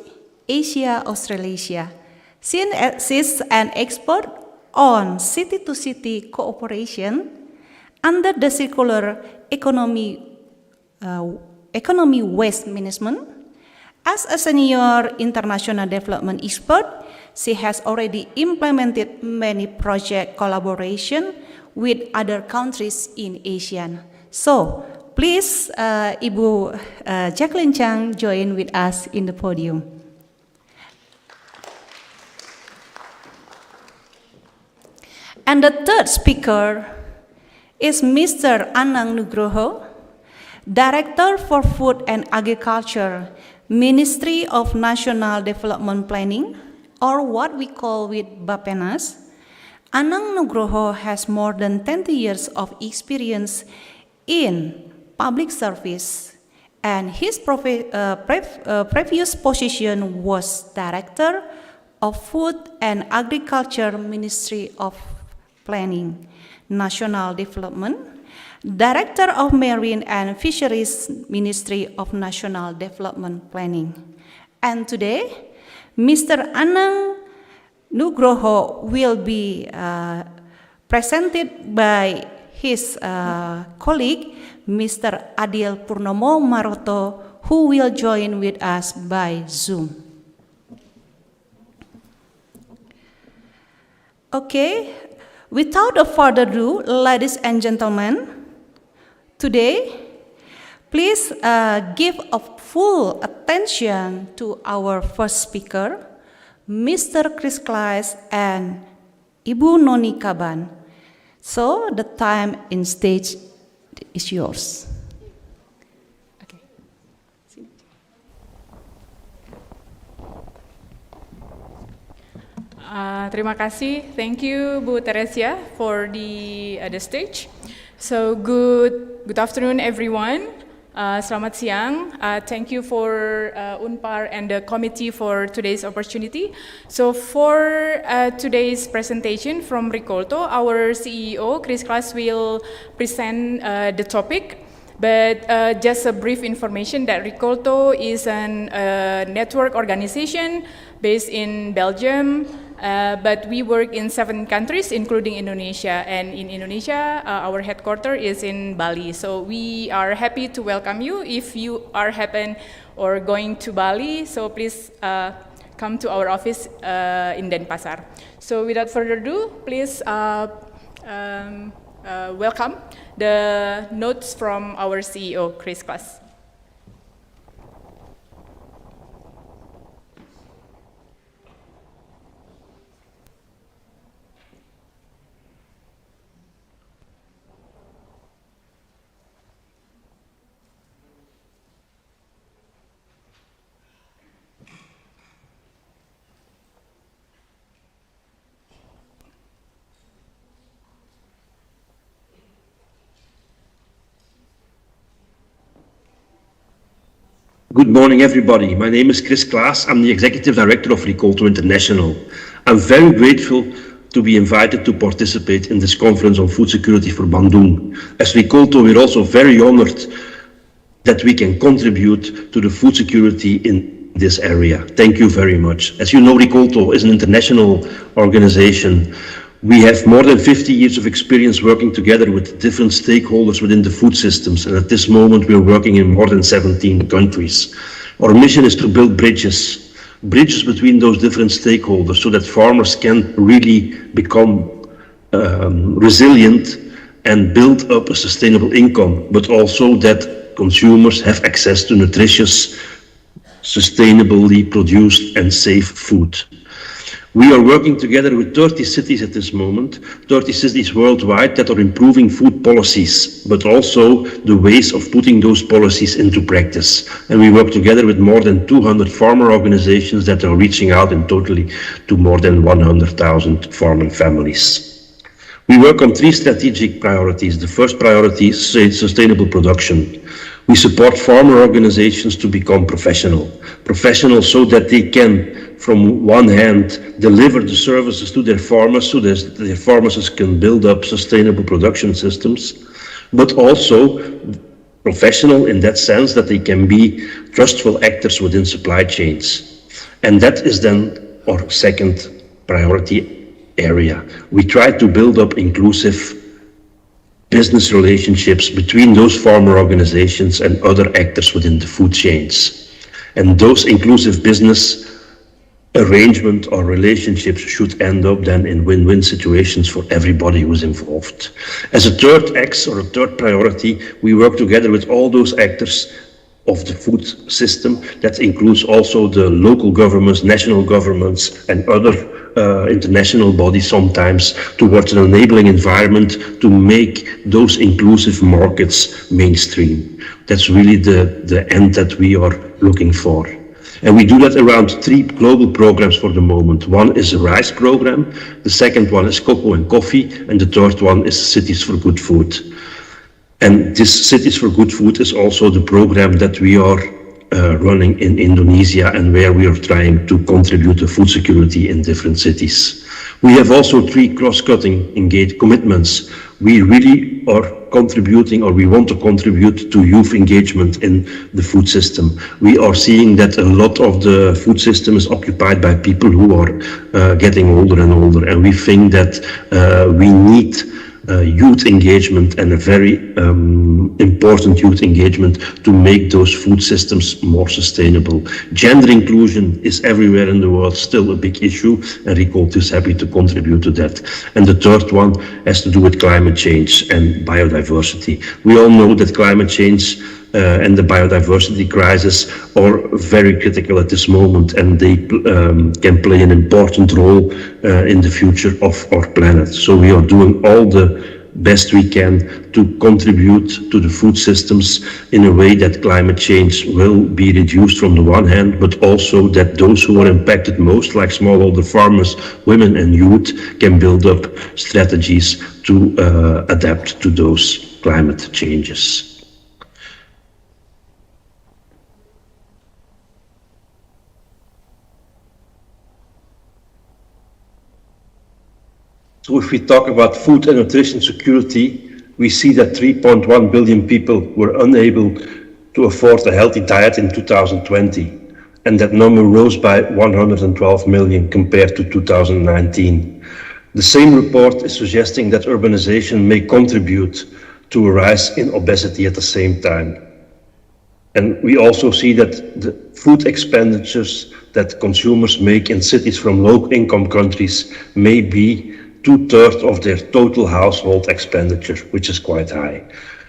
Asia Australasia. She is an expert on city-to-city cooperation under the circular economy waste management. As a senior international development expert, she has already implemented many project collaboration with other countries in Asia. So, please, Ibu Jacqueline Chang join with us in the podium. And the third speaker is Mr. Anang Nugroho, Director for Food and Agriculture, Ministry of National Development Planning, or what we call with Bapenas. Anang Nugroho has more than 20 years of experience in public service, and his previous position was Director of Food and Agriculture Ministry of Planning, National Development, Director of Marine and Fisheries Ministry of National Development Planning. And today, Mr. Anang Nugroho will be presented by his colleague, Mr. Adil Purnomo Maroto, who will join with us by Zoom. Okay, without further ado, ladies and gentlemen, today, please give a full attention to our first speaker, Mr. Chris Kleis and Ibu Noni Kaban. So the time and stage is yours. Okay. Terima kasih. Thank you, Bu Teresia, for the stage. So good afternoon, everyone. Selamat siang. Thank you for Unpar and the committee for today's opportunity. So for today's presentation from Rikolto, our CEO, Chris Klaas, will present the topic. But just a brief information that Rikolto is a network organization based in Belgium, but we work in 7 countries, including Indonesia. And in Indonesia, our headquarters is in Bali. So we are happy to welcome you if you are happen or going to Bali. So please come to our office in Denpasar. So without further ado, please welcome the notes from our CEO, Chris Klaas. Good morning, everybody. My name is Chris Klaas. I'm the Executive Director of Rikolto International. I'm very grateful to be invited to participate in this conference on food security for Bandung. As Rikolto, we're also very honored that we can contribute to the food security in this area. Thank you very much. As you know, Rikolto is an international organization. We have more than 50 years of experience working together with different stakeholders within the food systems, and at this moment we're working in more than 17 countries. Our mission is to build bridges between those different stakeholders so that farmers can really become resilient and build up a sustainable income, but also that consumers have access to nutritious, sustainably produced and safe food. We are working together with 30 cities at this moment, 30 cities worldwide that are improving food policies, but also the ways of putting those policies into practice. And we work together with more than 200 farmer organizations that are reaching out in totally to more than 100,000 farming families. We work on 3 strategic priorities. The first priority is sustainable production. We support farmer organizations to become professional so that they can, from one hand, deliver the services to their farmers so that their farmers can build up sustainable production systems, but also professional in that sense that they can be trustful actors within supply chains. And that is then our second priority area. We try to build up inclusive business relationships between those farmer organizations and other actors within the food chains. And those inclusive business arrangement or relationships should end up then in win-win situations for everybody who's involved. As a third X or a third priority, we work together with all those actors of the food system. That includes also the local governments, national governments, and other international bodies sometimes, towards an enabling environment to make those inclusive markets mainstream. That's really the end that we are looking for. And we do that around 3 global programs for the moment. One is a rice program, the second one is cocoa and coffee, and the third one is Cities for Good Food. And this Cities for Good Food is also the program that we are running in Indonesia, and where we are trying to contribute to food security in different cities. We have also 3 cross-cutting commitments. We really are contributing, or we want to contribute to youth engagement in the food system. We are seeing that a lot of the food system is occupied by people who are getting older and older, and we think that we need youth engagement, and a very important youth engagement to make those food systems more sustainable. Gender inclusion is everywhere in the world still a big issue, and Rikolto is happy to contribute to that. And the third one has to do with climate change and biodiversity. We all know that climate change and the biodiversity crisis are very critical at this moment, and they can play an important role in the future of our planet. So we are doing all the best we can to contribute to the food systems in a way that climate change will be reduced from the one hand, but also that those who are impacted most, like smallholder farmers, women and youth, can build up strategies to adapt to those climate changes. So if we talk about food and nutrition security, we see that 3.1 billion people were unable to afford a healthy diet in 2020, and that number rose by 112 million compared to 2019. The same report is suggesting that urbanization may contribute to a rise in obesity at the same time. And we also see that the food expenditures that consumers make in cities from low-income countries may be 2/3 of their total household expenditure, which is quite high.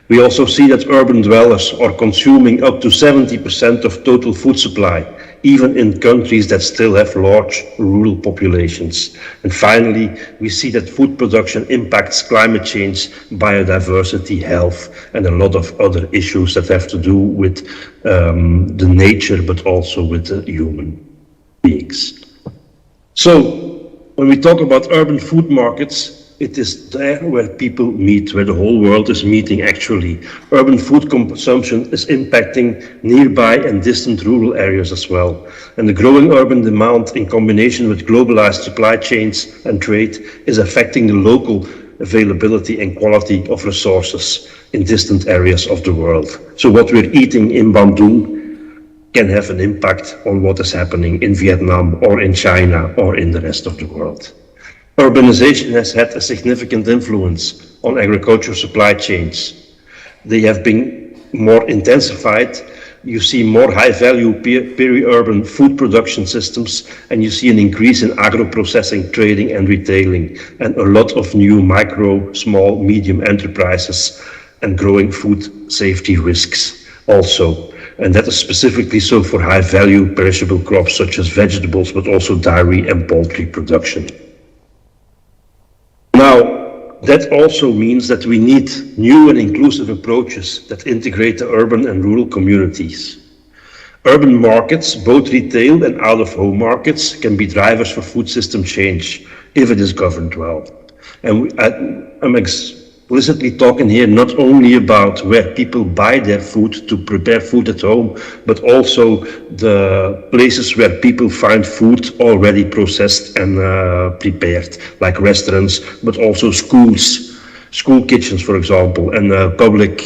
We also see that urban dwellers are consuming up to 70% of total food supply, even in countries that still have large rural populations. And finally, we see that food production impacts climate change, biodiversity, health, and a lot of other issues that have to do with the nature, but also with the human beings. So, when we talk about urban food markets, it is there where people meet, where the whole world is meeting actually. Urban food consumption is impacting nearby and distant rural areas as well. And the growing urban demand in combination with globalized supply chains and trade is affecting the local availability and quality of resources in distant areas of the world. So what we're eating in Bandung can have an impact on what is happening in Vietnam or in China or in the rest of the world. Urbanization has had a significant influence on agricultural supply chains. They have been more intensified. You see more high-value peri-urban food production systems, and you see an increase in agro-processing, trading and retailing, and a lot of new micro, small, medium enterprises and growing food safety risks also. And that is specifically so for high-value perishable crops such as vegetables, but also dairy and poultry production. Now, that also means that we need new and inclusive approaches that integrate the urban and rural communities. Urban markets, both retail and out-of-home markets, can be drivers for food system change if it is governed well. And I'm explicitly talking here not only about where people buy their food to prepare food at home, but also the places where people find food already processed and prepared, like restaurants, but also schools, school kitchens, for example, and public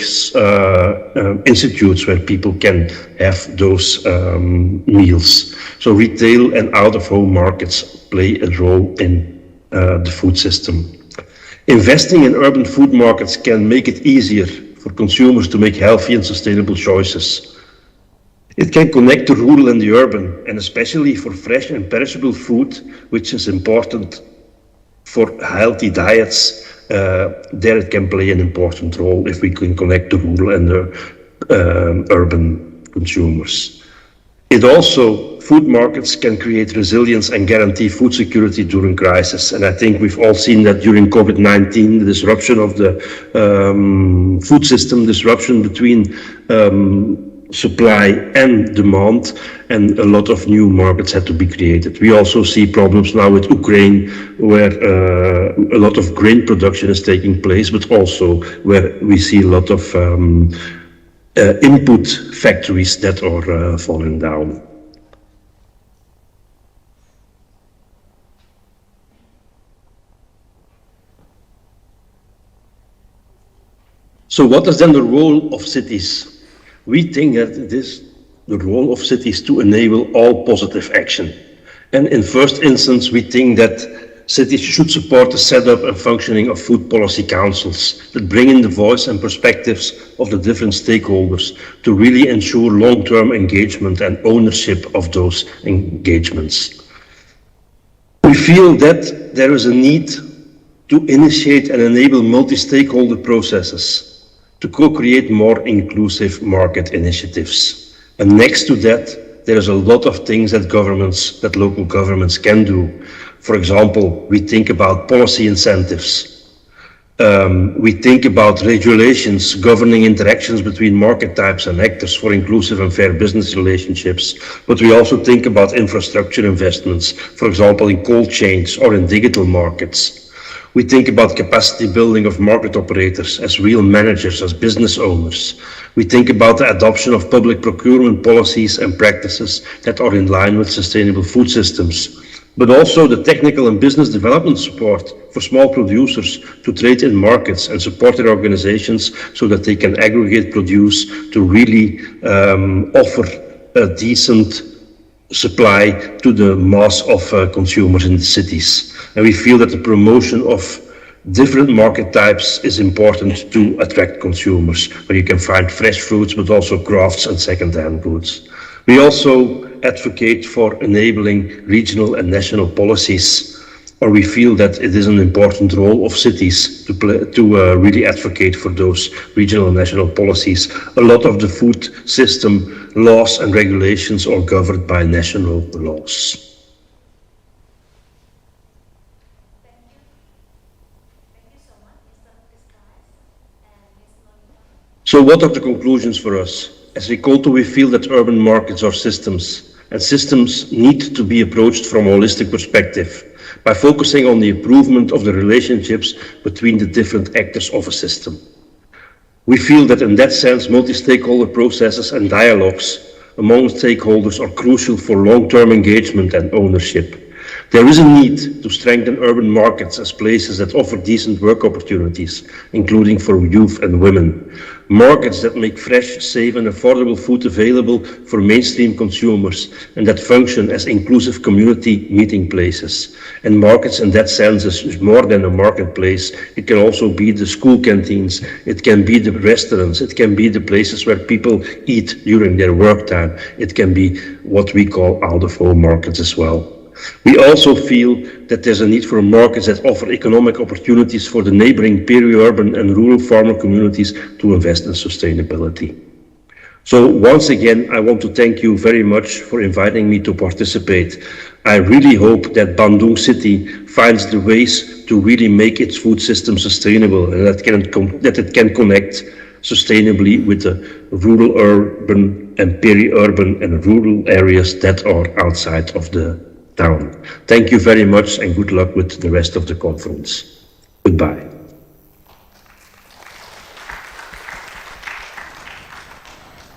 institutes where people can have those meals. So retail and out-of-home markets play a role in the food system. Investing in urban food markets can make it easier for consumers to make healthy and sustainable choices. It can connect the rural and the urban, and especially for fresh and perishable food, which is important for healthy diets. There it can play an important role if we can connect the rural and the urban consumers. It also, food markets can create resilience and guarantee food security during crisis. And I think we've all seen that during COVID-19, the disruption of the food system, disruption between supply and demand, and a lot of new markets had to be created. We also see problems now with Ukraine, where a lot of grain production is taking place, but also where we see a lot of input factories that are falling down. So what is then the role of cities? We think that it is the role of cities to enable all positive action. And in first instance, we think that cities should support the setup and functioning of food policy councils that bring in the voice and perspectives of the different stakeholders to really ensure long-term engagement and ownership of those engagements. We feel that there is a need to initiate and enable multi-stakeholder processes to co-create more inclusive market initiatives. And next to that, there is a lot of things that local governments can do. For example, we think about policy incentives. We think about regulations governing interactions between market types and actors for inclusive and fair business relationships, but we also think about infrastructure investments, for example, in cold chains or in digital markets. We think about capacity building of market operators as real managers, as business owners. We think about the adoption of public procurement policies and practices that are in line with sustainable food systems, but also the technical and business development support for small producers to trade in markets and support their organizations so that they can aggregate produce to really offer a decent supply to the mass of consumers in the cities. And we feel that the promotion of different market types is important to attract consumers, where you can find fresh fruits, but also crafts and second-hand goods. We also advocate for enabling regional and national policies, or we feel that it is an important role of cities to really advocate for those regional and national policies. A lot of the food system laws and regulations are governed by national laws. So what are the conclusions for us? As Rikolto, we feel that urban markets are systems, and systems need to be approached from a holistic perspective by focusing on the improvement of the relationships between the different actors of a system. We feel that in that sense, multi-stakeholder processes and dialogues among stakeholders are crucial for long-term engagement and ownership. There is a need to strengthen urban markets as places that offer decent work opportunities, including for youth and women. Markets that make fresh, safe and affordable food available for mainstream consumers and that function as inclusive community meeting places. And markets in that sense is more than a marketplace. It can also be the school canteens, it can be the restaurants, it can be the places where people eat during their work time. It can be what we call out-of-home markets as well. We also feel that there's a need for markets that offer economic opportunities for the neighboring peri-urban and rural farmer communities to invest in sustainability. So once again, I want to thank you very much for inviting me to participate. I really hope that Bandung City finds the ways to really make its food system sustainable and that it can connect sustainably with the rural, urban and peri-urban and rural areas that are outside of the town. Thank you very much and good luck with the rest of the conference. Goodbye.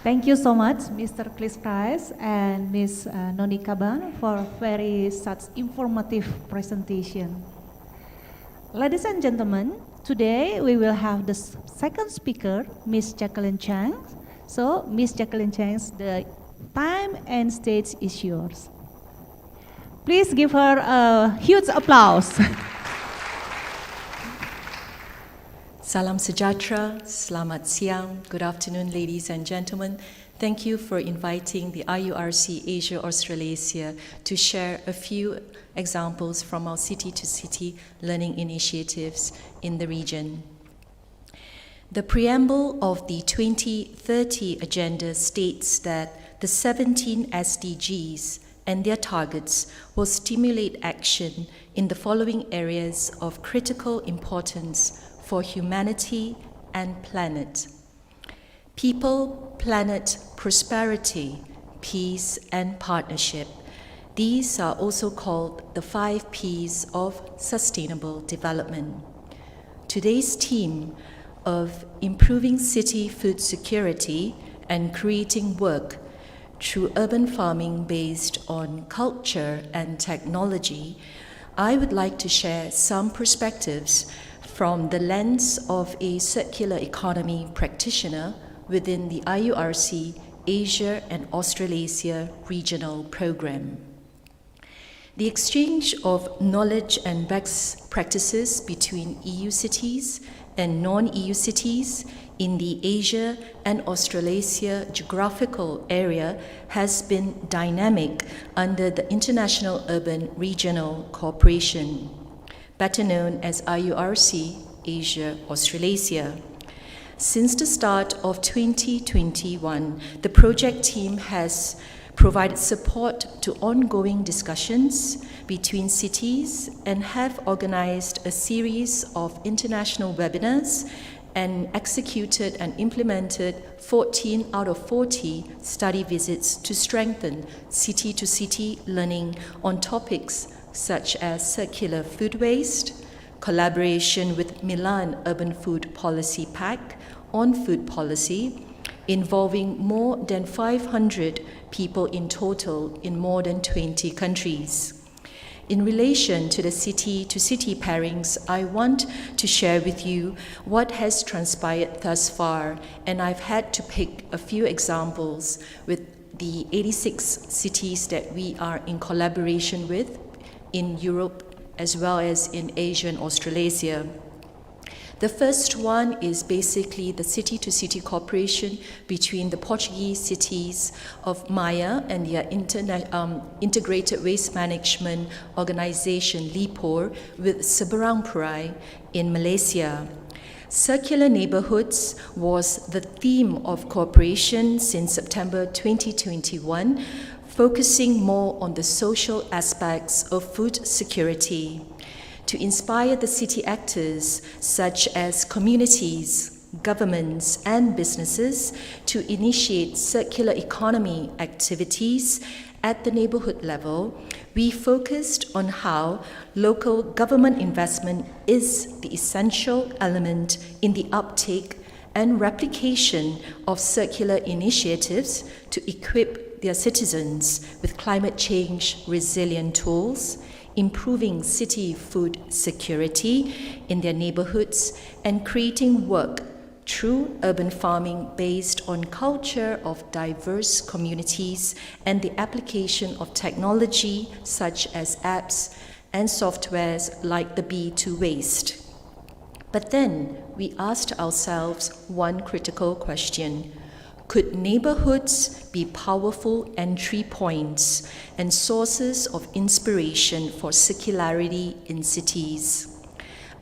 Thank you so much, Mr. Chris Price and Ms. Noni Kaban for very such informative presentation. Ladies and gentlemen, today we will have the second speaker, Ms. Jacqueline Chang. So, Ms. Jacqueline Chang, the time and stage is yours. Please give her a huge applause. Salam sejahtera, selamat siang, good afternoon ladies and gentlemen. Thank you for inviting the IURC Asia Australasia to share a few examples from our city-to-city learning initiatives in the region. The preamble of the 2030 agenda states that the 17 SDGs and their targets will stimulate action in the following areas of critical importance for humanity and planet: people, planet, prosperity, peace, and partnership. These are also called the 5 Ps of sustainable development. Today's theme of improving city food security and creating work through urban farming based on culture and technology, I would like to share some perspectives from the lens of a circular economy practitioner within the IURC Asia and Australasia Regional Program. The exchange of knowledge and best practices between EU cities and non-EU cities in the Asia and Australasia geographical area has been dynamic under the International Urban Regional Cooperation, better known as IURC Asia Australasia. Since the start of 2021, the project team has provided support to ongoing discussions between cities, and have organized a series of international webinars and executed and implemented 14 out of 40 study visits to strengthen city-to-city learning on topics such as circular food waste, collaboration with Milan Urban Food Policy Pact on food policy, involving more than 500 people in total in more than 20 countries. In relation to the city-to-city pairings, I want to share with you what has transpired thus far, and I've had to pick a few examples with the 86 cities that we are in collaboration with in Europe as well as in Asia and Australasia. The first one is basically the city-to-city cooperation between the Portuguese cities of Maya and their Integrated Waste Management Organization, LIPOR, with Seberang Perai in Malaysia. Circular neighborhoods was the theme of cooperation since September 2021, focusing more on the social aspects of food security. To inspire the city actors, such as communities, governments, and businesses, to initiate circular economy activities at the neighborhood level, we focused on how local government investment is the essential element in the uptake and replication of circular initiatives to equip their citizens with climate change resilient tools, improving city food security in their neighborhoods, and creating work through urban farming based on culture of diverse communities and the application of technology such as apps and softwares like the B2 Waste. But then we asked ourselves one critical question. Could neighborhoods be powerful entry points and sources of inspiration for circularity in cities?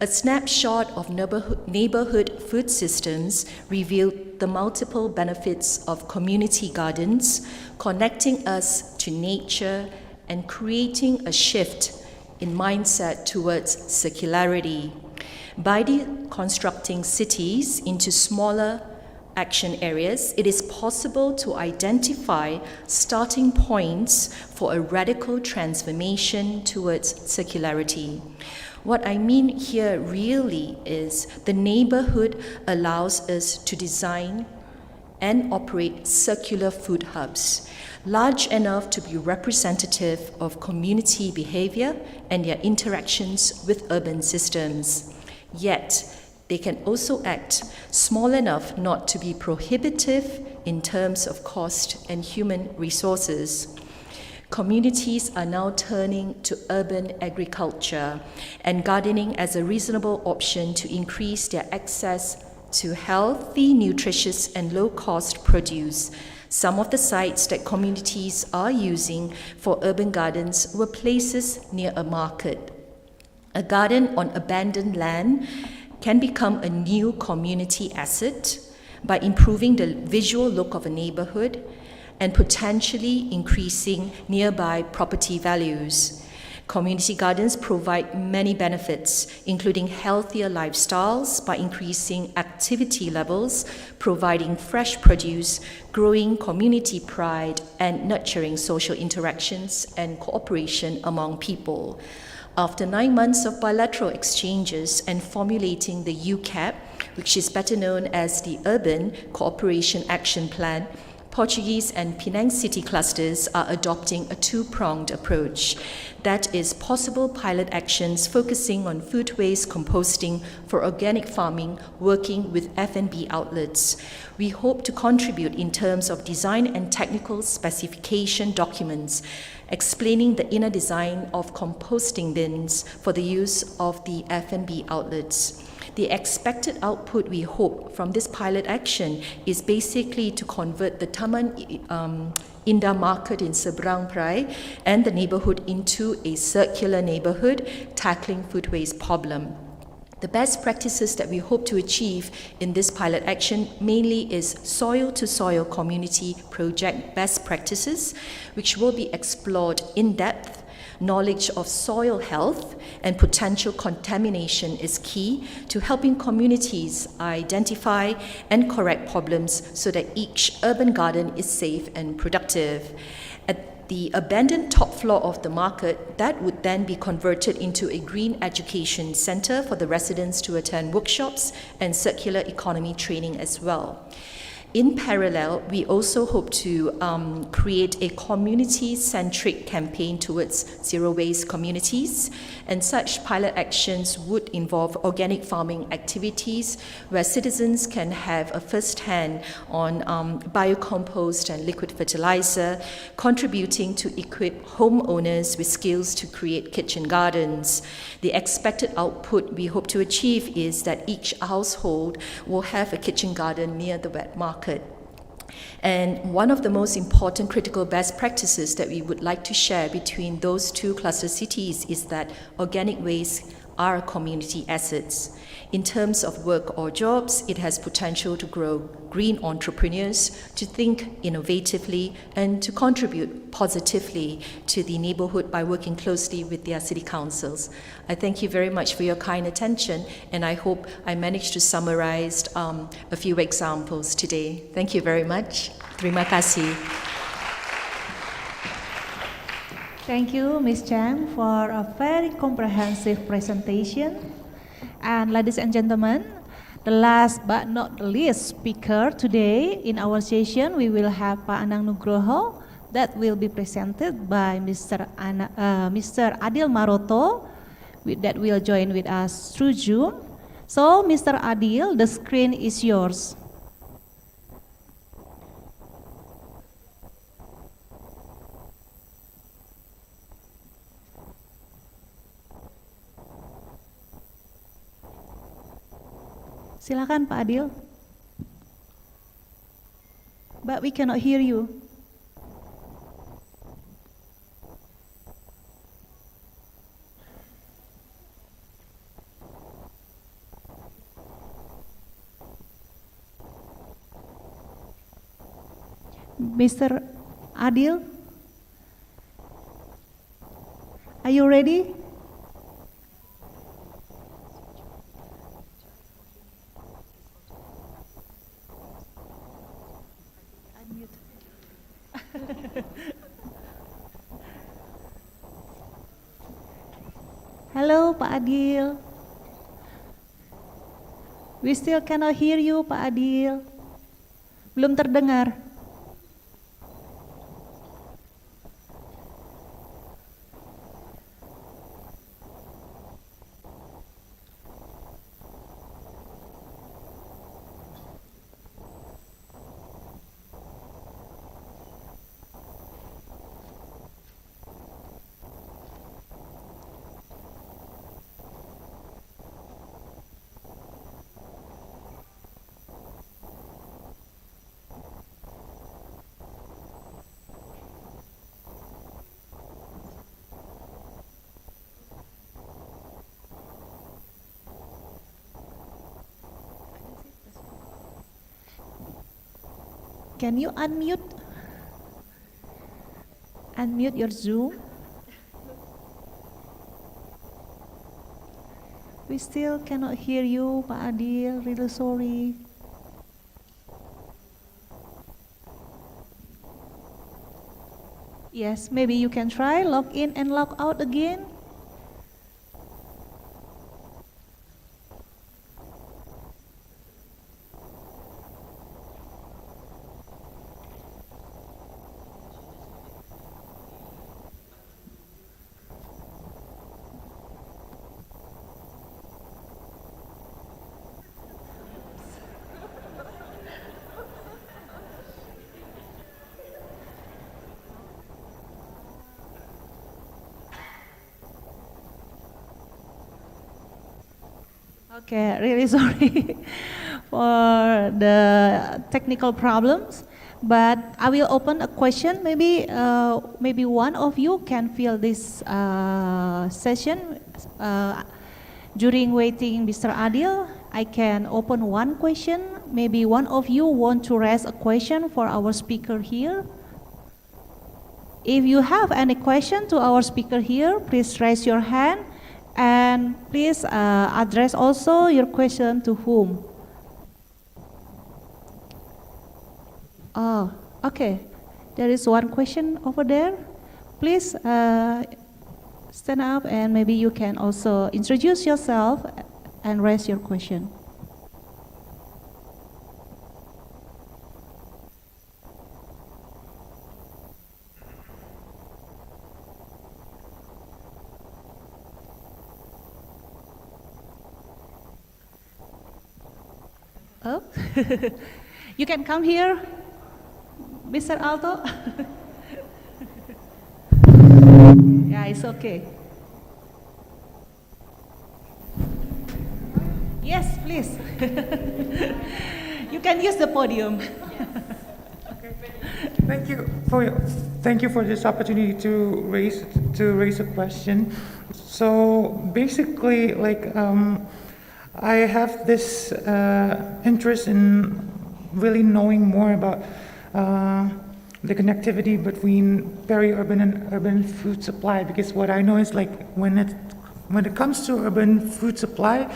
A snapshot of neighborhood food systems revealed the multiple benefits of community gardens, connecting us to nature and creating a shift in mindset towards circularity. By deconstructing cities into smaller action areas, it is possible to identify starting points for a radical transformation towards circularity. What I mean here really is the neighborhood allows us to design and operate circular food hubs, large enough to be representative of community behavior and their interactions with urban systems. Yet, they can also act small enough not to be prohibitive in terms of cost and human resources. Communities are now turning to urban agriculture and gardening as a reasonable option to increase their access to healthy, nutritious, and low-cost produce. Some of the sites that communities are using for urban gardens were places near a market. A garden on abandoned land can become a new community asset by improving the visual look of a neighborhood and potentially increasing nearby property values. Community gardens provide many benefits, including healthier lifestyles by increasing activity levels, providing fresh produce, growing community pride, and nurturing social interactions and cooperation among people. After 9 months of bilateral exchanges and formulating the UCAP, which is better known as the Urban Cooperation Action Plan, Portuguese and Penang city clusters are adopting a two-pronged approach. That is, possible pilot actions focusing on food waste composting for organic farming, working with F&B outlets. We hope to contribute in terms of design and technical specification documents, explaining the inner design of composting bins for the use of the F&B outlets. The expected output we hope from this pilot action is basically to convert the Taman Indah market in Seberang Perai and the neighborhood into a circular neighborhood tackling food waste problem. The best practices that we hope to achieve in this pilot action mainly is soil-to-soil community project best practices, which will be explored in depth. Knowledge of soil health and potential contamination is key to helping communities identify and correct problems so that each urban garden is safe and productive. At the abandoned top floor of the market, that would then be converted into a green education center for the residents to attend workshops and circular economy training as well. In parallel, we also hope to create a community-centric campaign towards zero-waste communities, and such pilot actions would involve organic farming activities where citizens can have a first-hand on biocompost and liquid fertilizer, contributing to equip homeowners with skills to create kitchen gardens. The expected output we hope to achieve is that each household will have a kitchen garden near the wet market. And one of the most important critical best practices that we would like to share between those two cluster cities is that organic waste are community assets. In terms of work or jobs, it has potential to grow green entrepreneurs, to think innovatively, and to contribute positively to the neighborhood by working closely with their city councils. I thank you very much for your kind attention, and I hope I managed to summarize a few examples today. Thank you very much. Terima kasih. Thank you, Ms. Chang, for a very comprehensive presentation. And ladies and gentlemen, the last but not the least speaker today in our session, we will have Pak Anang Nugroho that will be presented by Mr. Adil Maroto that will join with us through Zoom. So, Mr. Adil, the screen is yours. Silakan Pak Adil. But we cannot hear you. Mr. Adil, are you ready? Halo Pak Adil. We still cannot hear you Pak Adil. Belum terdengar. Can you unmute? Unmute your Zoom. We still cannot hear you, Pak Adil. Really sorry. Yes, maybe you can try log in and log out again. Okay, really sorry for the technical problems, but I will open a question. Maybe one of you can fill this session. During waiting Mr. Adil, I can open one question. Maybe one of you want to raise a question for our speaker here. If you have any question to our speaker here, please raise your hand and please address also your question to whom. Oh, okay. There is one question over there. Please stand up and maybe you can also introduce yourself and raise your question. Oh, you can come here, Mr. Alto. Yeah, it's okay. Yes, please. You can use the podium. Thank you for this opportunity to raise a question. So basically, I have this interest in really knowing more about the connectivity between peri-urban and urban food supply, because what I know is when it comes to urban food supply,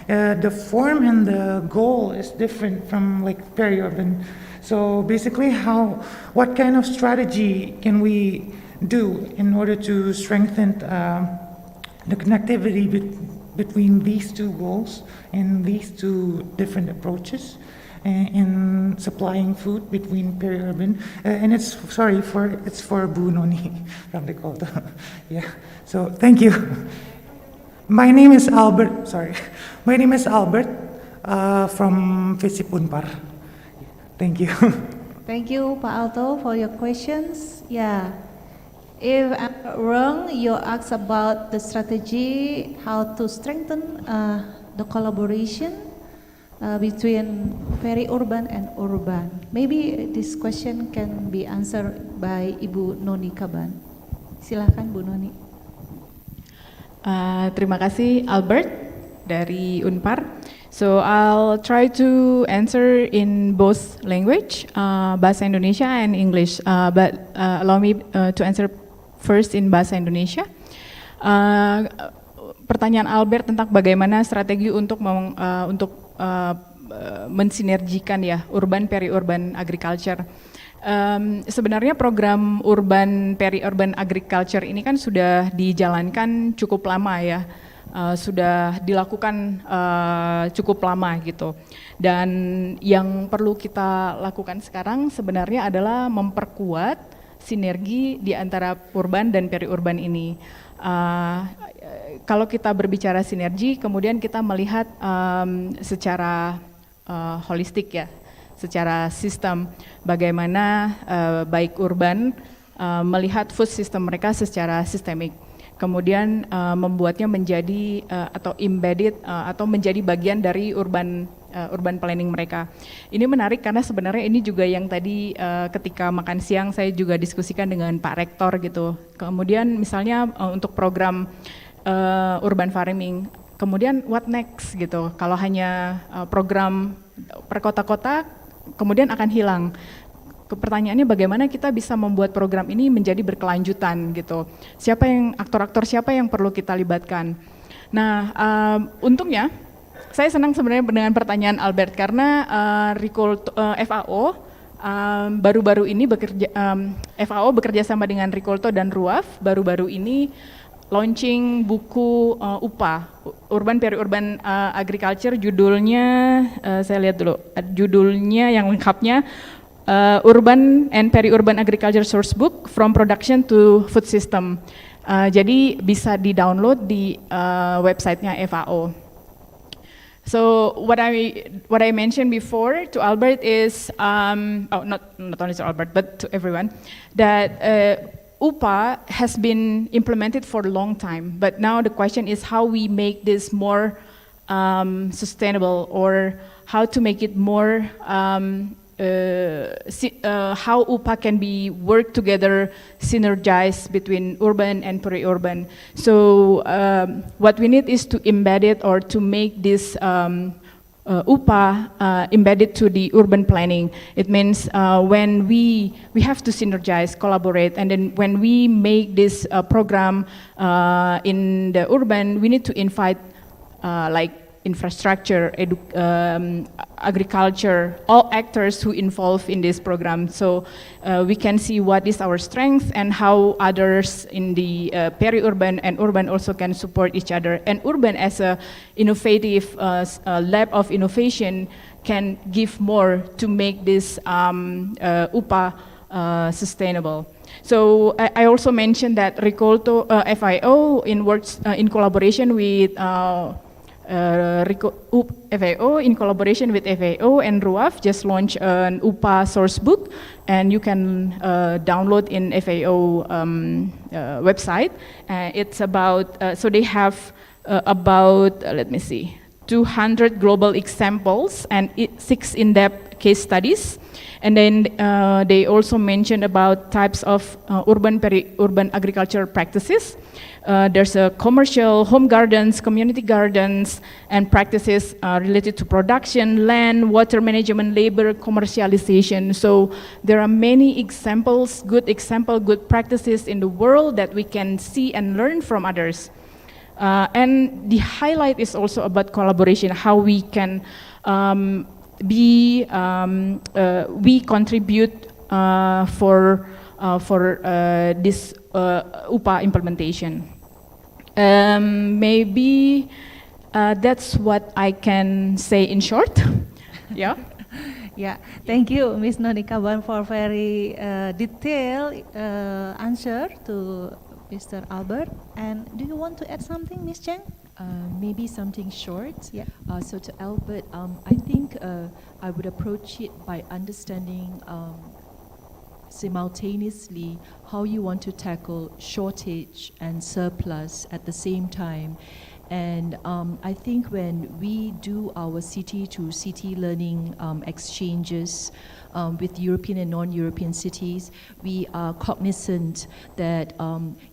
the form and the goal is different from peri-urban. So basically, what kind of strategy can we do in order to strengthen the connectivity between these two goals and these two different approaches in supplying food between peri-urban, and it's for Bu Noni from Rikolto. Yeah. So thank you. My name is Albert. My name is Albert from Unpar. Thank you. Thank you, Pak Alto, for your questions. Yeah. If I'm not wrong, you asked about the strategy, how to strengthen the collaboration between peri-urban and urban. Maybe this question can be answered by Ibu Noni Kaban. Silakan, Bu Noni. Terima kasih, Albert dari Unpar. So I'll try to answer in both language, Bahasa Indonesia and English, but allow me to answer first in Bahasa Indonesia. Pertanyaan Albert tentang bagaimana strategi untuk mensinergikan ya urban peri-urban agriculture. Sebenarnya program urban peri-urban agriculture ini kan sudah dijalankan cukup lama ya, sudah dilakukan cukup lama gitu. Dan yang perlu kita lakukan sekarang sebenarnya adalah memperkuat sinergi di antara urban dan peri-urban ini. Kalau kita berbicara sinergi, kemudian kita melihat secara holistik ya, secara sistem bagaimana baik urban melihat food system mereka secara sistemik, kemudian membuatnya menjadi atau embedded atau menjadi bagian dari urban planning mereka. Ini menarik karena sebenarnya ini juga yang tadi ketika makan siang saya juga diskusikan dengan Pak Rektor gitu. Kemudian misalnya untuk program urban farming, kemudian what next gitu. Kalau hanya program per kota-kota kemudian akan hilang. Pertanyaannya bagaimana kita bisa membuat program ini menjadi berkelanjutan gitu. Aktor-aktor siapa yang perlu kita libatkan. Nah, untungnya saya senang sebenarnya dengan pertanyaan Albert karena Rikolto, FAO baru-baru ini FAO bekerja sama dengan Rikolto dan RUAF baru-baru ini launching buku UPA, Urban Peri-Urban Agriculture, judulnya saya lihat dulu, judulnya yang lengkapnya Urban and Peri-Urban Agriculture Source Book From Production to Food System. Jadi bisa di-download di websitenya FAO. So what I mentioned before to Albert is not only to Albert but to everyone that UPA has been implemented for a long time, but now the question is how we make this more sustainable, or how to make it more how UPA can be work together, synergize between urban and peri-urban. So what we need is to embed it or to make this UPA embedded to the urban planning. It means when we have to synergize, collaborate, and then when we make this program in the urban, we need to invite like infrastructure, agriculture, all actors who involve in this program. So we can see what is our strength and how others in the peri-urban and urban also can support each other. And urban as a innovative lab of innovation can give more to make this UPA sustainable. So I also mentioned that Rikolto FIO in collaboration with FAO in collaboration with FAO and RUAF just launched an UPA source book, and you can download in FAO website. It's about, so they have about, let me see, 200 global examples and 6 in-depth case studies. And then they also mentioned about types of urban, peri-urban agriculture practices. There's a commercial, home gardens, community gardens, and practices related to production, land, water management, labor, commercialization. So there are many examples, good practices in the world that we can see and learn from others. And the highlight is also about collaboration, how we can we contribute for this UPA implementation. Maybe that's what I can say in short. Yeah. Yeah, thank you, Ms. Noni Kaban, for very detailed answer to Mr. Albert. And do you want to add something, Ms. Cheng? Maybe something short. Yeah. So to Albert, I think I would approach it by understanding simultaneously how you want to tackle shortage and surplus at the same time. And I think when we do our city-to-city learning exchanges with European and non-European cities, we are cognizant that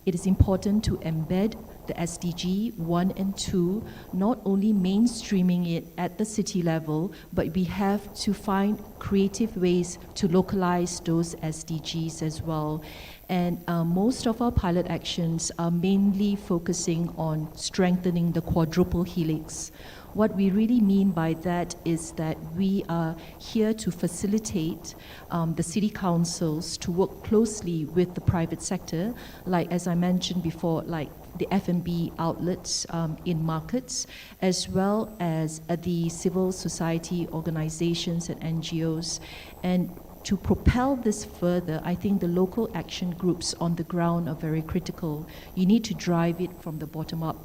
it is important to embed the SDG 1 and 2, not only mainstreaming it at the city level, but we have to find creative ways to localize those SDGs as well. And most of our pilot actions are mainly focusing on strengthening the quadruple helix. What we really mean by that is that we are here to facilitate the city councils to work closely with the private sector, like as I mentioned before, like the F&B outlets in markets, as well as the civil society organizations and NGOs. And to propel this further, I think the local action groups on the ground are very critical. You need to drive it from the bottom up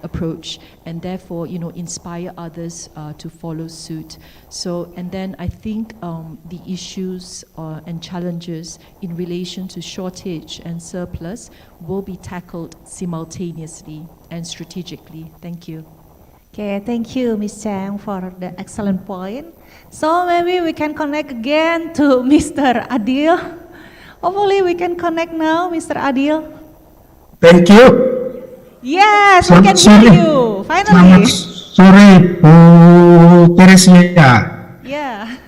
approach, and therefore, inspire others to follow suit. So, and then I think the issues and challenges in relation to shortage and surplus will be tackled simultaneously and strategically. Thank you. Okay, thank you, Ms. Chang, for the excellent point. So maybe we can connect again to Mr. Adil. Hopefully we can connect now, Mr. Adil. Thank you. Yes, we can hear you, finally. Sorry, Bu Teresia. Yeah.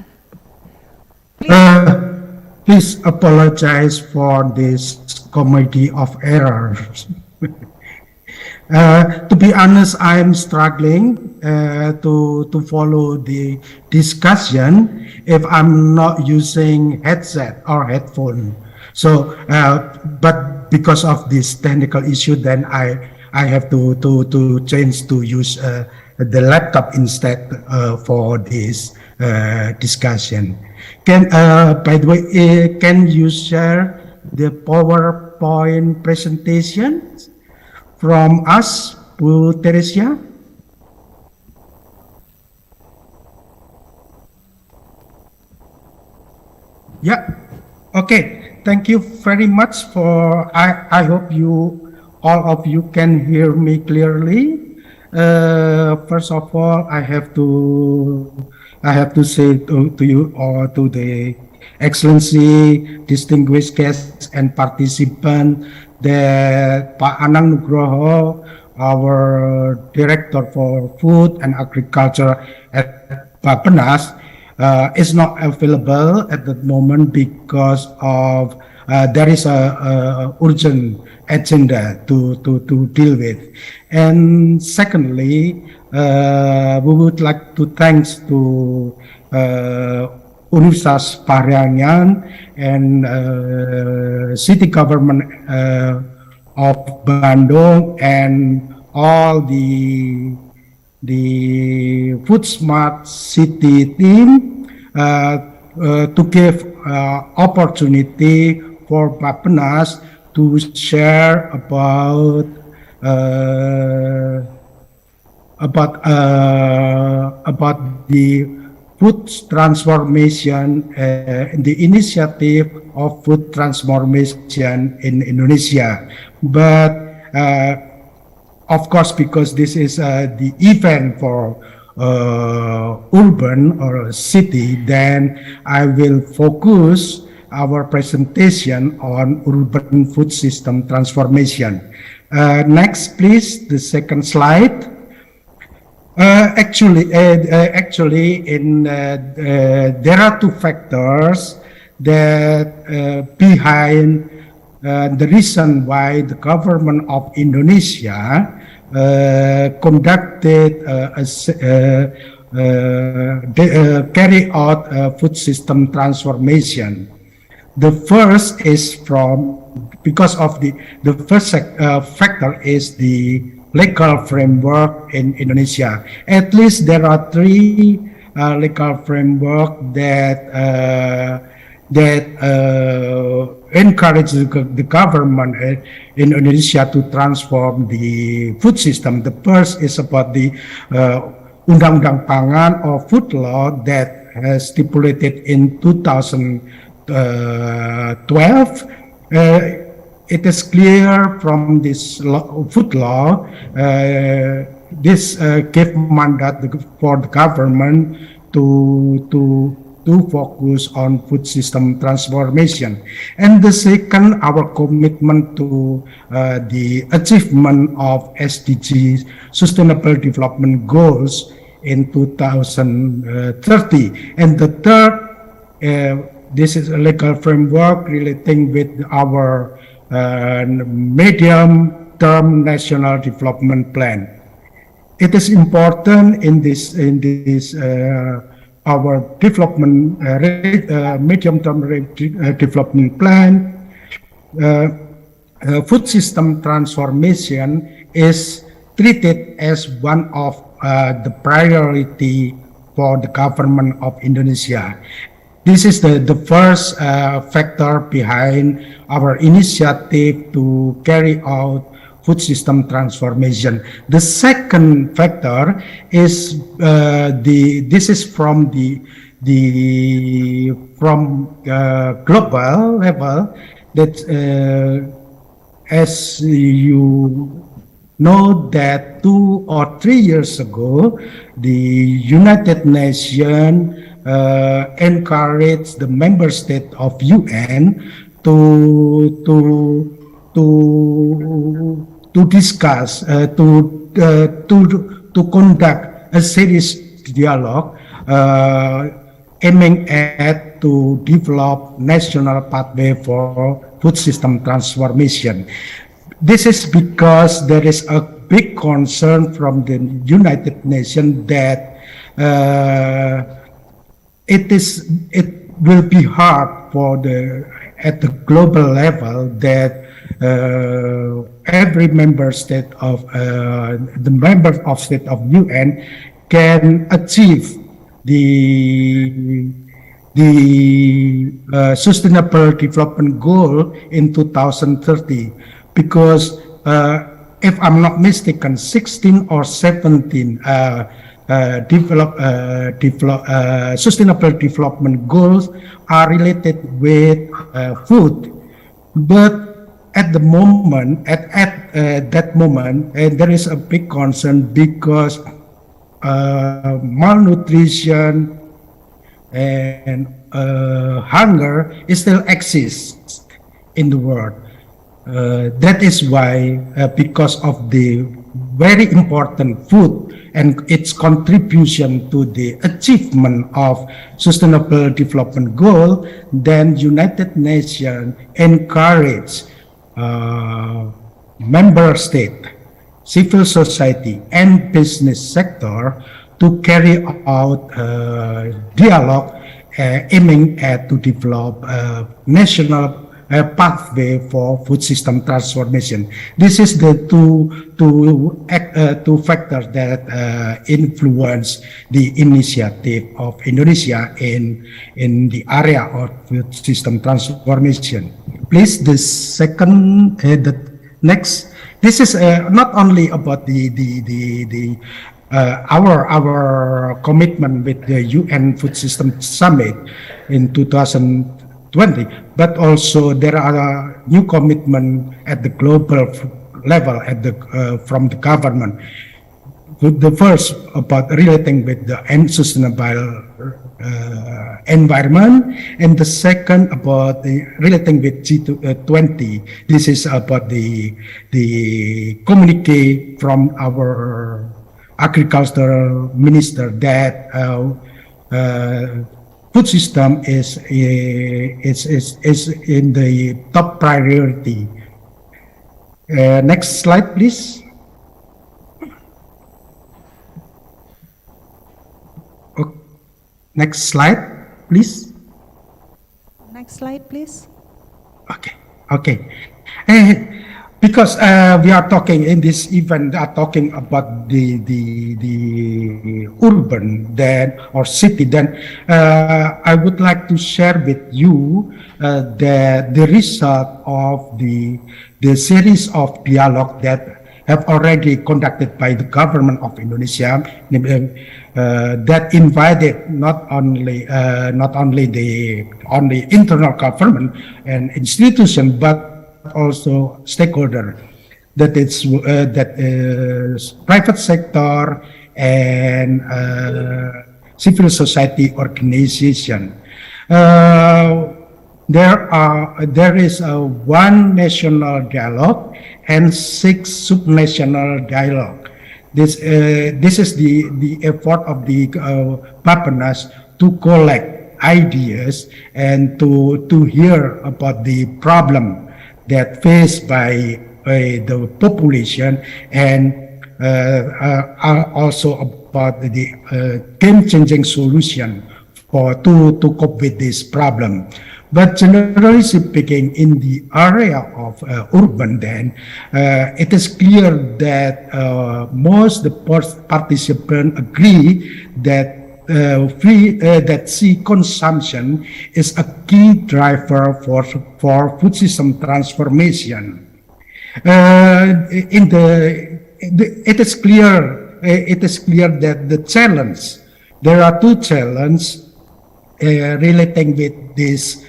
Please apologize for this comedy of errors. To be honest, I'm struggling to follow the discussion if I'm not using headset or headphone. So, but because of this technical issue, then I have to change to use the laptop instead for this discussion. By the way, can you share the PowerPoint presentation from us, Bu Teresia? Yeah. Okay. Thank you very much for. I hope all of you can hear me clearly. First of all, I have to I have to say to you or to the Excellency, distinguished guests and participants that Pak Anang Nugroho, our Director for Food and Agriculture at Bappenas, is not available at the moment because of there is a urgent agenda to deal with. And secondly, we would like to thanks to Universitas Parahyangan and city government of Bandung and all the Food Smart City team to give opportunity for Bappenas to share about the food transformation, the initiative of food transformation in Indonesia. But of course, because this is the event for urban or city, then I will focus our presentation on urban food system transformation. Next, please, the second slide. Actually, there are two factors that behind the reason why the government of Indonesia carry out food system transformation. The first is because of the first factor is the legal framework in Indonesia. At least there are three legal framework that encourage the government in Indonesia to transform the food system. The first is about the Undang-Undang Pangan or food law that has stipulated in 2012. It is clear from this food law, this gave mandate for the government to focus on food system transformation. And the second, our commitment to the achievement of SDGs, Sustainable Development Goals in 2030. And the third, this is a legal framework relating with our medium-term national development plan. It is important in this our development medium-term development plan. Food system transformation is treated as one of the priority for the government of Indonesia. This is the first factor behind our initiative to carry out food system transformation. The second factor is this is from global level that as you know that 2 or 3 years ago the United Nations encouraged the member state of UN to discuss to conduct a serious dialogue aiming at to develop national pathway for food system transformation. This is because there is a big concern from the United Nations that it will be hard for at the global level that every member state of the members of state of UN can achieve the Sustainable Development Goal in 2030, because if I'm not mistaken, 16 or 17 Sustainable Development Goals are related with food, but at the moment, at that moment, there is a big concern because malnutrition and hunger still exists in the world. That is why, because of the very important food and its contribution to the achievement of Sustainable Development Goal, then United Nations encourage member state, civil society, and business sector to carry out dialogue aiming at to develop national pathway for food system transformation. This is the two factors that influence the initiative of Indonesia in the area of food system transformation. Please, the second, the next. This is not only about our commitment with the UN Food System Summit in 2020, but also there are new commitment at the global level from the government. The first about relating with the sustainable environment, and the second about the relating with G20. This is about the communique from our agricultural minister that food system is in the top priority. Next slide, please. Next slide, please. Next slide, please. Okay. Because we are talking in this event, talking about the urban then or city, then I would like to share with you the result of the series of dialogue that have already conducted by the government of Indonesia, that invited not only the internal government and institution, but also stakeholder, that it's private sector and civil society organization. There is one national dialogue and 6 subnational dialogue. This is the effort of the Bappenas to collect ideas and to hear about the problem that faced by the population, and also about the game-changing solution to cope with this problem. But generally speaking, in the area of urban, then it is clear that most the participants agree that that sea consumption is a key driver for food system transformation. It is clear that the challenge, there are 2 challenges relating with this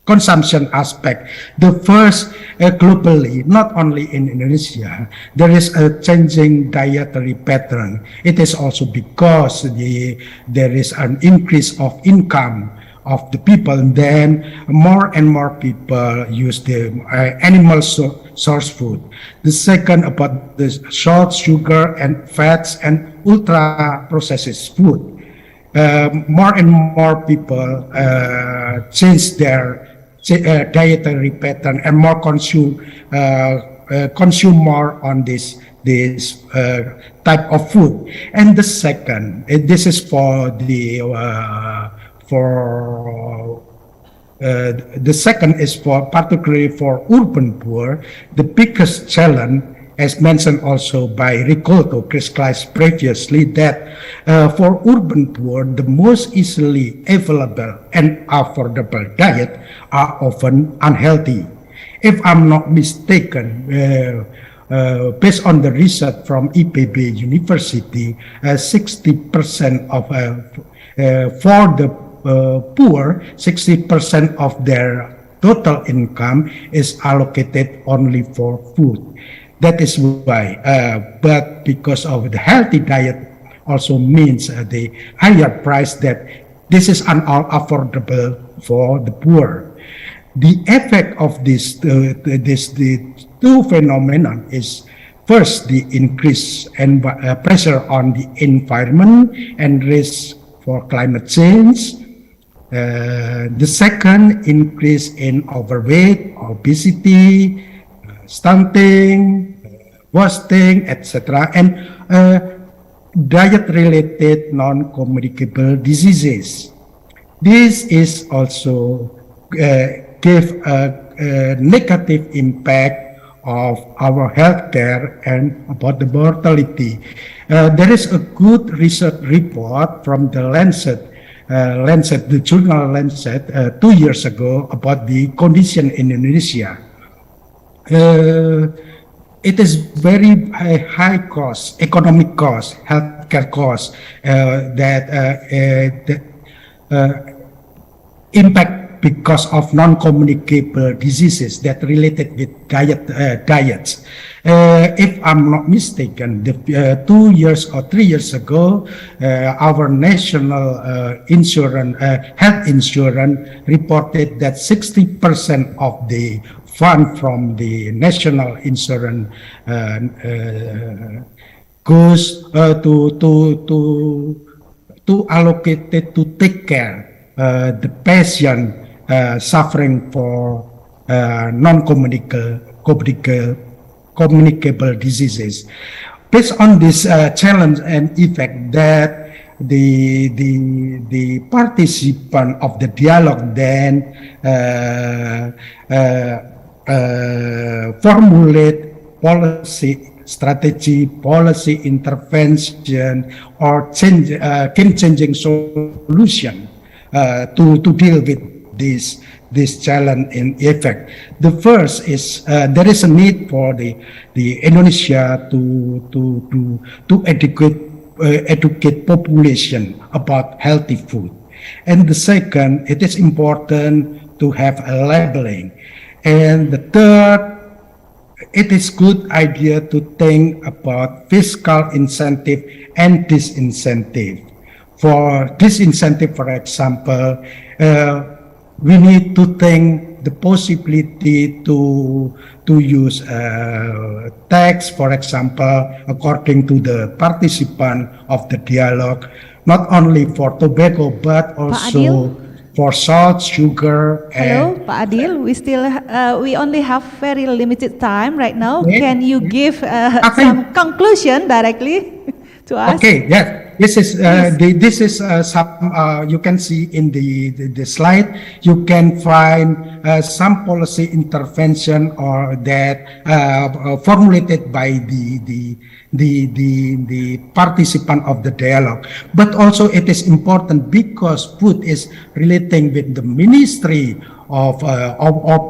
consumption aspect. The first, globally, not only in Indonesia, there is a changing dietary pattern. It is also because there is an increase of income of the people, and then more and more people use the animal source food. The second, about the salt, sugar, and fats, and ultra-processed food. More and more people change their dietary pattern and more consume more on this type of food. And the second, this is for the second is for particularly for urban poor. The biggest challenge, as mentioned also by Rikolto, crystallized previously, that for urban poor, the most easily available and affordable diet are often unhealthy. If I'm not mistaken, based on the research from IPB University, 60% of for the poor, 60% of their total income is allocated only for food. That is why, but because of the healthy diet also means the higher price that this is unaffordable for the poor. The effect of the two phenomena is first the increase and pressure on the environment and risk for climate change. The second, increase in overweight, obesity, stunting, wasting, etc., and diet-related non-communicable diseases. This is also give a negative impact of our healthcare and about the mortality. There is a good research report from the the journal Lancet 2 years ago about the condition in Indonesia. It is very high cost, economic cost, healthcare cost that impact because of non-communicable diseases that related with diets. If I'm not mistaken, 2 years or 3 years ago, our national health insurance reported that 60% of the fund from the national insurance goes to allocated to take care the patient suffering for non-communicable diseases. Based on this challenge and effect, that the participant of the dialogue then formulate policy strategy, policy intervention, or game-changing solution to deal with this challenge and effect. The first is there is a need for the Indonesia to educate population about healthy food, and the second, it is important to have a labeling, and the third, it is good idea to think about fiscal incentive and disincentive. For disincentive, for example, we need to think the possibility to use tax, for example, according to the participant of the dialogue, not only for tobacco but also for salt, sugar. Hello, Pak Adil. We only have very limited time right now. Okay. Can you give some conclusion directly to us? Okay. Yes. This is some you can see in the slide. You can find some policy intervention or that formulated by the participant of the dialogue. But also it is important because food is relating with the ministry of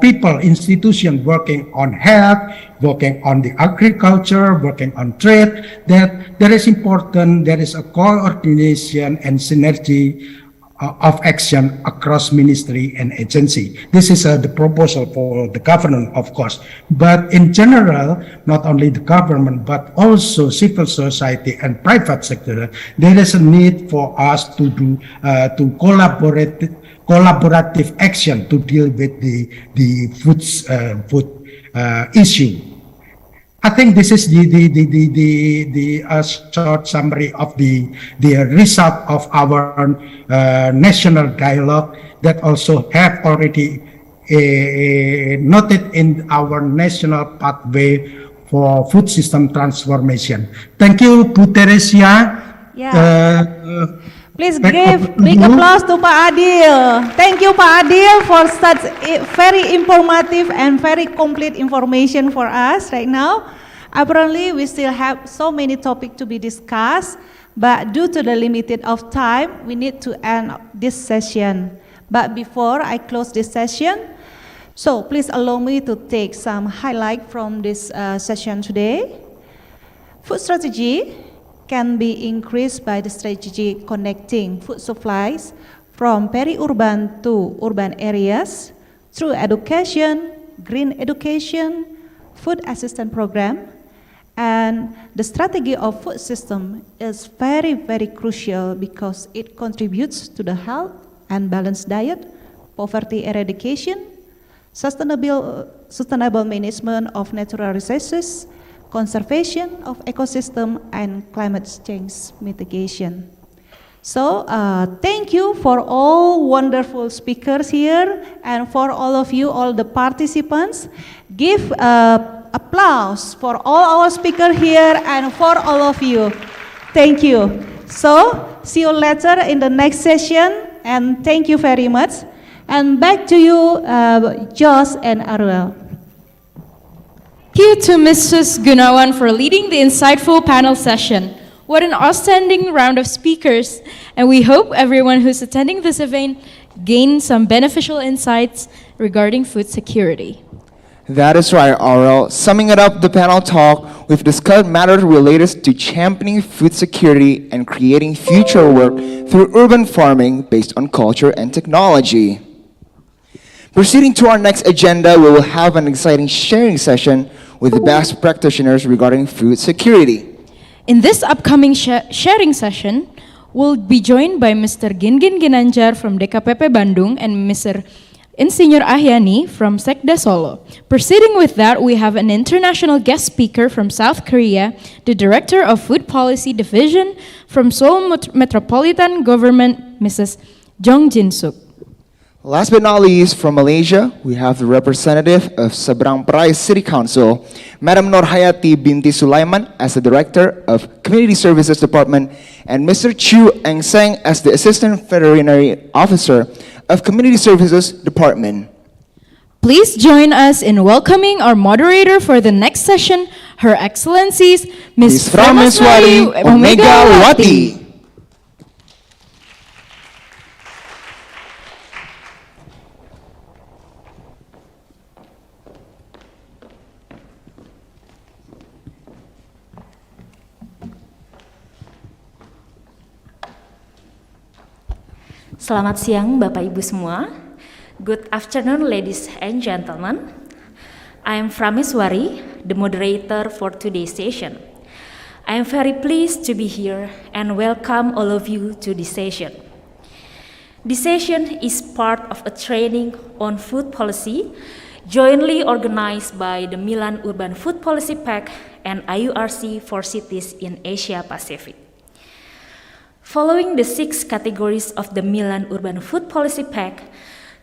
people, institution working on health, working on the agriculture, working on trade, that there is important, there is a coordination and synergy of action across ministry and agency. This is the proposal for the government, of course. But in general, not only the government, but also civil society and private sector, there is a need for us to do collaborative action to deal with the food issue. I think this is the short summary of the result of our national dialogue that also have already noted in our national pathway for food system transformation. Thank you, Bu Teresia. Yeah. Please give big applause to Pak Adil. Thank you, Pak Adil, for such very informative and very complete information for us right now. Apparently, we still have so many topics to be discussed, but due to the limited of time, we need to end this session. But before I close this session, so please allow me to take some highlight from this session today. Food strategy can be increased by the strategy connecting food supplies from peri-urban to urban areas through education, green education, food assistance program, And the strategy of food system is very, very crucial because it contributes to the health and balanced diet, poverty eradication, sustainable management of natural resources, conservation of ecosystem, and climate change mitigation. So thank you for all wonderful speakers here, and for all of you, all the participants. Give applause for all our speakers here and for all of you. Thank you. So see you later in the next session, and thank you very much. And back to you, Josh and Arwel. Thank you to Mrs. Gunawan for leading the insightful panel session. What an outstanding round of speakers, and we hope everyone who's attending this event gained some beneficial insights regarding food security. That is right, Aurel. Summing it up, the panel talk, we've discussed matters related to championing food security and creating future work through urban farming based on culture and technology. Proceeding to our next agenda, we will have an exciting sharing session with the best practitioners regarding food security. In this upcoming sharing session, we'll be joined by Mr. Gingin Ginanjar from DKPP Bandung and Mr. Insinyur Ahyani from Sekda Solo. Proceeding with that, we have an international guest speaker from South Korea, the Director of Food Policy Division from Seoul Metropolitan Government, Mrs. Jong Jin-suk. Last but not least, from Malaysia, we have the representative of Seberang Perai City Council, Madam Nur Hayati Binti Sulaiman as the Director of Community Services Department, and Mr. Chu Eng Seng as the Assistant Veterinary Officer of Community Services Department. Please join us in welcoming our moderator for the next session, Her Excellencies Ms. Prameswari Omegawati. Selamat siang Bapak Ibu semua. Good afternoon ladies and gentlemen. I am Prameswari, the moderator for today's session. I am very pleased to be here and welcome all of you to this session. This session is part of a training on food policy jointly organized by the Milan Urban Food Policy Pact and IURC for cities in Asia Pacific. Following the 6 categories of the Milan Urban Food Policy Pact,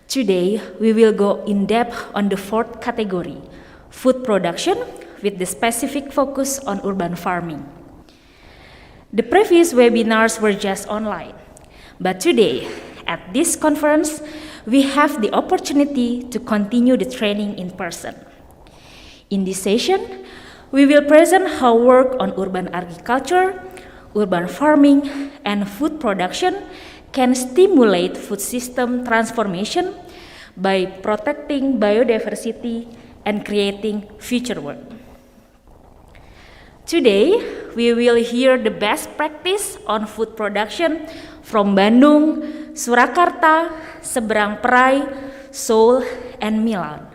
today we will go in depth on the 4th category, food production, with the specific focus on urban farming. The previous webinars were just online, but today, at this conference, we have the opportunity to continue the training in person. In this session, we will present how work on urban agriculture, urban farming, and food production can stimulate food system transformation by protecting biodiversity and creating future work. Today, we will hear the best practice on food production from Bandung, Surakarta, Seberang Perai, Seoul, and Milan.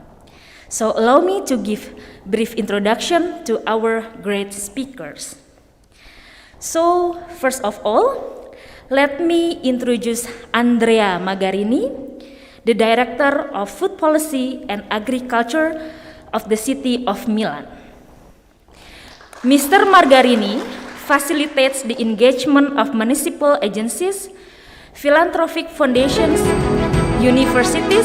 So allow me to give brief introduction to our great speakers. So, first of all, let me introduce Andrea Magarini, the Director of Food Policy and Agriculture of the City of Milan. Mr. Margarini facilitates the engagement of municipal agencies, philanthropic foundations, universities,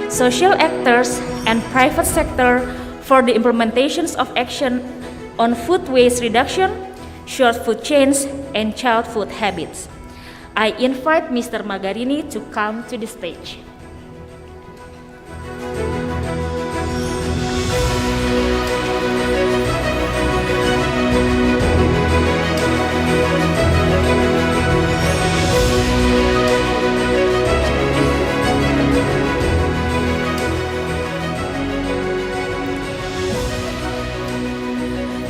social actors, and private sector for the implementations of action on food waste reduction, short food chains, and child food habits. I invite Mr. Magarini to come to the stage.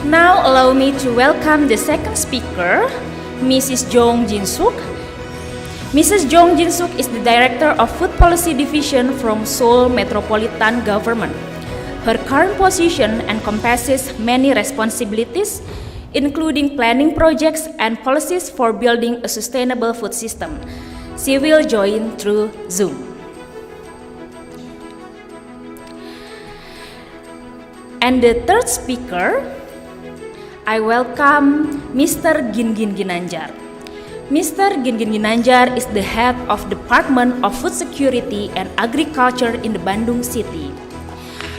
Now allow me to welcome the second speaker, Mrs. Jong Jin-suk. Mrs. Jong Jin-suk is the Director of Food Policy Division from Seoul Metropolitan Government. Her current position encompasses many responsibilities, including planning projects and policies for building a sustainable food system. She will join through Zoom. And the third speaker, I welcome Mr. Gingin Ginanjar. Mr. Gingin Ginanjar is the head of Department of Food Security and Agriculture in the Bandung City.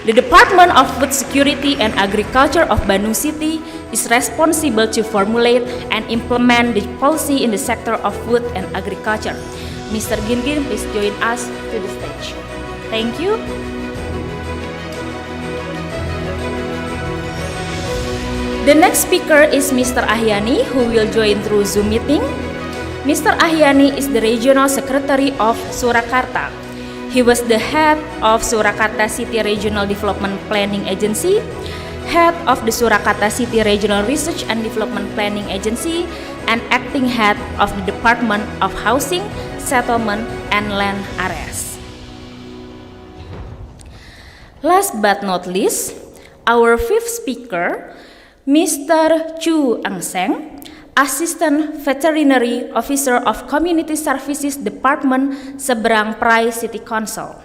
The Department of Food Security and Agriculture of Bandung City is responsible to formulate and implement the policy in the sector of food and agriculture. Mr. Gingin, please join us to the stage. Thank you. The next speaker is Mr. Ahyani, who will join through Zoom meeting. Mr. Ahyani is the Regional Secretary of Surakarta. He was the head of Surakarta City Regional Development Planning Agency, head of the Surakarta City Regional Research and Development Planning Agency, and acting head of the Department of Housing, Settlement, and Land Areas. Last but not least, our fifth speaker, Mr. Chu Angseng, Assistant Veterinary Officer of Community Services Department, Seberang Prai City Council.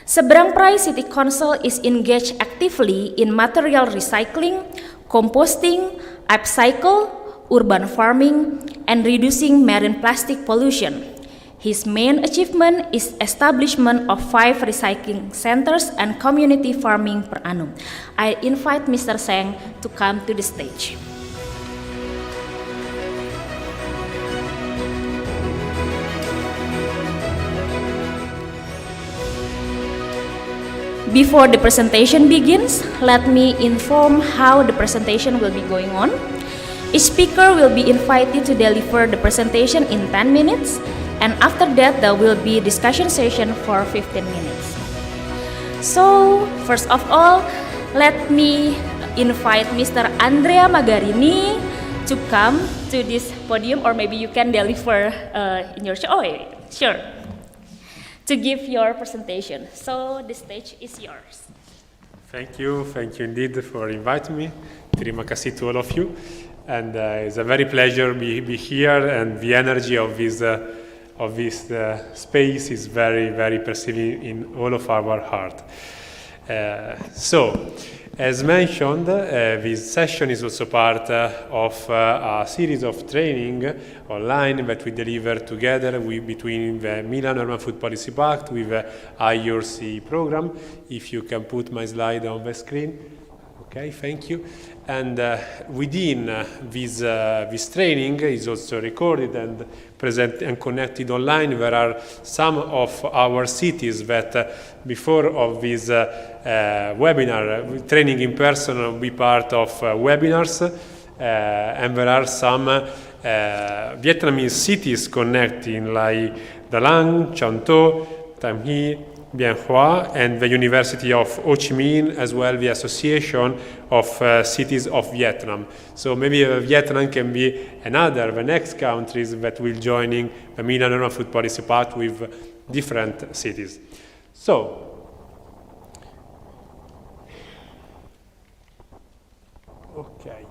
Seberang Prai City Council is engaged actively in material recycling, composting, upcycle, urban farming, and reducing marine plastic pollution. His main achievement is establishment of 5 recycling centers and community farming per annum. I invite Mr. Seng to come to the stage. Before the presentation begins, let me inform how the presentation will be going on. Each speaker will be invited to deliver the presentation in 10 minutes, and after that there will be a discussion session for 15 minutes. So, first of all, let me invite Mr. Andrea Magarini to come to this podium, or maybe you can deliver in your show. Oh, sure. To give your presentation. So, the stage is yours. Thank you indeed for inviting me. Terima kasih to all of you. And it's a very pleasure to be here, and the energy of this space is very, very perceived in all of our heart. So, as mentioned, this session is also part of a series of training online that we deliver together between the Milan Urban Food Policy Pact with the IURC program. If you can put my slide on the screen. Okay, thank you. And within this training is also recorded and present and connected online. There are some of our cities that before of this webinar, training in person will be part of webinars, and there are some Vietnamese cities connecting like Da Nang, Trang To, Tam Hy, Bien Hoa, and the University of Ho Chi Minh, as well the Association of Cities of Vietnam. So maybe Vietnam can be the next countries that will joining the Milan Urban Food Policy Pact with different cities. So, okay.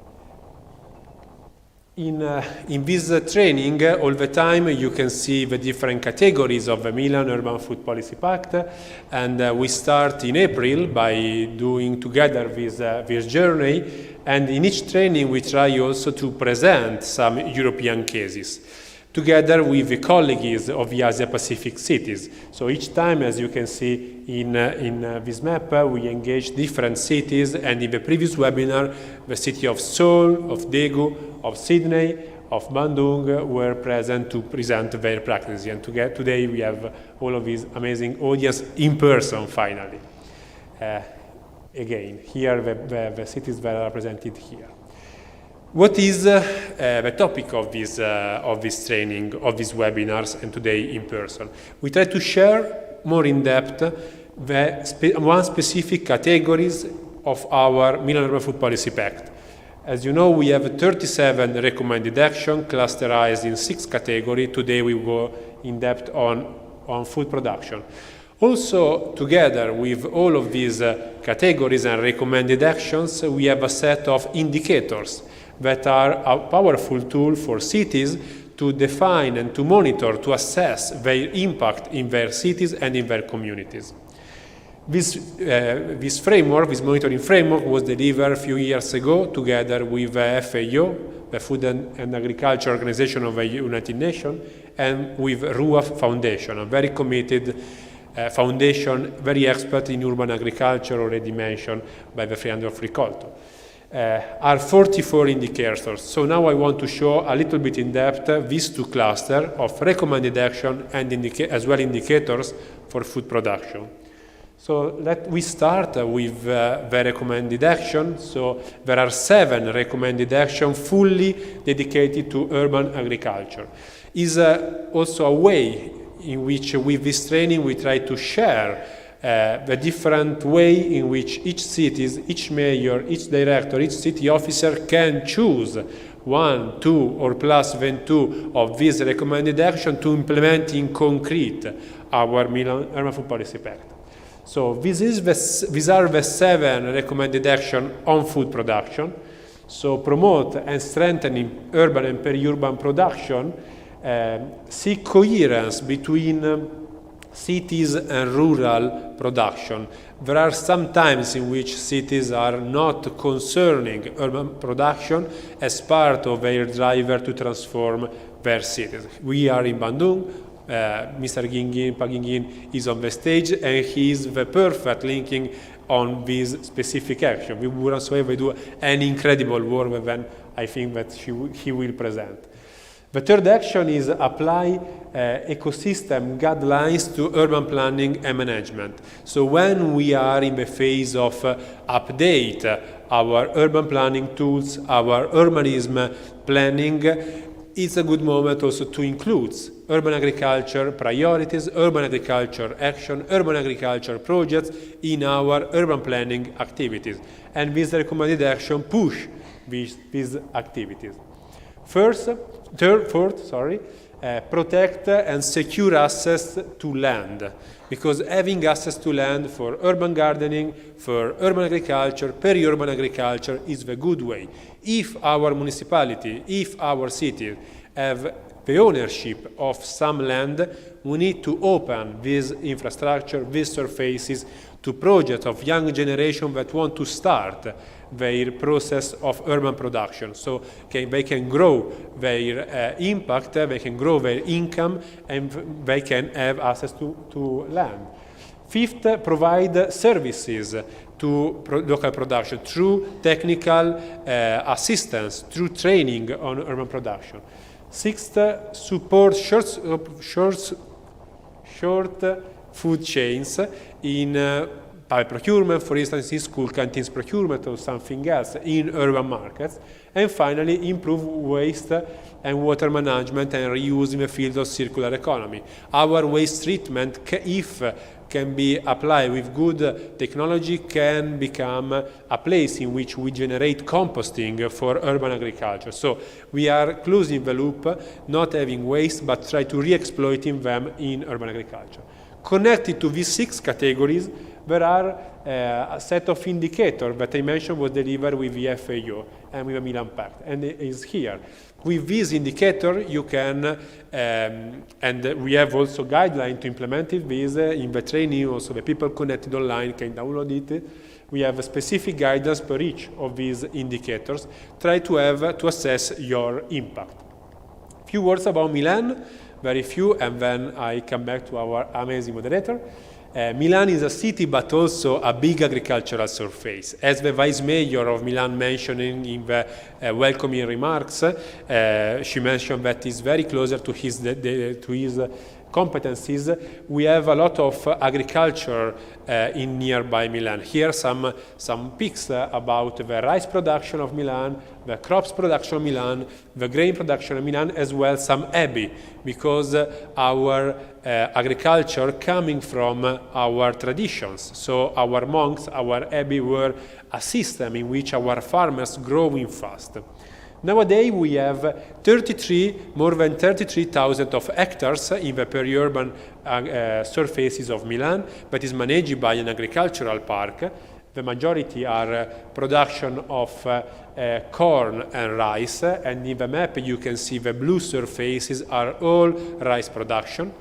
In this training, all the time you can see the different categories of the Milan Urban Food Policy Pact, and we start in April by doing together this journey, and in each training we try also to present some European cases together with the colleagues of the Asia-Pacific cities. So each time, as you can see in this map, we engage different cities, and in the previous webinar, the city of Seoul, of Daegu, of Sydney, of Bandung were present to present their practices. And today we have all of these amazing audience in person, finally. Again, here the cities that are represented here. What is the topic of this training, of these webinars, and today in person? We try to share more in depth one specific categories of our Milan Urban Food Policy Pact. As you know, we have 37 recommended action clusterized in 6 categories. Today we go in depth on food production. Also, together with all of these categories and recommended actions, we have a set of indicators that are a powerful tool for cities to define and to monitor, to assess their impact in their cities and in their communities. This monitoring framework was delivered a few years ago together with FAO, the Food and Agriculture Organization of the United Nations, and with RUAF Foundation, a very committed foundation, very expert in urban agriculture, already mentioned by the friend of Rikolto. Are 44 indicators. So now I want to show a little bit in depth these two clusters of recommended action and as well indicators for food production. So we start with the recommended action. So there are 7 recommended actions fully dedicated to urban agriculture. Is also a way in which with this training we try to share the different way in which each city, each mayor, each director, each city officer can choose 1, 2 or plus than 2 of these recommended action to implement in concrete our Milan Urban Food Policy Pact. So these are the 7 recommended action on food production. So promote and strengthening urban and peri-urban production, seek coherence between cities and rural production. There are some times in which cities are not concerning urban production as part of their driver to transform their cities. We are in Bandung. Mr. Pagingin is on the stage, and he is the perfect linking on this specific action. We would also do an incredible work when I think that he will present. The third action is apply ecosystem guidelines to urban planning and management. So when we are in the phase of update our urban planning tools, our urbanism planning, it's a good moment also to include urban agriculture priorities, urban agriculture action, urban agriculture projects in our urban planning activities. And this recommended action push these activities. Fourth, protect and secure access to land, because having access to land for urban gardening, for urban agriculture, peri-urban agriculture is the good way. If our municipality, if our city have the ownership of some land, we need to open this infrastructure, these surfaces to projects of young generation that want to start their process of urban production. So they can grow their impact, they can grow their income, and they can have access to land. Fifth, provide services to local production through technical assistance, through training on urban production. Sixth, support short food chains in by procurement, for instance, in school canteens procurement or something else in urban markets. And finally, improve waste and water management and reuse in the field of circular economy. Our waste treatment, if can be applied with good technology, can become a place in which we generate composting for urban agriculture. So we are closing the loop, not having waste, but try to re-exploiting them in urban agriculture. Connected to these 6 categories, there are a set of indicators that I mentioned was delivered with the FAO and with the Milan Pact, and it is here. With this indicator, you can, and we have also guidelines to implement this in the training, also the people connected online can download it. We have a specific guidance per each of these indicators. Try to have to assess your impact. Few words about Milan, very few, and then I come back to our amazing moderator. Milan is a city, but also a big agricultural surface. As the Vice Mayor of Milan mentioned in the welcoming remarks, she mentioned that it's very closer to his competencies. We have a lot of agriculture in nearby Milan. Here some pics about the rice production of Milan, the crops production of Milan, the grain production of Milan, as well some abbey, because our agriculture coming from our traditions. So our monks, our abbey were a system in which our farmers growing fast. Nowadays, we have more than 33,000 of hectares in the peri-urban surfaces of Milan that is managed by an agricultural park. The majority are production of corn and rice, and in the map you can see the blue surfaces are all rice production.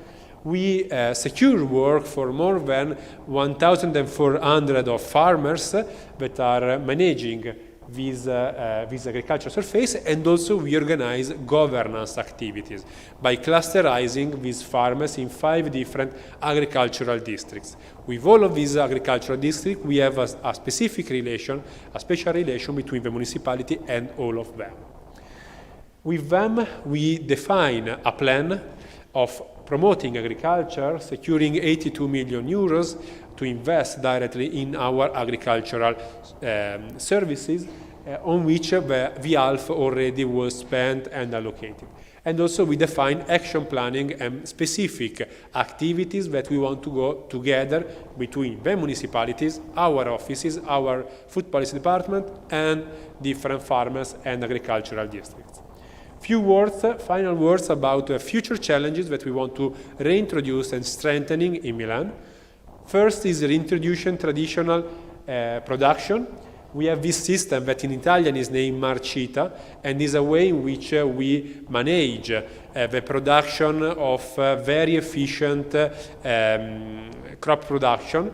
We secure work for more than 1,400 of farmers that are managing this agricultural surface, and also we organize governance activities by clusterizing these farmers in 5 different agricultural districts. With all of these agricultural districts, we have a specific relation, a special relation between the municipality and all of them. With them, we define a plan of promoting agriculture, securing 82 million euros to invest directly in our agricultural services, on which the half already was spent and allocated. And also we define action planning and specific activities that we want to go together between the municipalities, our offices, our food policy department, and different farmers and agricultural districts. Few words, final words about future challenges that we want to reintroduce and strengthening in Milan. First is reintroducing traditional production. We have this system that in Italian is named Marcita, and is a way in which we manage the production of very efficient crop production,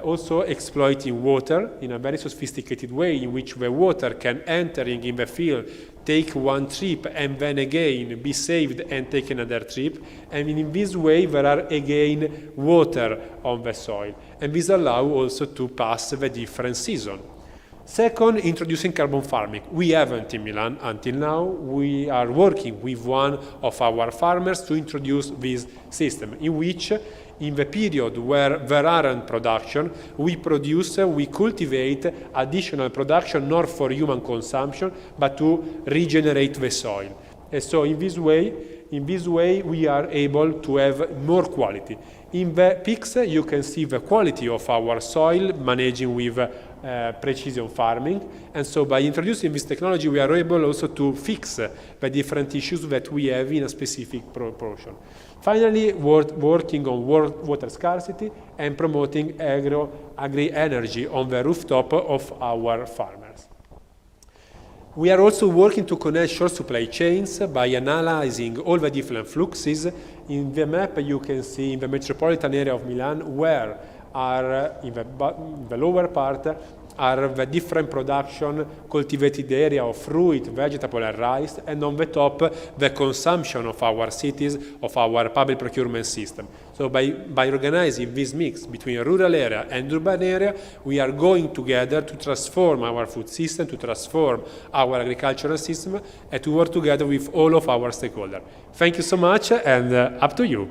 also exploiting water in a very sophisticated way in which the water can enter in the field, take one trip and then again be saved and take another trip, and in this way there are again water on the soil, and this allows also to pass the different seasons. Second, introducing carbon farming. We haven't in Milan until now. We are working with one of our farmers to introduce this system in which in the period where there aren't production, we cultivate additional production not for human consumption but to regenerate the soil. And so in this way we are able to have more quality. In the pics you can see the quality of our soil managing with precision farming, and so by introducing this technology we are able also to fix the different issues that we have in a specific proportion. Finally, working on water scarcity and promoting agri-energy on the rooftop of our farmers. We are also working to connect short supply chains by analyzing all the different fluxes. In the map you can see in the metropolitan area of Milan where are, in the lower part, are the different production cultivated area of fruit, vegetable and rice, and on the top the consumption of our cities, of our public procurement system. So by organizing this mix between rural area and urban area, we are going together to transform our food system, to transform our agricultural system, and to work together with all of our stakeholders. Thank you so much, and up to you.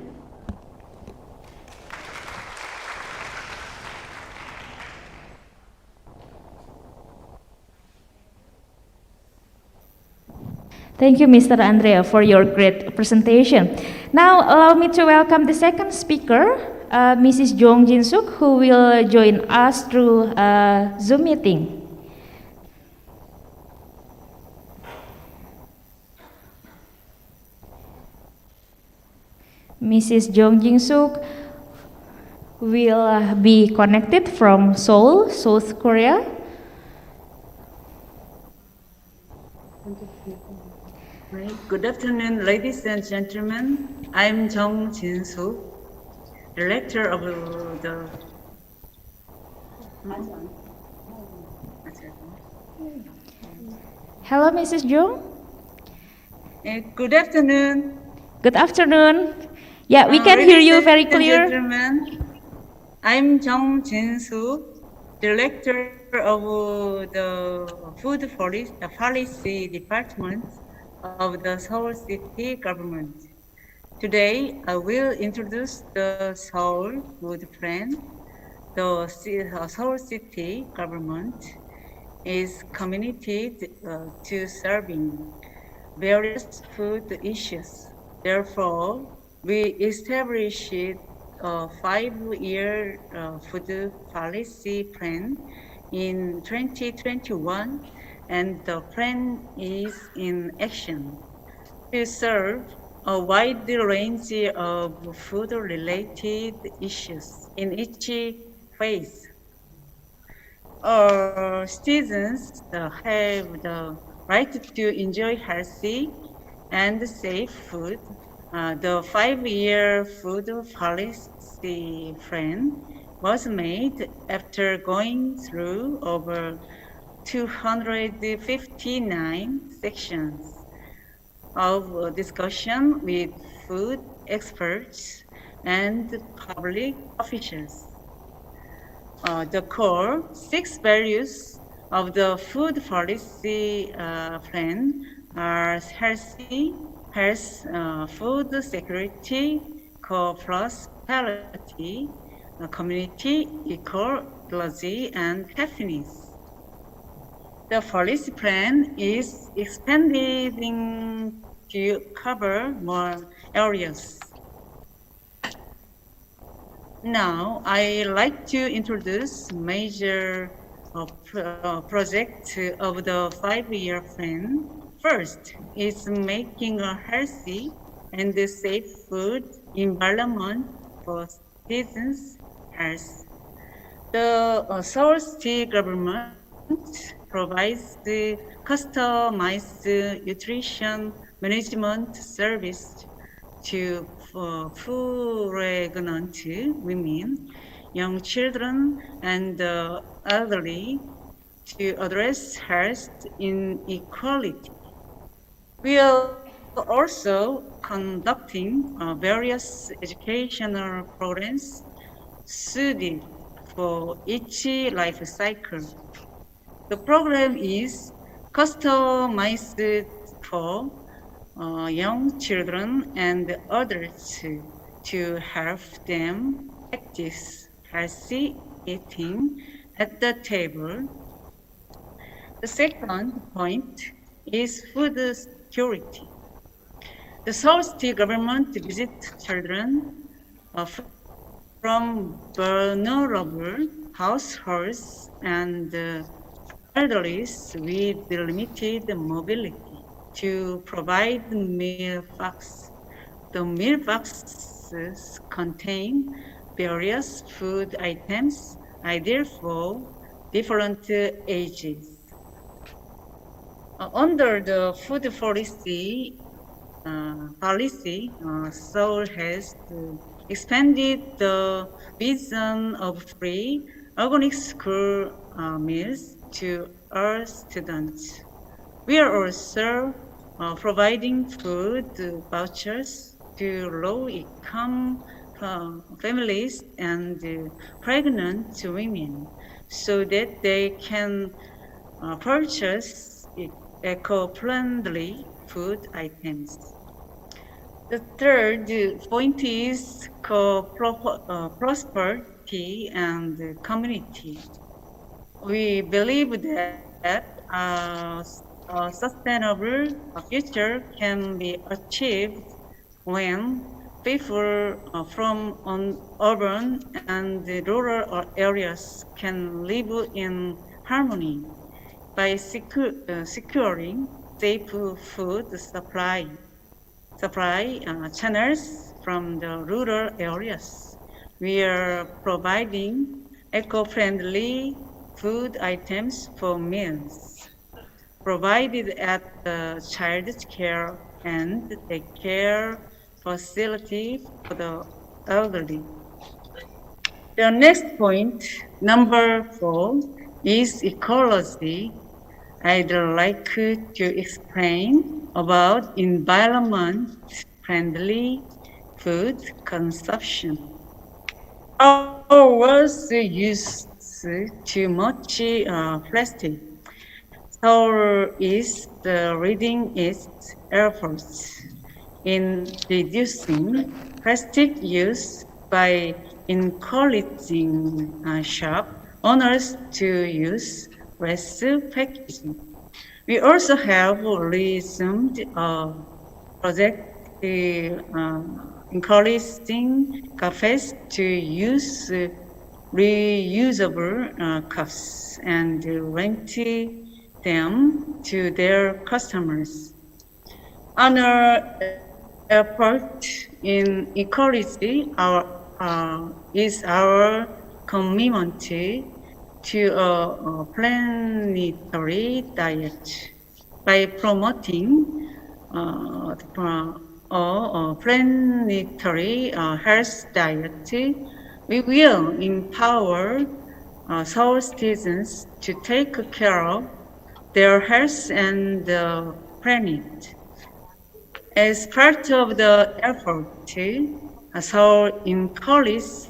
Thank you, Mr. Andrea, for your great presentation. Now, allow me to welcome the second speaker, Mrs. Jong Jin-suk, who will join us through Zoom meeting. Mrs. Jong Jin-suk will be connected from Seoul, South Korea. Good afternoon, ladies and gentlemen. I'm Jong Jin-soo, director of the Hello, Mrs. Jong. Good afternoon. Good afternoon. Yeah, we can hear you very clear. Gentlemen, I'm Jong Jin-soo, director of the Food Policy Department of the Seoul City government. Today, I will introduce the Seoul Food Plan. The Seoul City government is committed to serving various food issues. Therefore, we established a 5-year food policy plan in 2021 and the plan is in action to serve a wide range of food-related issues in each phase. Our citizens have the right to enjoy healthy and safe food. The 5-year food policy plan was made after going through over 259 sections of discussion with food experts and public officials. The core 6 values of the food policy plan are healthy, health, food security, co-prosperity, community, ecology, and happiness. The policy plan is expanding to cover more areas. Now, I like to introduce major projects of the 5-year plan. First is making a healthy and safe food environment for citizens' health. The Seoul State government provides the customized nutrition management service to pregnant women, young children, and the elderly to address health inequality. We are also conducting various educational programs suited for each life cycle. The program is customized for young children and adults to help them practice healthy eating at the table. The second point is food security. The Seoul State government visits children from vulnerable households and elderly with limited mobility to provide meal boxes. The meal boxes contain various food items, ideal for different ages. Under the food policy, Seoul has expanded the vision of free organic school meals to all students. We are also providing food vouchers to low-income families and pregnant women so that they can purchase eco-friendly food items. The third point is prosperity and community. We believe that a sustainable future can be achieved when people from urban and rural areas can live in harmony by securing safe food supply channels from the rural areas. We are providing eco-friendly food items for meals provided at the child care and daycare facility for the elderly. The next point, number 4, is ecology. I'd like to explain about environment-friendly food consumption. Our world used too much plastic. Seoul is leading its efforts in reducing plastic use by encouraging shop owners to use less packaging. We also have resumed a project encouraging cafes to use reusable cups and rent them to their customers. Our effort in ecology is our commitment to a planetary diet. By promoting a planetary health diet, we will empower Seoul citizens to take care of their health and the planet. As part of the effort, Seoul encourages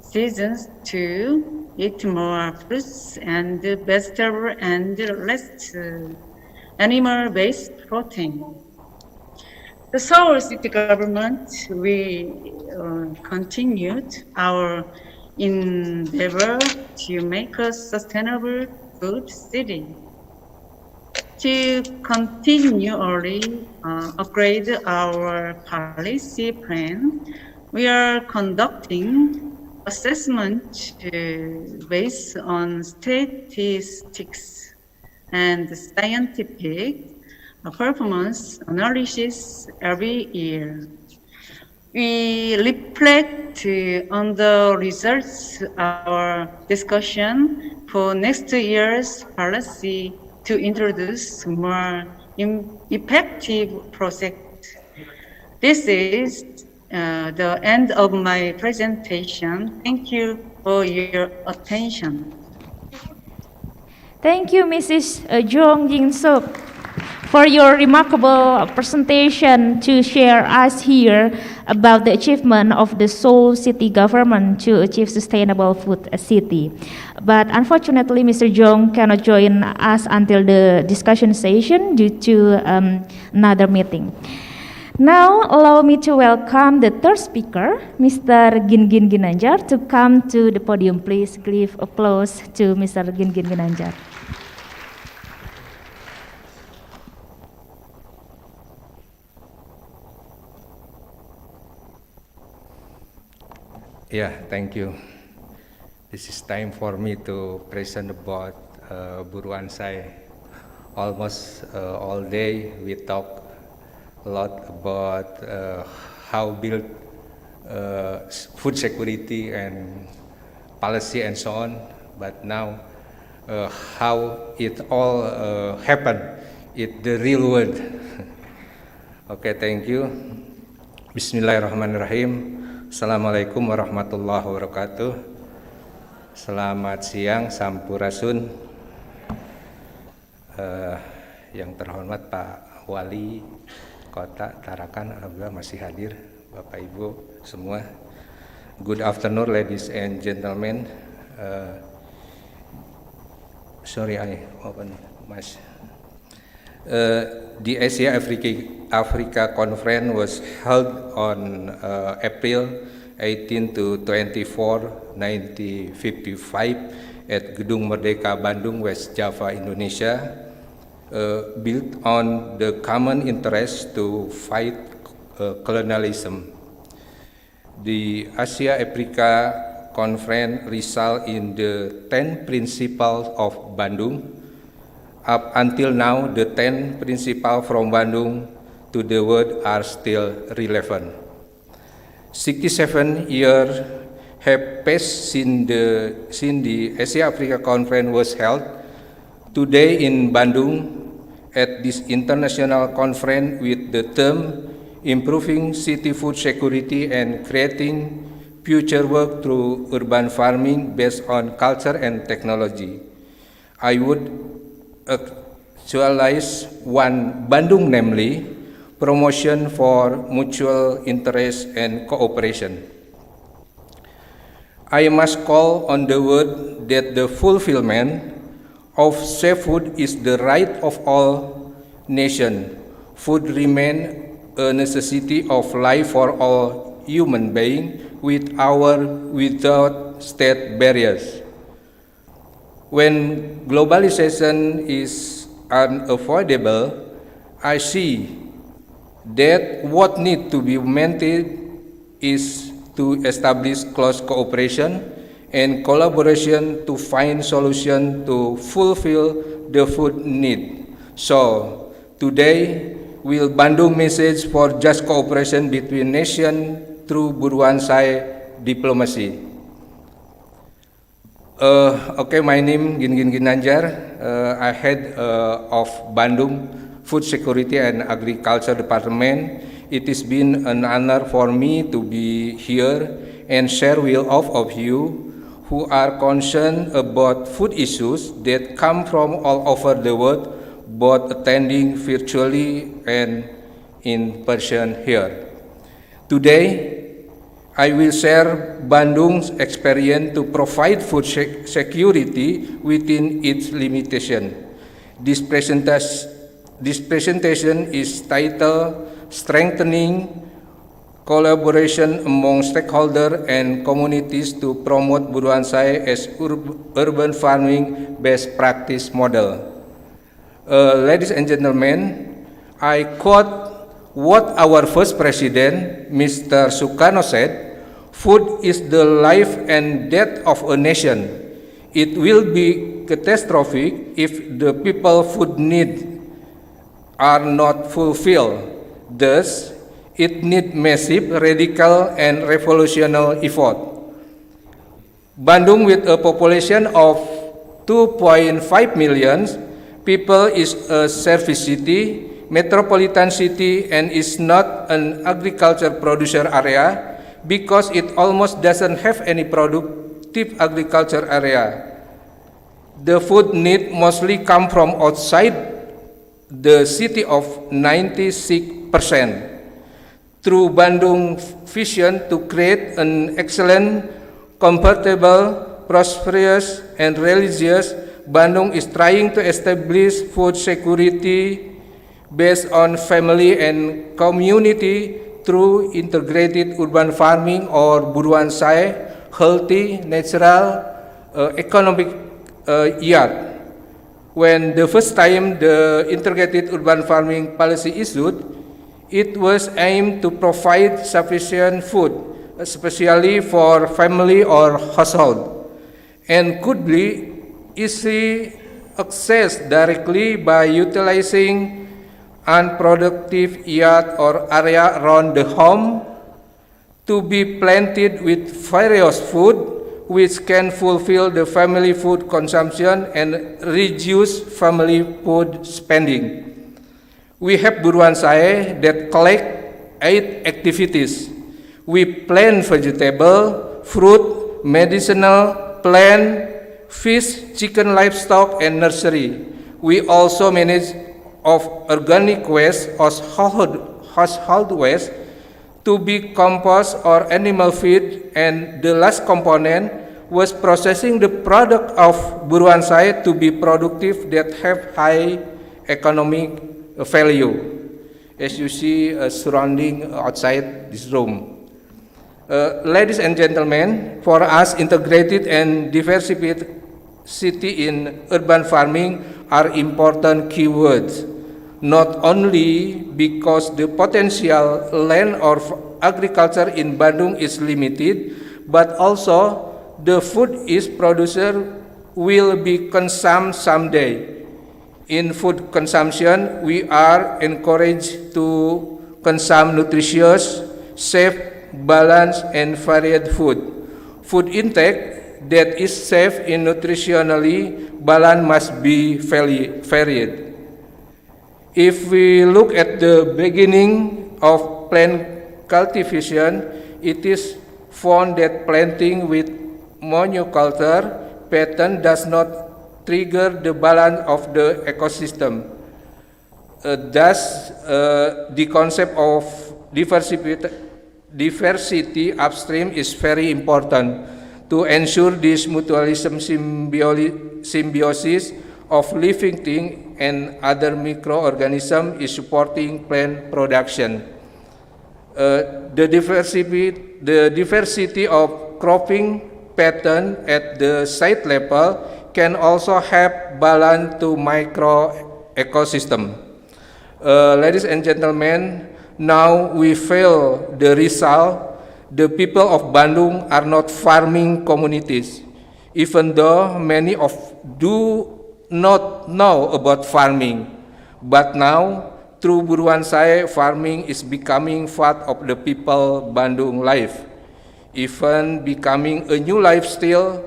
citizens to eat more fruits and vegetables and less animal-based protein. The Seoul City government, we continued our endeavor to make a sustainable food city. To continually upgrade our policy plan, we are conducting assessment based on statistics and scientific performance analysis every year. We reflect on the results of our discussion for next year's policy to introduce more effective projects. This is the end of my presentation. Thank you for your attention. Thank you, Mrs. Jong Jin-suk, for your remarkable presentation to share us here about the achievement of the Seoul City government to achieve sustainable food city. But unfortunately, Mr. Jong cannot join us until the discussion session due to another meeting. Now, allow me to welcome the third speaker, Mr. Gingin Ginanjar, to come to the podium. Please give applause to Mr. Gingin Ginanjar. Yeah, thank you. This is time for me to present about Buruan Sai. Almost all day we talk a lot about how build food security and policy and so on, but now how it all happened in the real world. Okay, thank you. Bismillahirrahmanirrahim. Assalamualaikum warahmatullahi wabarakatuh. Selamat siang, Sampurasun. Yang terhormat Pak Wali Kota Tarakan, alhamdulillah masih hadir, Bapak Ibu semua. Good afternoon, ladies and gentlemen. Sorry, I open my. The Asia Africa Conference was held on April 18 to 24, 1955 at Gedung Merdeka, Bandung, West Java, Indonesia, built on the common interest to fight colonialism. The Asia Africa Conference resulted in the 10 principles of Bandung. Up until now, the 10 principles from Bandung to the world are still relevant. 67 years have passed since the Asia Africa Conference was held. Today in Bandung, at this international conference with the term improving city food security and creating future work through urban farming based on culture and technology, I would actualize one Bandung, namely promotion for mutual interest and cooperation. I must call on the word that the fulfillment of safe food is the right of all nations. Food remains a necessity of life for all human beings without state barriers. When globalization is unavoidable, I see that what needs to be maintained is to establish close cooperation and collaboration to find solutions to fulfill the food need. So today will Bandung message for just cooperation between nations through Buruansai diplomacy. Okay, my name Gin Ginanjar. I head of Bandung Food Security and Agriculture Department. It has been an honor for me to be here and share with all of you who are concerned about food issues that come from all over the world, both attending virtually and in person here. Today, I will share Bandung's experience to provide food security within its limitation. This presentation is titled Strengthening Collaboration Among Stakeholders and Communities to Promote Buruansai as Urban Farming Best Practice Model. Ladies and gentlemen, I quote what our first president, Mr. Sukarno said, "Food is the life and death of a nation. It will be catastrophic if the people food need are not fulfilled. Thus, it needs massive, radical, and revolutionary effort." Bandung, with a population of 2.5 million people, is a service city, metropolitan city, and is not an agriculture producer area because it almost doesn't have any productive agriculture area. The food need mostly come from outside the city of 96%. Through Bandung vision to create an excellent, comfortable, prosperous, and religious, Bandung is trying to establish food security based on family and community through integrated urban farming or Buruansai, healthy, natural, economic yard. When the first time the integrated urban farming policy issued, it was aimed to provide sufficient food, especially for family or household, and could be easily accessed directly by utilizing unproductive yard or area around the home to be planted with various food which can fulfill the family food consumption and reduce family food spending. We have Buruansai that collect 8 activities. We plant vegetable, fruit, medicinal, plant, fish, chicken, livestock, and nursery. We also manage of organic waste or household waste to be compost or animal feed, and the last component was processing the product of Buruansai to be productive that have high economic value, as you see surrounding outside this room. Ladies and gentlemen, for us, integrated and diversified city in urban farming are important keywords, not only because the potential land or agriculture in Bandung is limited, but also the food is produced will be consumed someday. In food consumption, we are encouraged to consume nutritious, safe, balanced, and varied food. Food intake that is safe and nutritionally balanced must be varied. If we look at the beginning of plant cultivation, it is found that planting with monoculture pattern does not trigger the balance of the ecosystem. Thus, the concept of diversity upstream is very important to ensure this mutualism symbiosis of living things and other microorganisms is supporting plant production. The diversity of cropping pattern at the site level can also help balance to micro ecosystem. Ladies and gentlemen, now we feel the result. The people of Bandung are not farming communities, even though many do not know about farming, but now through Buruan Saya, farming is becoming part of the people Bandung life, even becoming a new lifestyle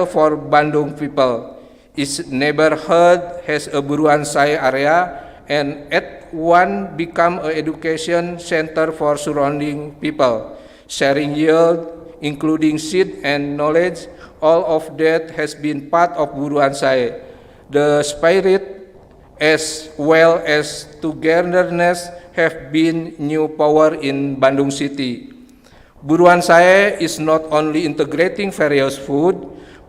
for Bandung people. Its neighborhood has a Buruan Saya area, and at one become an education center for surrounding people, sharing yield, including seed and knowledge. All of that has been part of Buruan Saya. The spirit as well as togetherness have been new power in Bandung City. Buruan Saya is not only integrating various food,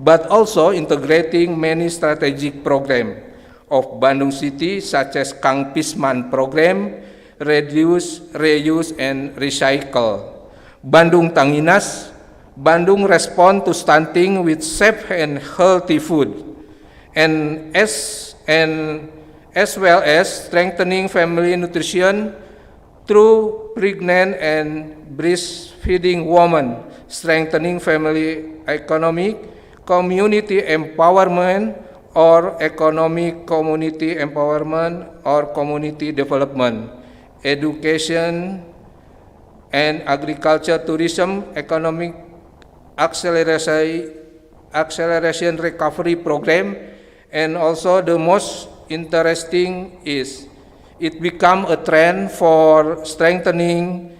but also integrating many strategic programs of Bandung City, such as Kang Pisman program, reduce, reuse, and recycle. Bandung Tanginas, Bandung respond to stunting with safe and healthy food, and as well as strengthening family nutrition through pregnant and breastfeeding women, strengthening family economic, community empowerment, or economic community empowerment or community development, education and agriculture, tourism, economic acceleration recovery program, and also the most interesting is it become a trend for strengthening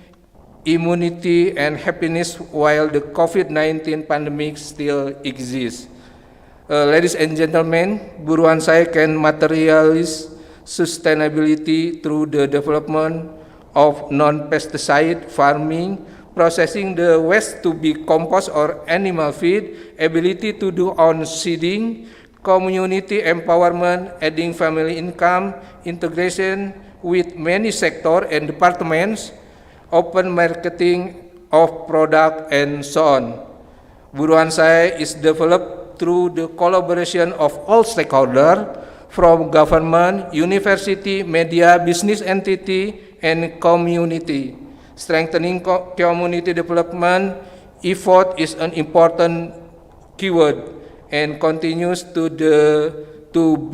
immunity and happiness while the COVID-19 pandemic still exists. Ladies and gentlemen, Buruan Saya can materialize sustainability through the development of non-pesticide farming, processing the waste to be compost or animal feed, ability to do on seeding, community empowerment, adding family income, integration with many sectors and departments, open marketing of product, and so on. Buruan Saya is developed through the collaboration of all stakeholders from government, university, media, business entity, and community. Strengthening community development effort is an important keyword and continues to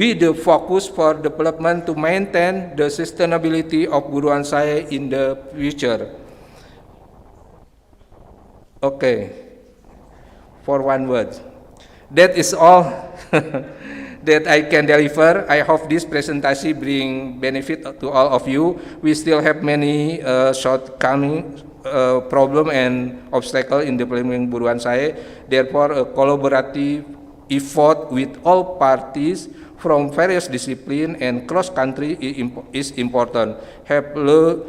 be the focus for development to maintain the sustainability of Buruan Saya in the future. Okay, for one word. That is all that I can deliver. I hope this presentation bring benefit to all of you. We still have many shortcomings, problem and obstacle in deploying Buruan Saya. Therefore, a collaborative effort with all parties from various disciplines and cross-country is important. Happily,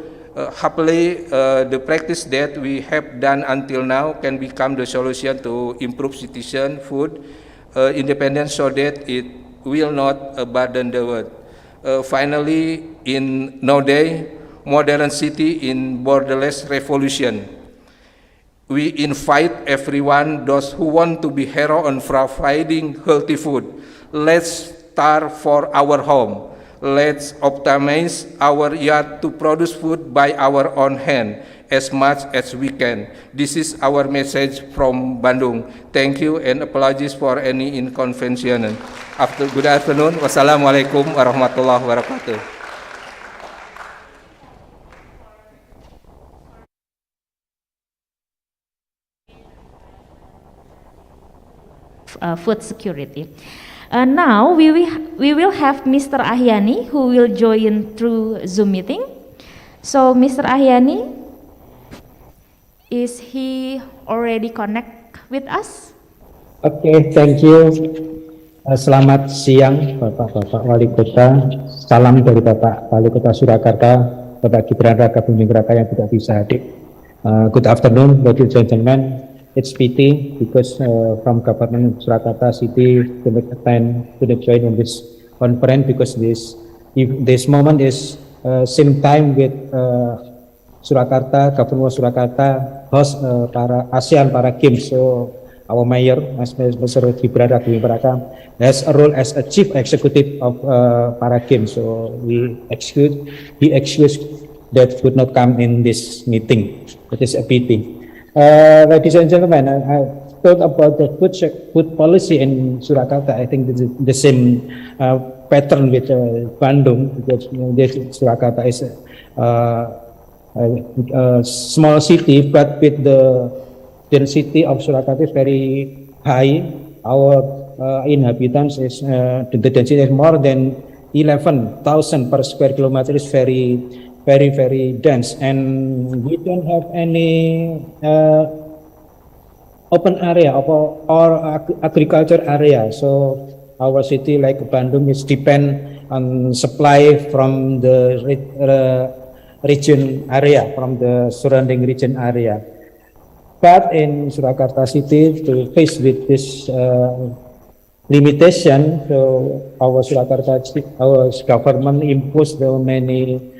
the practice that we have done until now can become the solution to improve citizen food independence so that it will not burden the world. Finally, in nowadays, modern city in borderless revolution, we invite everyone, those who want to be hero on providing healthy food. Let's start for our home. Let's optimize our yard to produce food by our own hand as much as we can. This is our message from Bandung. Thank you and apologies for any inconvenience. Good afternoon. Wassalamualaikum warahmatullahi wabarakatuh. Food security. Now we will have Mr. Ahyani who will join through Zoom meeting. So Mr. Ahyani, is he already connect with us? Oke, thank you. Selamat siang Bapak-Bapak Wali Kota. Salam dari Bapak Wali Kota Surakarta, Bapak Gibran Raka Buming Raka yang tidak bisa hadir. Good afternoon, ladies and gentlemen. It's pity because from Government Surakarta City couldn't join on this conference because this moment is same time with Surakarta, Government Surakarta host para ASEAN para Games. So our mayor, Mr. Gibran Raka Buming Raka, has a role as a chief executive of para Games. So he excused that would not come in this meeting. It is a pity. Ladies and gentlemen, talk about the food policy in Surakarta, I think the same pattern with Bandung, because Surakarta is a small city, but with the density of Surakarta is very high. Our inhabitants is the density is more than 11,000 per square kilometer. Is very dense, and we don't have any open area or agriculture area. So our city, like Bandung, is depend on supply from the region area, from the surrounding region area. But in Surakarta city, to face with this limitation, so our government imposed so many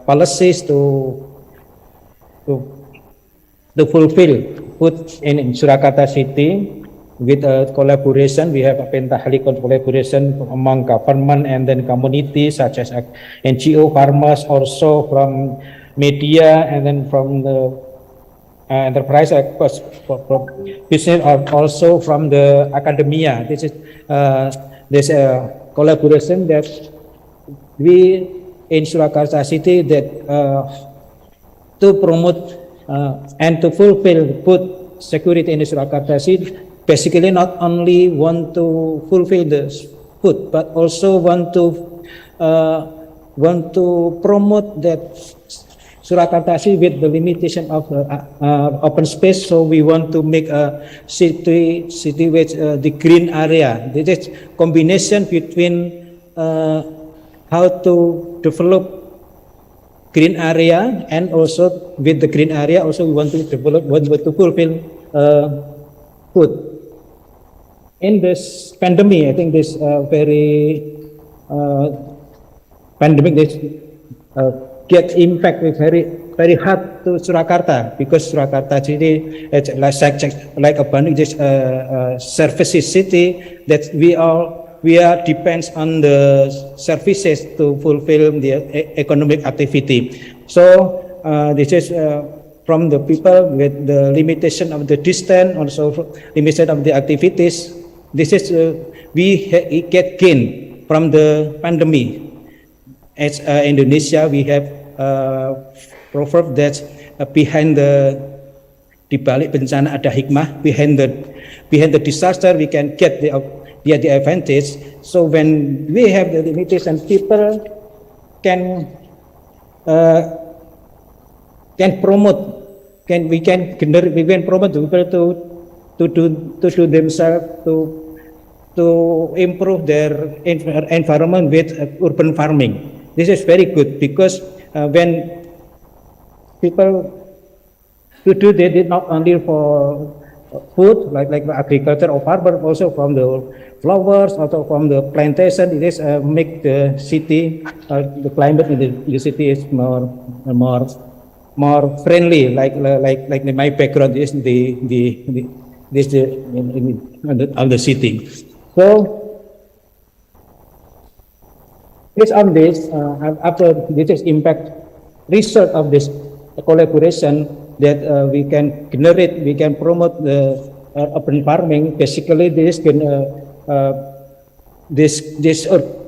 policies to fulfill food in Surakarta city. With a collaboration, we have a pentahelix collaboration among government and then communities such as NGO, farmers, also from media, and then from the enterprise, business, or also from the academia. This is there's a collaboration that we in Surakarta city that to promote and to fulfill food security in Surakarta city. Basically, not only want to fulfill the food, but also want to promote that Surakarta city with the limitation of open space. So we want to make a city with the green area. This is combination between how to develop green area, and also with the green area also we want to develop, want to fulfill food. In this pandemic, I think this very pandemic this get impact with very hard to Surakarta, because Surakarta city it's like a Bandung, this services city that we are depends on the services to fulfill the economic activity. So this is from the people with the limitation of the distance, also limitation of the activities. This is we get gain from the pandemic. As Indonesia, we have proverb that behind di balik bencana ada hikmah. Behind the disaster, we can get the advantage. So when we have the limitation, people can promote. We can promote people to do themselves to improve their environment with urban farming. This is very good, because when people to do they did not only for food like agriculture or farm, but also from the flowers, also from the plantation. It is make the city the climate in the city is more friendly. Like my background is on the city. So based on this, after this impact result of this collaboration, that we can generate, we can promote the urban farming. Basically, this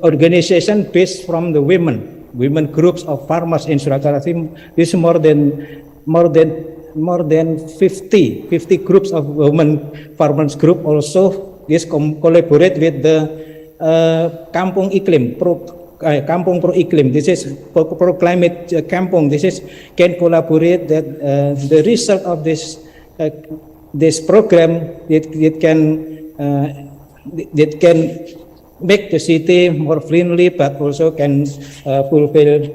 organization based from the women groups of farmers in Surakarta. This is more than 50 groups of women farmers group. Also, this collaborate with the Kampung Iklim Kampung Pro Iklim. This is pro climate kampung. This is can collaborate that the result of this program it can make the city more friendly, but also can fulfill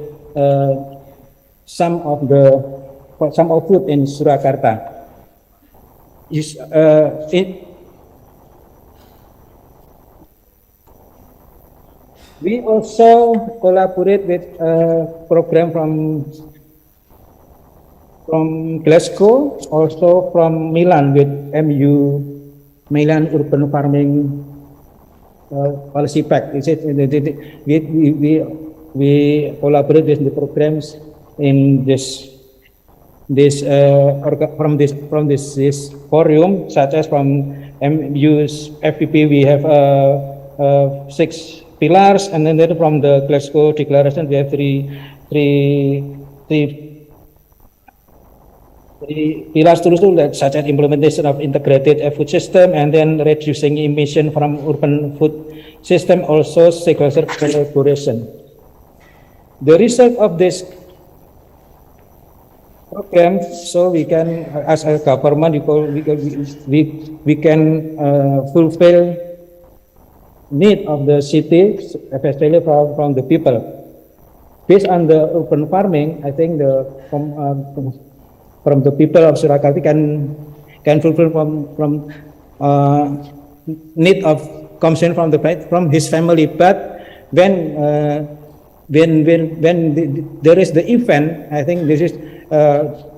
some of food in Surakarta. We also collaborate with a program from Glasgow, also from Milan with Milan Urban Farming Policy Pact. We collaborate with the programs in this this from this forum, such as from MU's FPP, we have 6 pillars, and then from the Glasgow Declaration, we have three pillars to such as implementation of integrated food system, and then reducing emission from urban food system, also stakeholder collaboration. The result of this program, so we can, as a government, we can fulfill need of the city, especially from the people. Based on the urban farming, I think from the people of Surakarta can fulfill from need of concern from his family. But when there is the event, I think this is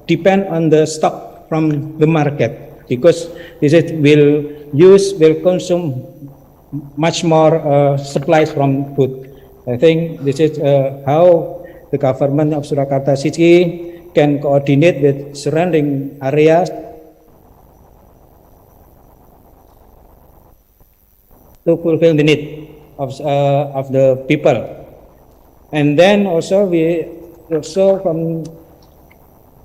depend on the stock from the market, because this is will consume much more supplies from food. I think this is how the government of Surakarta City can coordinate with surrounding areas to fulfill the need of the people. And then also from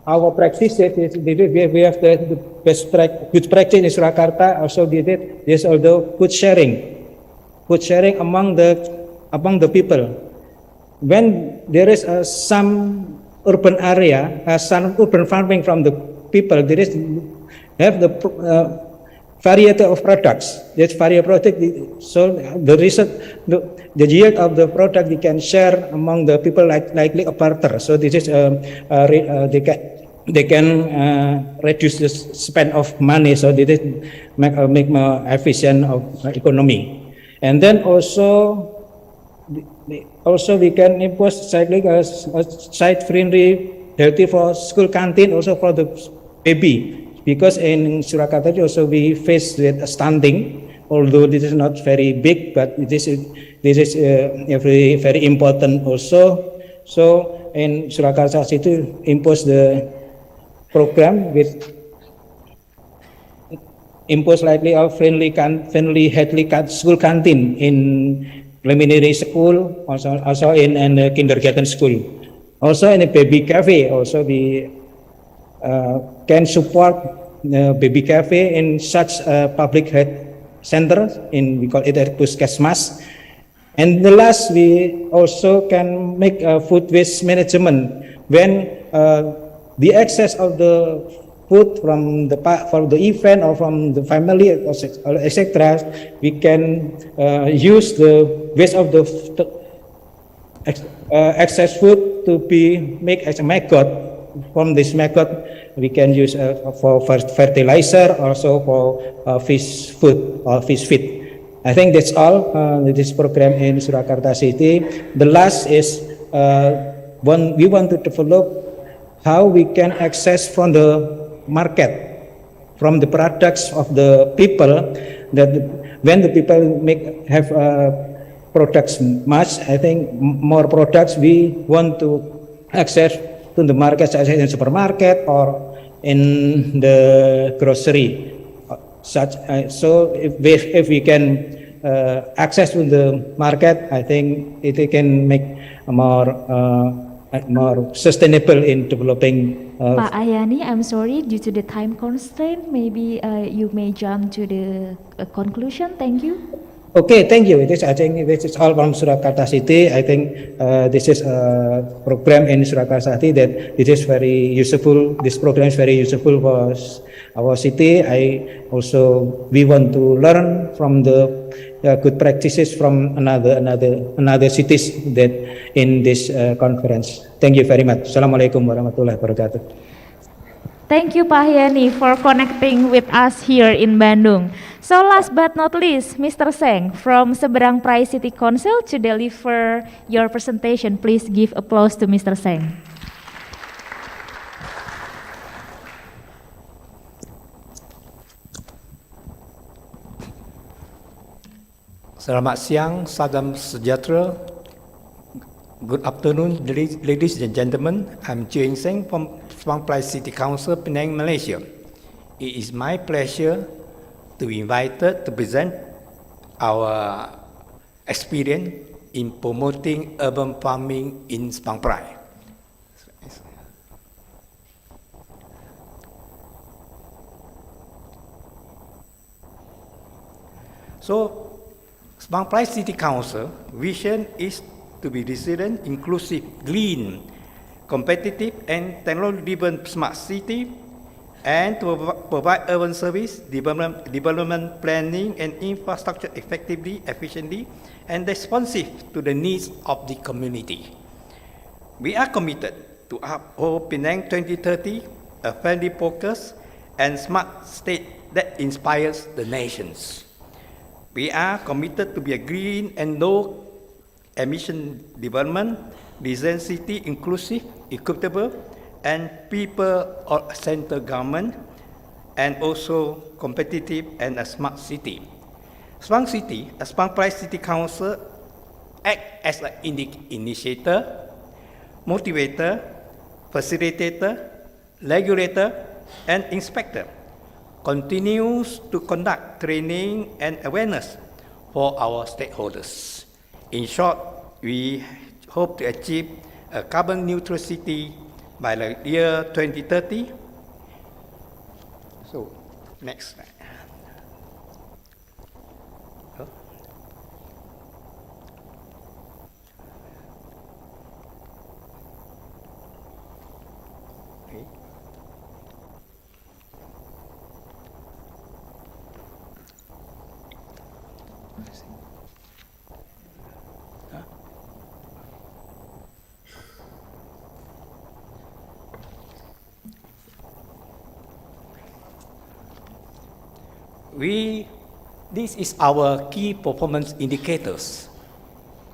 our practices, we have the good practice in Surakarta. Also, we did this, although food sharing among the people. When there is some urban area, some urban farming from the people, there is have the variety of products. This variety of product, so the result, the yield of the product we can share among the people like a barter. So this is they can reduce the spend of money. So this make more efficient of economy. And then also we can impose site-friendly, healthy for school canteen, also for the baby. Because in Surakarta also we face with stunting, although this is not very big, but this is very important also. So in Surakarta City impose the program with impose likely a friendly healthy school canteen in preliminary school, also in kindergarten school, also in a baby cafe. Also we can support baby cafe in such public health center, we call it a puskesmas. And the last, we also can make food waste management when the excess of the food from the event or from the family, etc. We can use the waste of the excess food to be make as a maggot. From this maggot, we can use for fertilizer, also for fish food or fish feed. I think that's all this program in Surakarta City. The last is we want to develop how we can access from the market, from the products of the people, that when the people have products much, I think more products we want to access to the market, such as in supermarket or in the grocery. So if we can access to the market, I think it can make more sustainable in developing. Pak Ayani, I'm sorry, due to the time constraint, maybe you may jump to the conclusion. Thank you. Okay, thank you. I think this is all from Surakarta City. I think this is a program in Surakarta City that it is very useful. This program is very useful for our city. We want to learn from the good practices from another cities that in this conference. Thank you very much. Assalamualaikum warahmatullahi wabarakatuh. Thank you, Pak Yani, for connecting with us here in Bandung. So last but not least, Mr. Seng from Seberang Prai City Council to deliver your presentation. Please give applause to Mr. Seng. Selamat siang, salam sejahtera. Good afternoon, ladies and gentlemen. I'm Geise from Sbangplai City Council, Penang, Malaysia. It is my pleasure to be invited to present our experience in promoting urban farming in Sbangplai. So, Sbangplai City Council vision is to be resilient, inclusive, green, competitive, and technology-driven smart city, and to provide urban service, development planning, and infrastructure effectively, efficiently, and responsive to the needs of the community. We are committed to uphold Penang 2030, a friendly, focused, and smart state that inspires the nations. We are committed to be a green and low emission development, resilient city, inclusive, equitable, and people-centered government, and also competitive and a smart city. Sbangplai City Council act as an initiator, motivator, facilitator, regulator, and inspector. Continues to conduct training and awareness for our stakeholders. In short, we hope to achieve a carbon neutral city by the year 2030. So, next slide. This is our key performance indicators.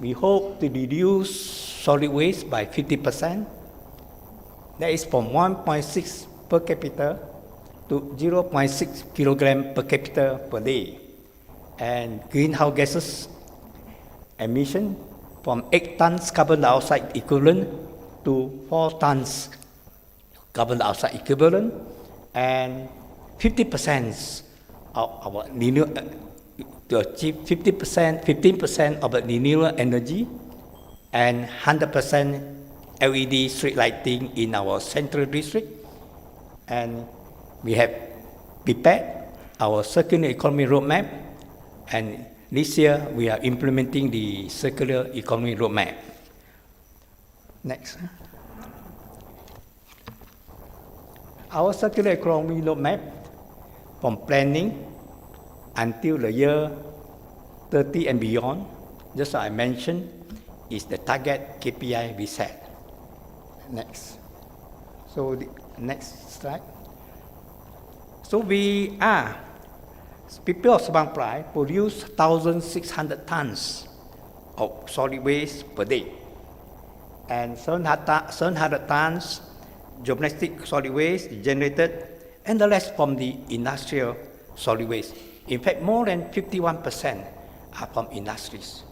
We hope to reduce solid waste by 50%. That is from 1.6 per capita to 0.6 kilogram per capita per day. And greenhouse gases emission from 8 tons carbon dioxide equivalent to 4 tons carbon dioxide equivalent, and 50% of our to achieve 15% of the renewable energy, and 100% LED street lighting in our central district. And we have prepared our circular economy roadmap, and this year we are implementing the circular economy roadmap. Next. Our circular economy roadmap, from planning until the year 30 and beyond, just as I mentioned, is the target KPI we set. Next. So the next slide. So we are, people of Sbangplai produce 1,600 tons of solid waste per day, and 700 tons domestic solid waste generated, and the rest from the industrial solid waste. In fact, more than 51% are from industries.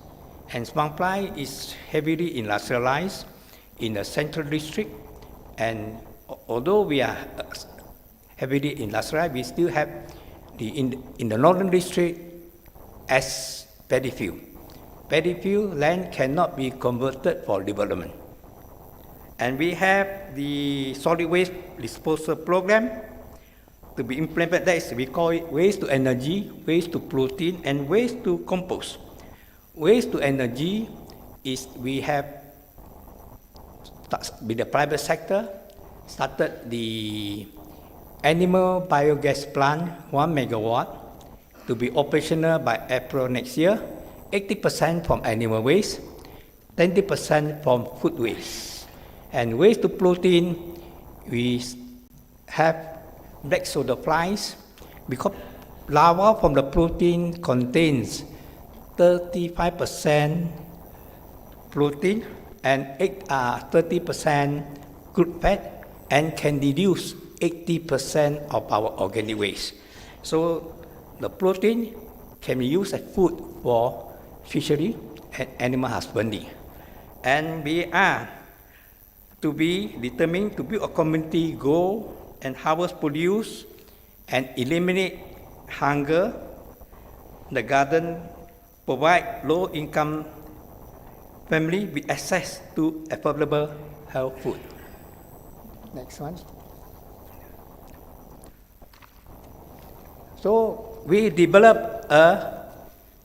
And Sbangplai is heavily industrialized in the central district, and although we are heavily industrialized, we still have in the northern district as paddy field. Paddy field land cannot be converted for development. And we have the solid waste disposal program to be implemented. That is, we call it waste to energy, waste to protein, and waste to compost. Waste to energy is we have, with the private sector, started the animal biogas plant, 1 megawatt, to be operational by April next year. 80% from animal waste, 20% from food waste. And waste to protein, we have black soda flies, because larva from the protein contains 35% protein and 30% crude fat, and can reduce 80% of our organic waste. So the protein can be used as food for fishery and animal husbandry. And we are to be determined to build a community goal and harvest produce and eliminate hunger. The garden provide low-income family with access to affordable health food. Next one. So we developed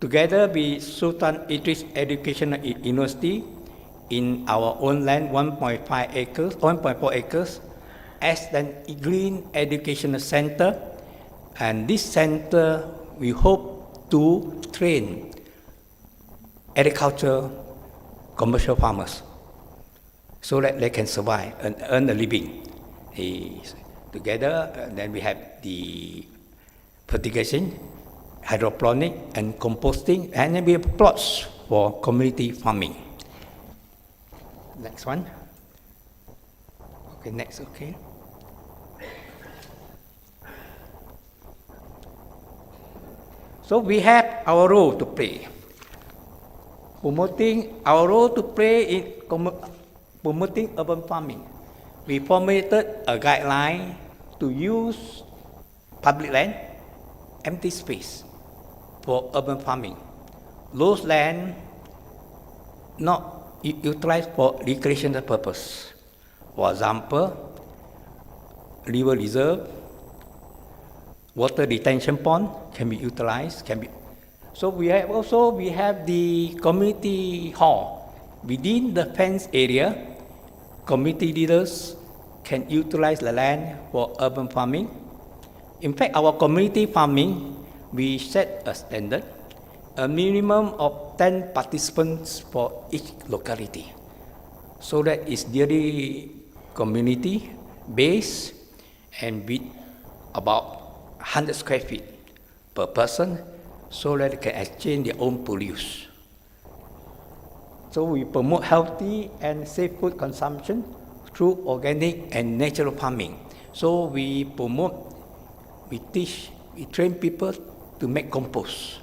together with Sultan Idris Educational University in our own land, 1.4 acres, as a green educational center. And this center, we hope to train agriculture commercial farmers so that they can survive and earn a living. Together, then we have the fertigation, hydroponic, and composting, and then we have plots for community farming. Next one. Okay, next, okay. So we have our role to play. Promoting our role to play in promoting urban farming. We formulated a guideline to use public land, empty space for urban farming. Those land not utilized for recreational purpose. For example, river reserve, water detention pond can be utilized. So we have the community hall within the fenced area. Community leaders can utilize the land for urban farming. In fact, our community farming, we set a standard, a minimum of 10 participants for each locality. So that is really community based and with about 100 square feet per person, so that they can exchange their own produce. So we promote healthy and safe food consumption through organic and natural farming. So we promote, we teach, we train people to make compost.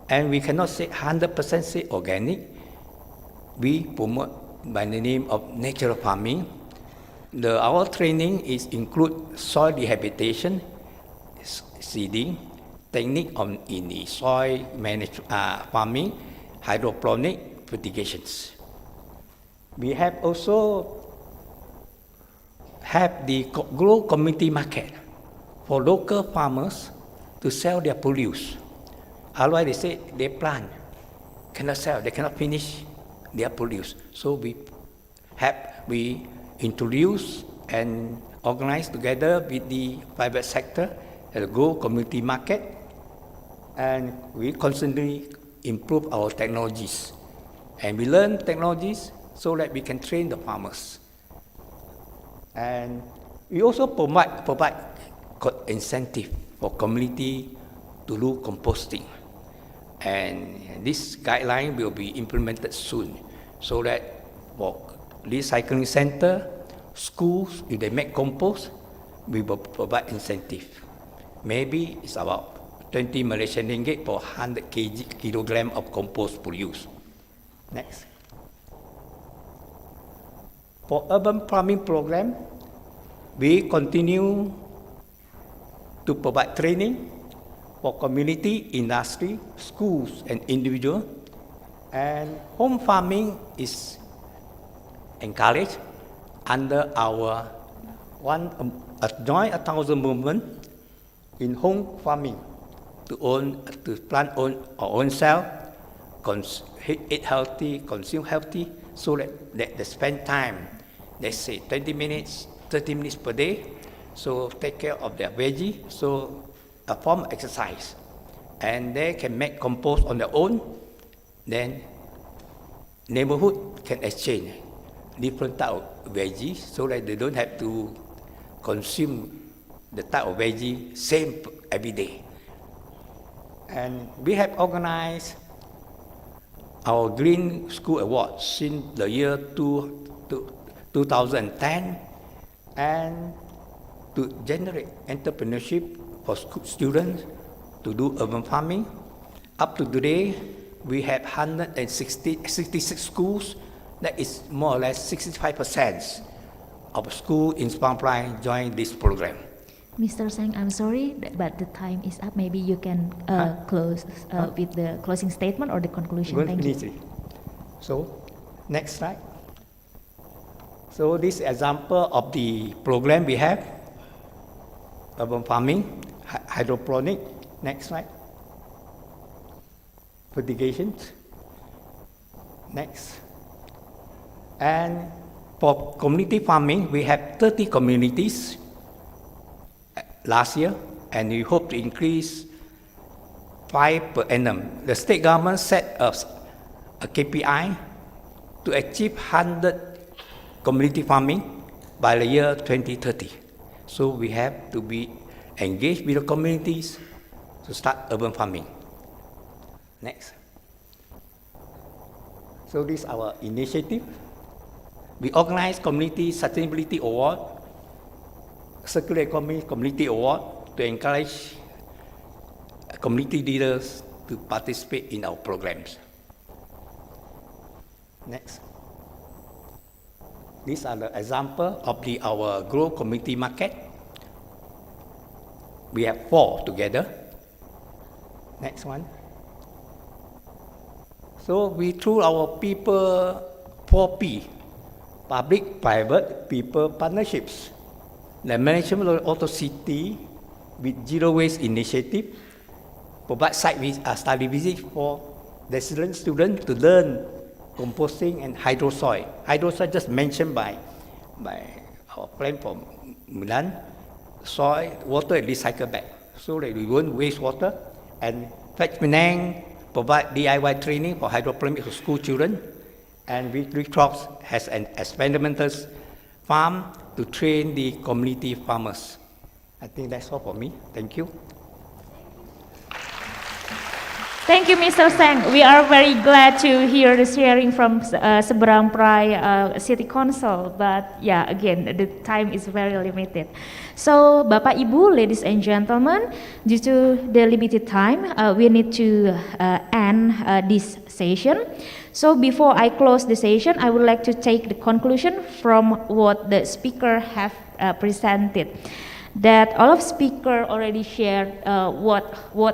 And we cannot say 100% say organic. We promote by the name of natural farming. Our training include soil rehabilitation, seeding, technique in the soil farming, hydroponic, fertigations. We have also have the grow community market for local farmers to sell their produce. Otherwise, they say they plant, cannot sell, they cannot finish their produce. So we introduce and organize together with the private sector at Grow Community Market, and we constantly improve our technologies. And we learn technologies so that we can train the farmers. And we also provide incentive for community to do composting. And this guideline will be implemented soon, so that for recycling center, schools, if they make compost, we will provide incentive. Maybe it's about 20 Malaysian ringgit for 100 kilogram of compost produce. Next. For urban farming program, we continue to provide training for community, industry, schools, and individual. And home farming is encouraged under our joint 1,000 movement in home farming to plant our own self, eat healthy, consume healthy, so that they spend time, let's say 20 minutes, 30 minutes per day, so take care of their veggie, so a form of exercise. And they can make compost on their own, then neighborhood can exchange different type of veggies so that they don't have to consume the type of veggie same every day. And we have organized our Green School Award since the year 2010, and to generate entrepreneurship for students to do urban farming. Up to today, we have 66 schools that is more or less 65% of school in Spangplai join this program. Mr. Sang, I'm sorry, but the time is up. Maybe you can close with the closing statement or the conclusion. Good, Thank you. easy. So, next slide. So this example of the program we have, urban farming, hydroponic. Next slide. Fertigation. Next. And for community farming, we have 30 communities last year, and we hope to increase 5 per annum. The state government set us a KPI to achieve 100 community farming by the year 2030. So we have to be engaged with the communities to start urban farming. Next. So this is our initiative. We organize Community Sustainability Award, Circular Economy Community Award to encourage community leaders to participate in our programs. Next. These are the example of our Grow Community Market. We have 4 together. Next one. So we through our people 4P, public, private, people partnerships. The management of Auto City with Zero Waste Initiative provide site study visit for resident students to learn composting and hydrosoil. Hydrosoil just mentioned by our friend from Milan. Soil, water, and recycle back, so that we won't waste water. And Penang provide DIY training for hydroponics for school children. And Rikolto has an experimental farm to train the community farmers. I think that's all for me. Thank you. Thank you, Mr. Sang. We are very glad to hear the sharing from Seberang Prai City Council. But yeah, again, the time is very limited. So, Bapak Ibu, ladies and gentlemen, due to the limited time, we need to end this session. So before I close the session, I would like to take the conclusion from what the speaker have presented. That all of speaker already shared what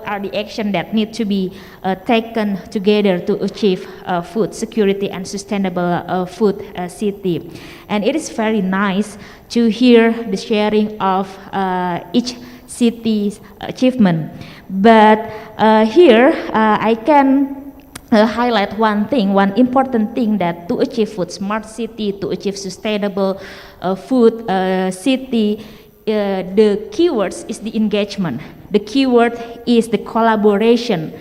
are the action that need to be taken together to achieve food security and sustainable food city. And it is very nice to hear the sharing of each city's achievement. But here I can highlight one thing, one important thing, that to achieve food smart city, to achieve sustainable food city, the keywords is the engagement. The keyword is the collaboration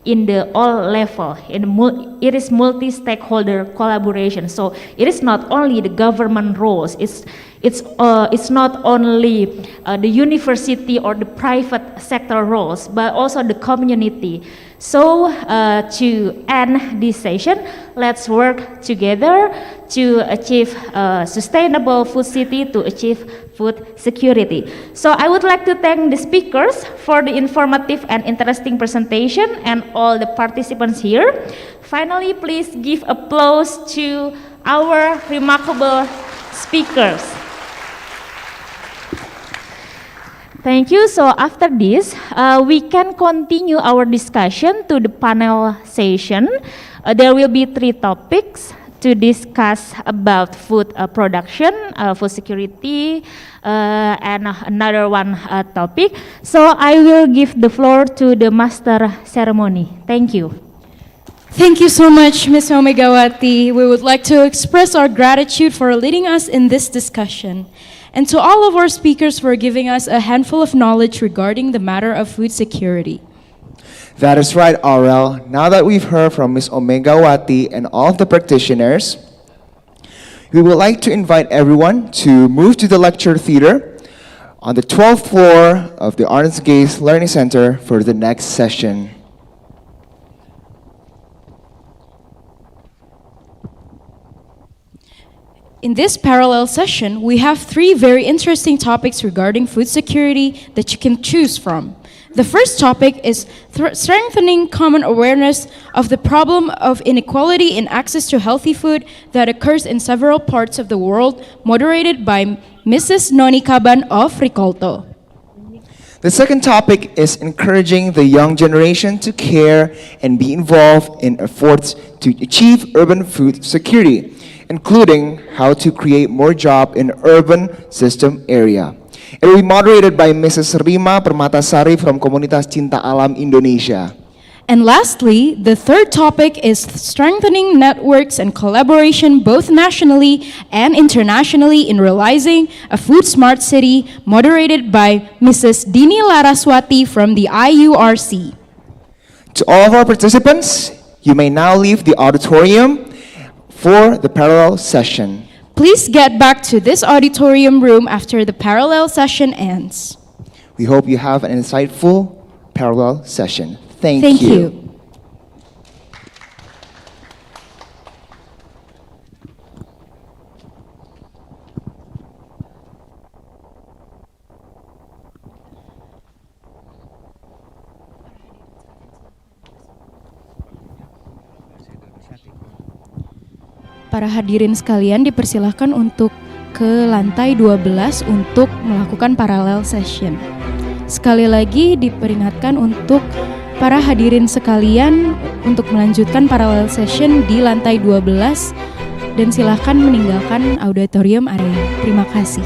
in the all level. It is multi-stakeholder collaboration. So it is not only the government roles. It's not only the university or the private sector roles, but also the community. So to end this session, let's work together to achieve sustainable food city, to achieve food security. So I would like to thank the speakers for the informative and interesting presentation and all the participants here. Finally, please give applause to our remarkable speakers. Thank you. So after this, we can continue our discussion to the panel session. There will be 3 topics to discuss about food production, food security, and another one topic. So I will give the floor to the master ceremony. Thank you. Thank you so much, Ms. Omegawati. We would like to express our gratitude for leading us in this discussion, and to all of our speakers for giving us a handful of knowledge regarding the matter of food security. That is right, Aurel. Now that we've heard from Ms. Omegawati and all of the practitioners, we would like to invite everyone to move to the lecture theater on the 12th floor of the Arntz Geise Learning Center for the next session. In this parallel session, we have 3 very interesting topics regarding food security that you can choose from. The first topic is strengthening common awareness of the problem of inequality in access to healthy food that occurs in several parts of the world, moderated by Mrs. Noni Kaban of Rikolto. The second topic is encouraging the young generation to care and be involved in efforts to achieve urban food security, including how to create more jobs in urban system area. It will be moderated by Mrs. Rima Permatasari from Komunitas Cinta Alam Indonesia. And lastly, the third topic is strengthening networks and collaboration both nationally and internationally in realizing a food smart city, moderated by Mrs. Dini Laraswati from the IURC. To all of our participants, you may now leave the auditorium for the parallel session. Please get back to this auditorium room after the parallel session ends. We hope you have an insightful parallel session. Thank you. Para hadirin sekalian dipersilahkan untuk ke lantai 12 untuk melakukan parallel session. Sekali lagi diperingatkan untuk para hadirin sekalian untuk melanjutkan parallel session di lantai 12 dan silahkan meninggalkan auditorium area. Terima kasih.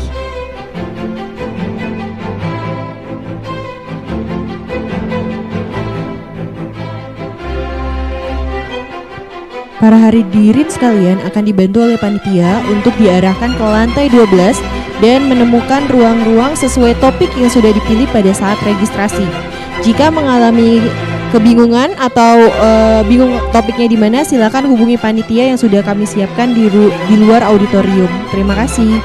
Para hadirin sekalian akan dibantu oleh panitia untuk diarahkan ke lantai 12 dan menemukan ruang-ruang sesuai topik yang sudah dipilih pada saat registrasi. Jika mengalami kebingungan atau bingung topiknya di mana, silakan hubungi panitia yang sudah kami siapkan di luar auditorium. Terima kasih.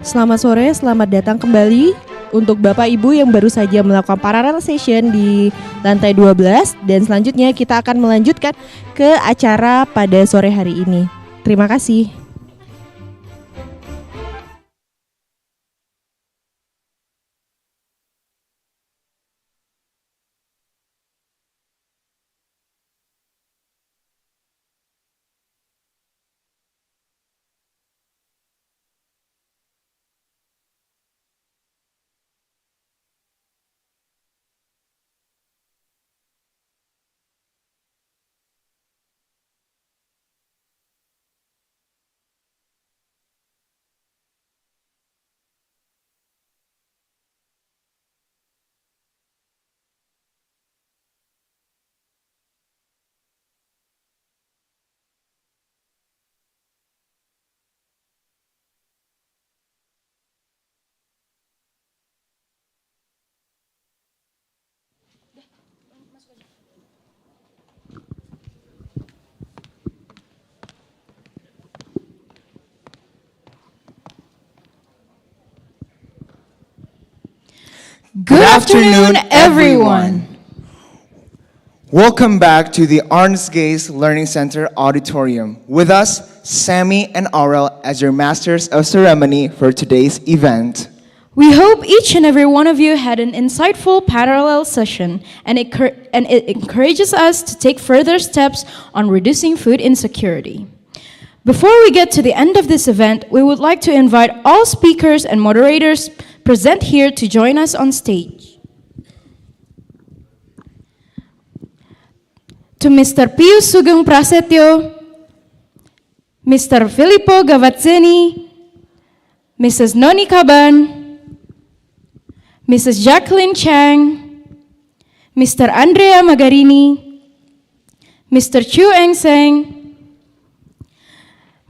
Selamat sore, selamat datang kembali untuk Bapak Ibu yang baru saja melakukan parallel session di lantai 12 dan selanjutnya kita akan melanjutkan ke acara pada sore hari ini. Terima kasih. Good afternoon, everyone. Welcome back to the Arntz Geise Learning Center Auditorium. With us, Sammy and Aurel as your masters of ceremony for today's event. We hope each and every one of you had an insightful parallel session, and it encourages us to take further steps on reducing food insecurity. Before we get to the end of this event, we would like to invite all speakers and moderators present here to join us on stage. To Mr. Pius Sugeng Prasetyo, Mr. Filippo Gavazzeni, Mrs. Noni Kaban, Mrs. Jacqueline Chang, Mr. Andrea Magarini, Mr. Chu Eng Seng,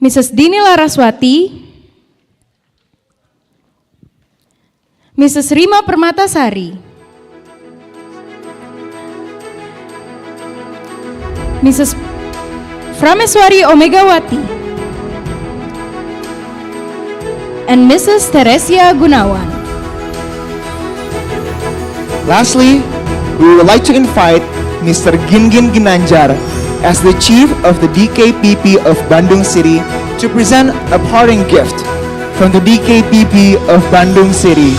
Mrs. Dini Laraswati, Mrs. Rima Permatasari, Mrs. Frameswari Omegawati, and Mrs. Teresia Gunawan. Lastly, we would like to invite Mr. Gingin Ginanjar as the Chief of the DKPP of Bandung City to present a parting gift from the DKPP of Bandung City.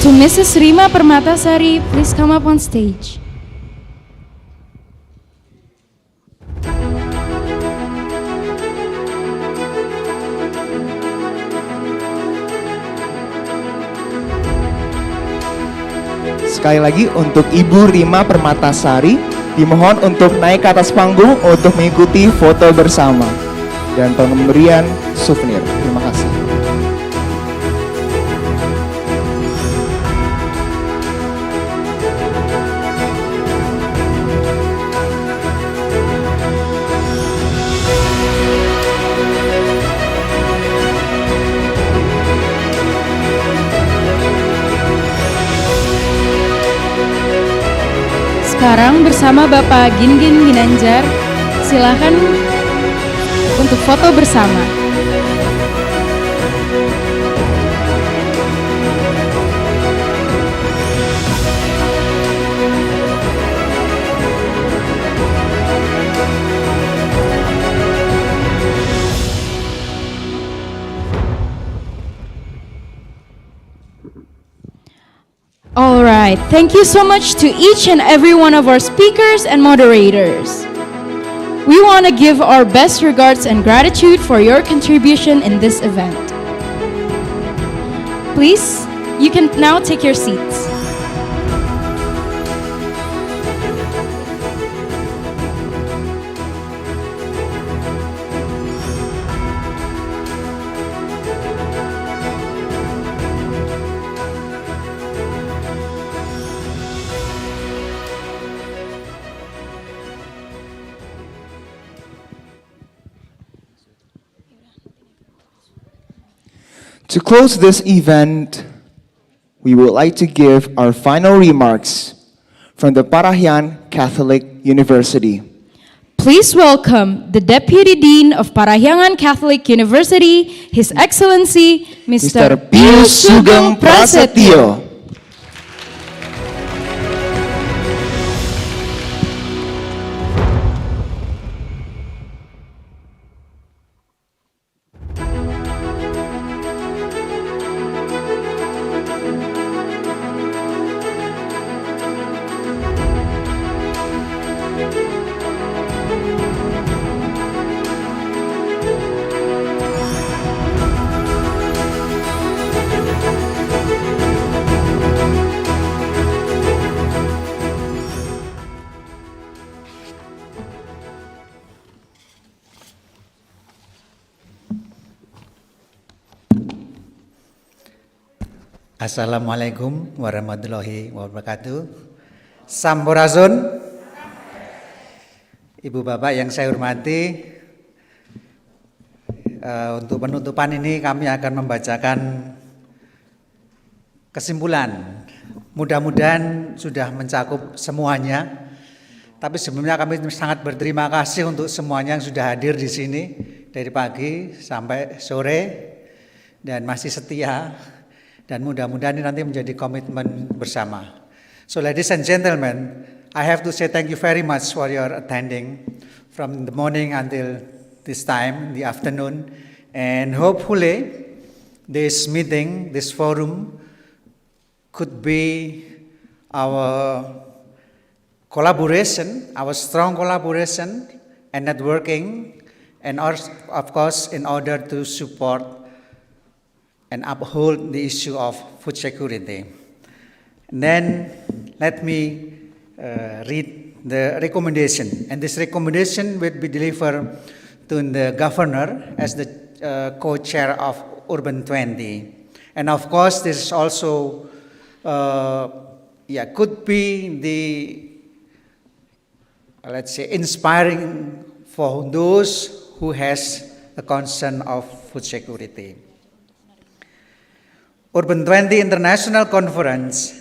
To Mrs. Rima Permatasari, please come up on stage. Sekali lagi untuk Ibu Rima Permatasari dimohon untuk naik ke atas panggung untuk mengikuti foto bersama dan pemberian souvenir. Terima kasih. Sekarang bersama Bapak Gingin Ginanjar, silakan untuk foto bersama. All right, thank you so much to each and every one of our speakers and moderators. We want to give our best regards and gratitude for your contribution in this event. Please, you can now take your seats. To close this event, we would like to give our final remarks from the Parahyangan Catholic University. Please welcome the Deputy Dean of Parahyangan Catholic University, His Excellency, Mr. Pius Sugeng Prasetyo. Assalamualaikum warahmatullahi wabarakatuh. Sampurasun. Ibu Bapak yang saya hormati, untuk penutupan ini kami akan membacakan kesimpulan. Mudah-mudahan sudah mencakup semuanya. Tapi sebelumnya kami sangat berterima kasih untuk semuanya yang sudah hadir di sini dari pagi sampai sore dan masih setia. Dan mudah-mudahan ini nanti menjadi komitmen bersama. So ladies and gentlemen, I have to say thank you very much for your attending from the morning until this time, the afternoon. And hopefully this meeting, this forum could be our collaboration, our strong collaboration and networking, and of course in order to support and uphold the issue of food security. And then let me read the recommendation. And this recommendation will be delivered to the governor as the co-chair of Urban 20. And of course, this is also could be the, let's say, inspiring for those who has a concern of food security. Urban 20 International Conference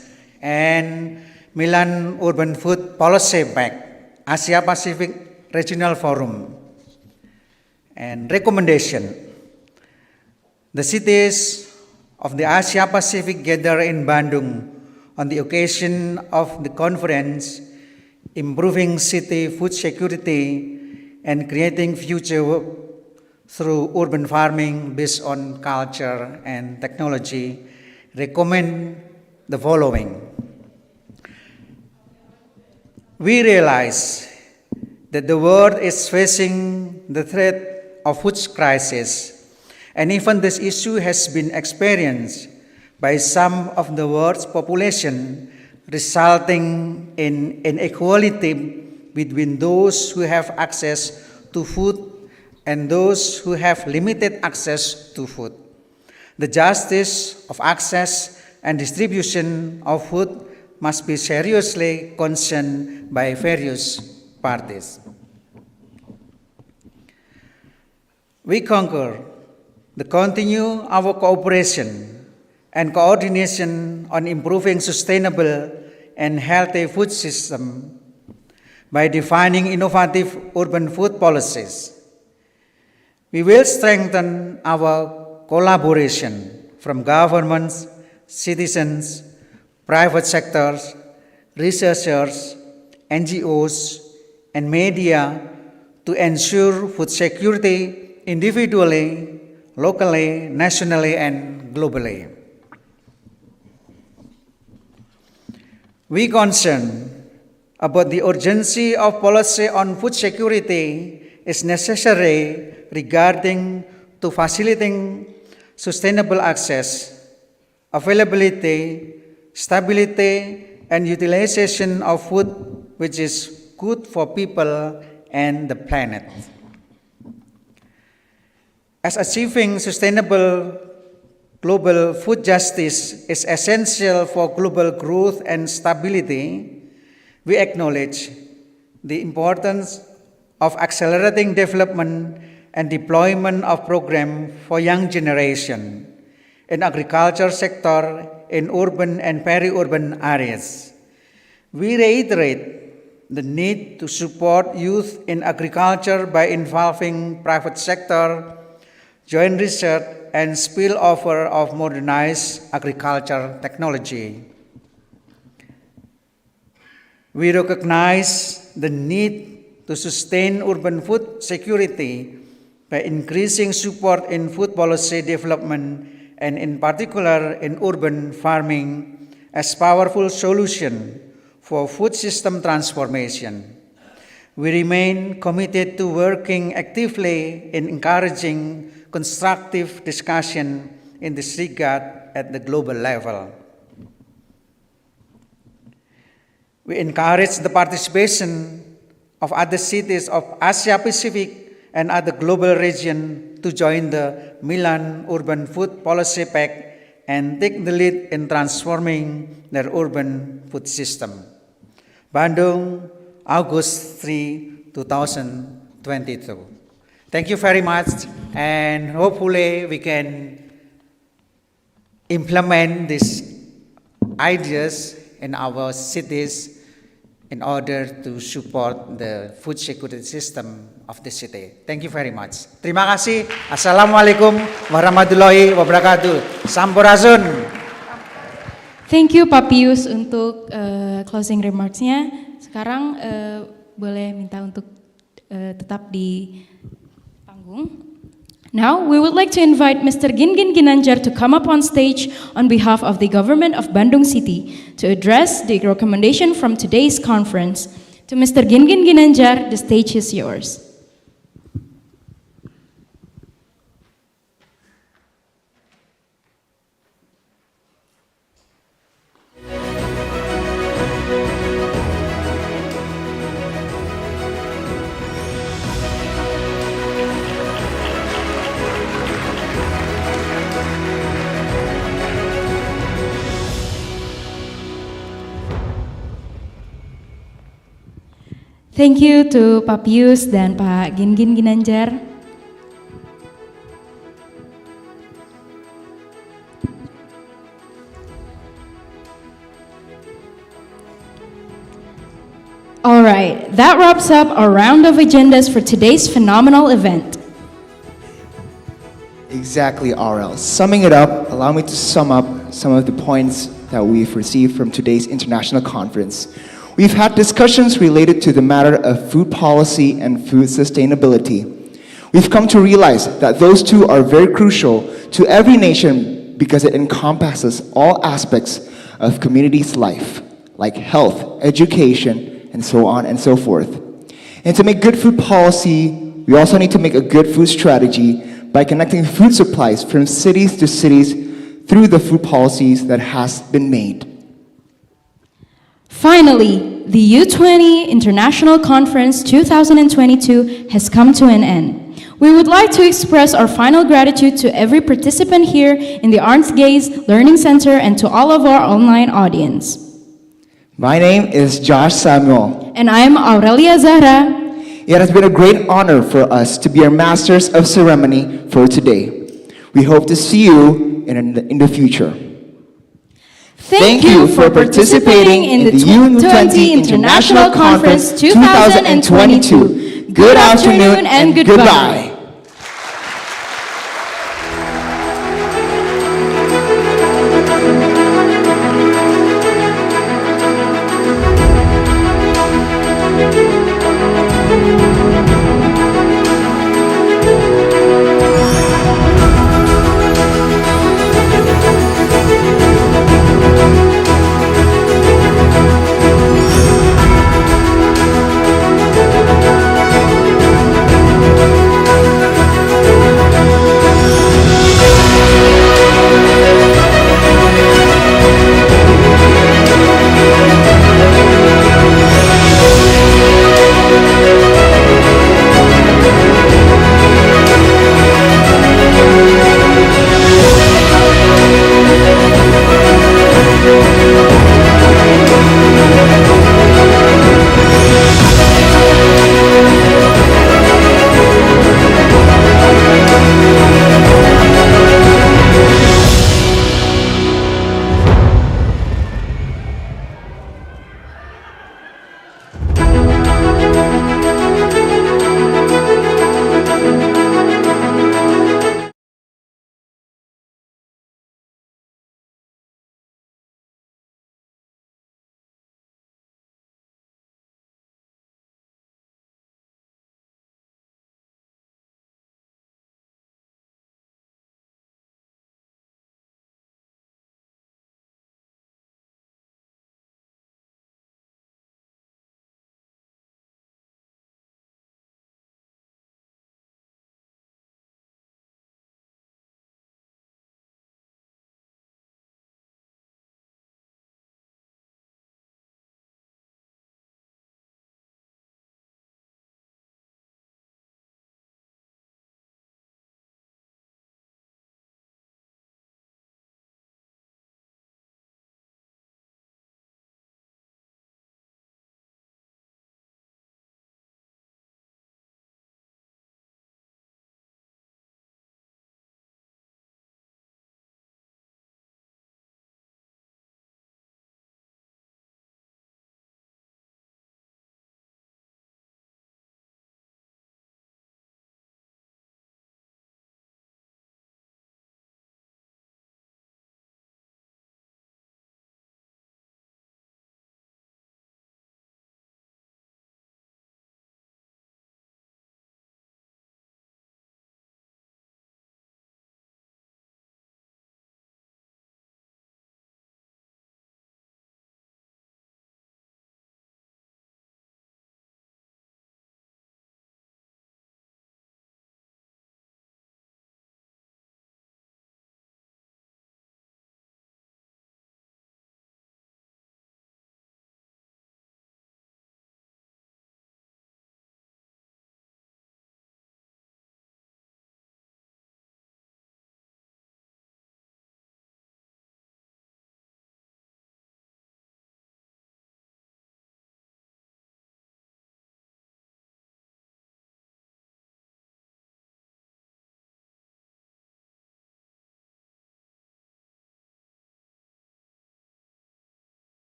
and Milan Urban Food Policy Pact, Asia Pacific Regional Forum. And recommendation: the cities of the Asia Pacific gather in Bandung on the occasion of the conference, improving city food security and creating future work through urban farming based on culture and technology, recommend the following. We realize that the world is facing the threat of food crisis, and even this issue has been experienced by some of the world's population, resulting in inequality between those who have access to food and those who have limited access to food. The justice of access and distribution of food must be seriously concerned by various parties. We concur to continue our cooperation and coordination on improving sustainable and healthy food system by defining innovative urban food policies. We will strengthen our collaboration from governments, citizens, private sectors, researchers, NGOs, and media to ensure food security individually, locally, nationally, and globally. We concern about the urgency of policy on food security is necessary regarding to facilitating sustainable access, availability, stability, and utilization of food which is good for people and the planet. As achieving sustainable global food justice is essential for global growth and stability, we acknowledge the importance of accelerating development and deployment of programs for young generation in agriculture sector in urban and peri-urban areas. We reiterate the need to support youth in agriculture by involving private sector, joint research, and spillover of modernized agriculture technology. We recognize the need to sustain urban food security by increasing support in food policy development and in particular in urban farming as powerful solution for food system transformation. We remain committed to working actively in encouraging constructive discussion in this regard at the global level. We encourage the participation of other cities of Asia Pacific and other global region to join the Milan Urban Food Policy Pact and take the lead in transforming their urban food system. Bandung, August 3, 2022. Thank you very much, and hopefully we can implement these ideas in our cities in order to support the food security system of the city. Thank you very much. Terima kasih. Assalamualaikum warahmatullahi wabarakatuh. Sampurasun. Thank you Pak Pius untuk closing remarks-nya. Sekarang boleh minta untuk tetap di panggung. Now, we would like to invite Mr. Gingin Ginanjar to come up on stage on behalf of the government of Bandung City to address the recommendation from today's conference. To Mr. Gingin Ginanjar, the stage is yours. Thank you to Pak Pius dan Pak Gingin Ginanjar. All right, that wraps up our round of agendas for today's phenomenal event. Exactly, RL. Summing it up, allow me to sum up some of the points that we've received from today's international conference. We've had discussions related to the matter of food policy and food sustainability. We've come to realize that those two are very crucial to every nation because it encompasses all aspects of community's life, like health, education, and so on and so forth. And to make good food policy, we also need to make a good food strategy by connecting food supplies from cities to cities through the food policies that has been made. Finally, the U20 International Conference 2022 has come to an end. We would like to express our final gratitude to every participant here in the Arntz Geise Learning Center and to all of our online audience. My name is Josh Samuel. And I am Aurelia Zahra. It has been a great honor for us to be your masters of ceremony for today. We hope to see you in the future. Thank you for participating in the U20 International Conference 2022. Good afternoon and goodbye.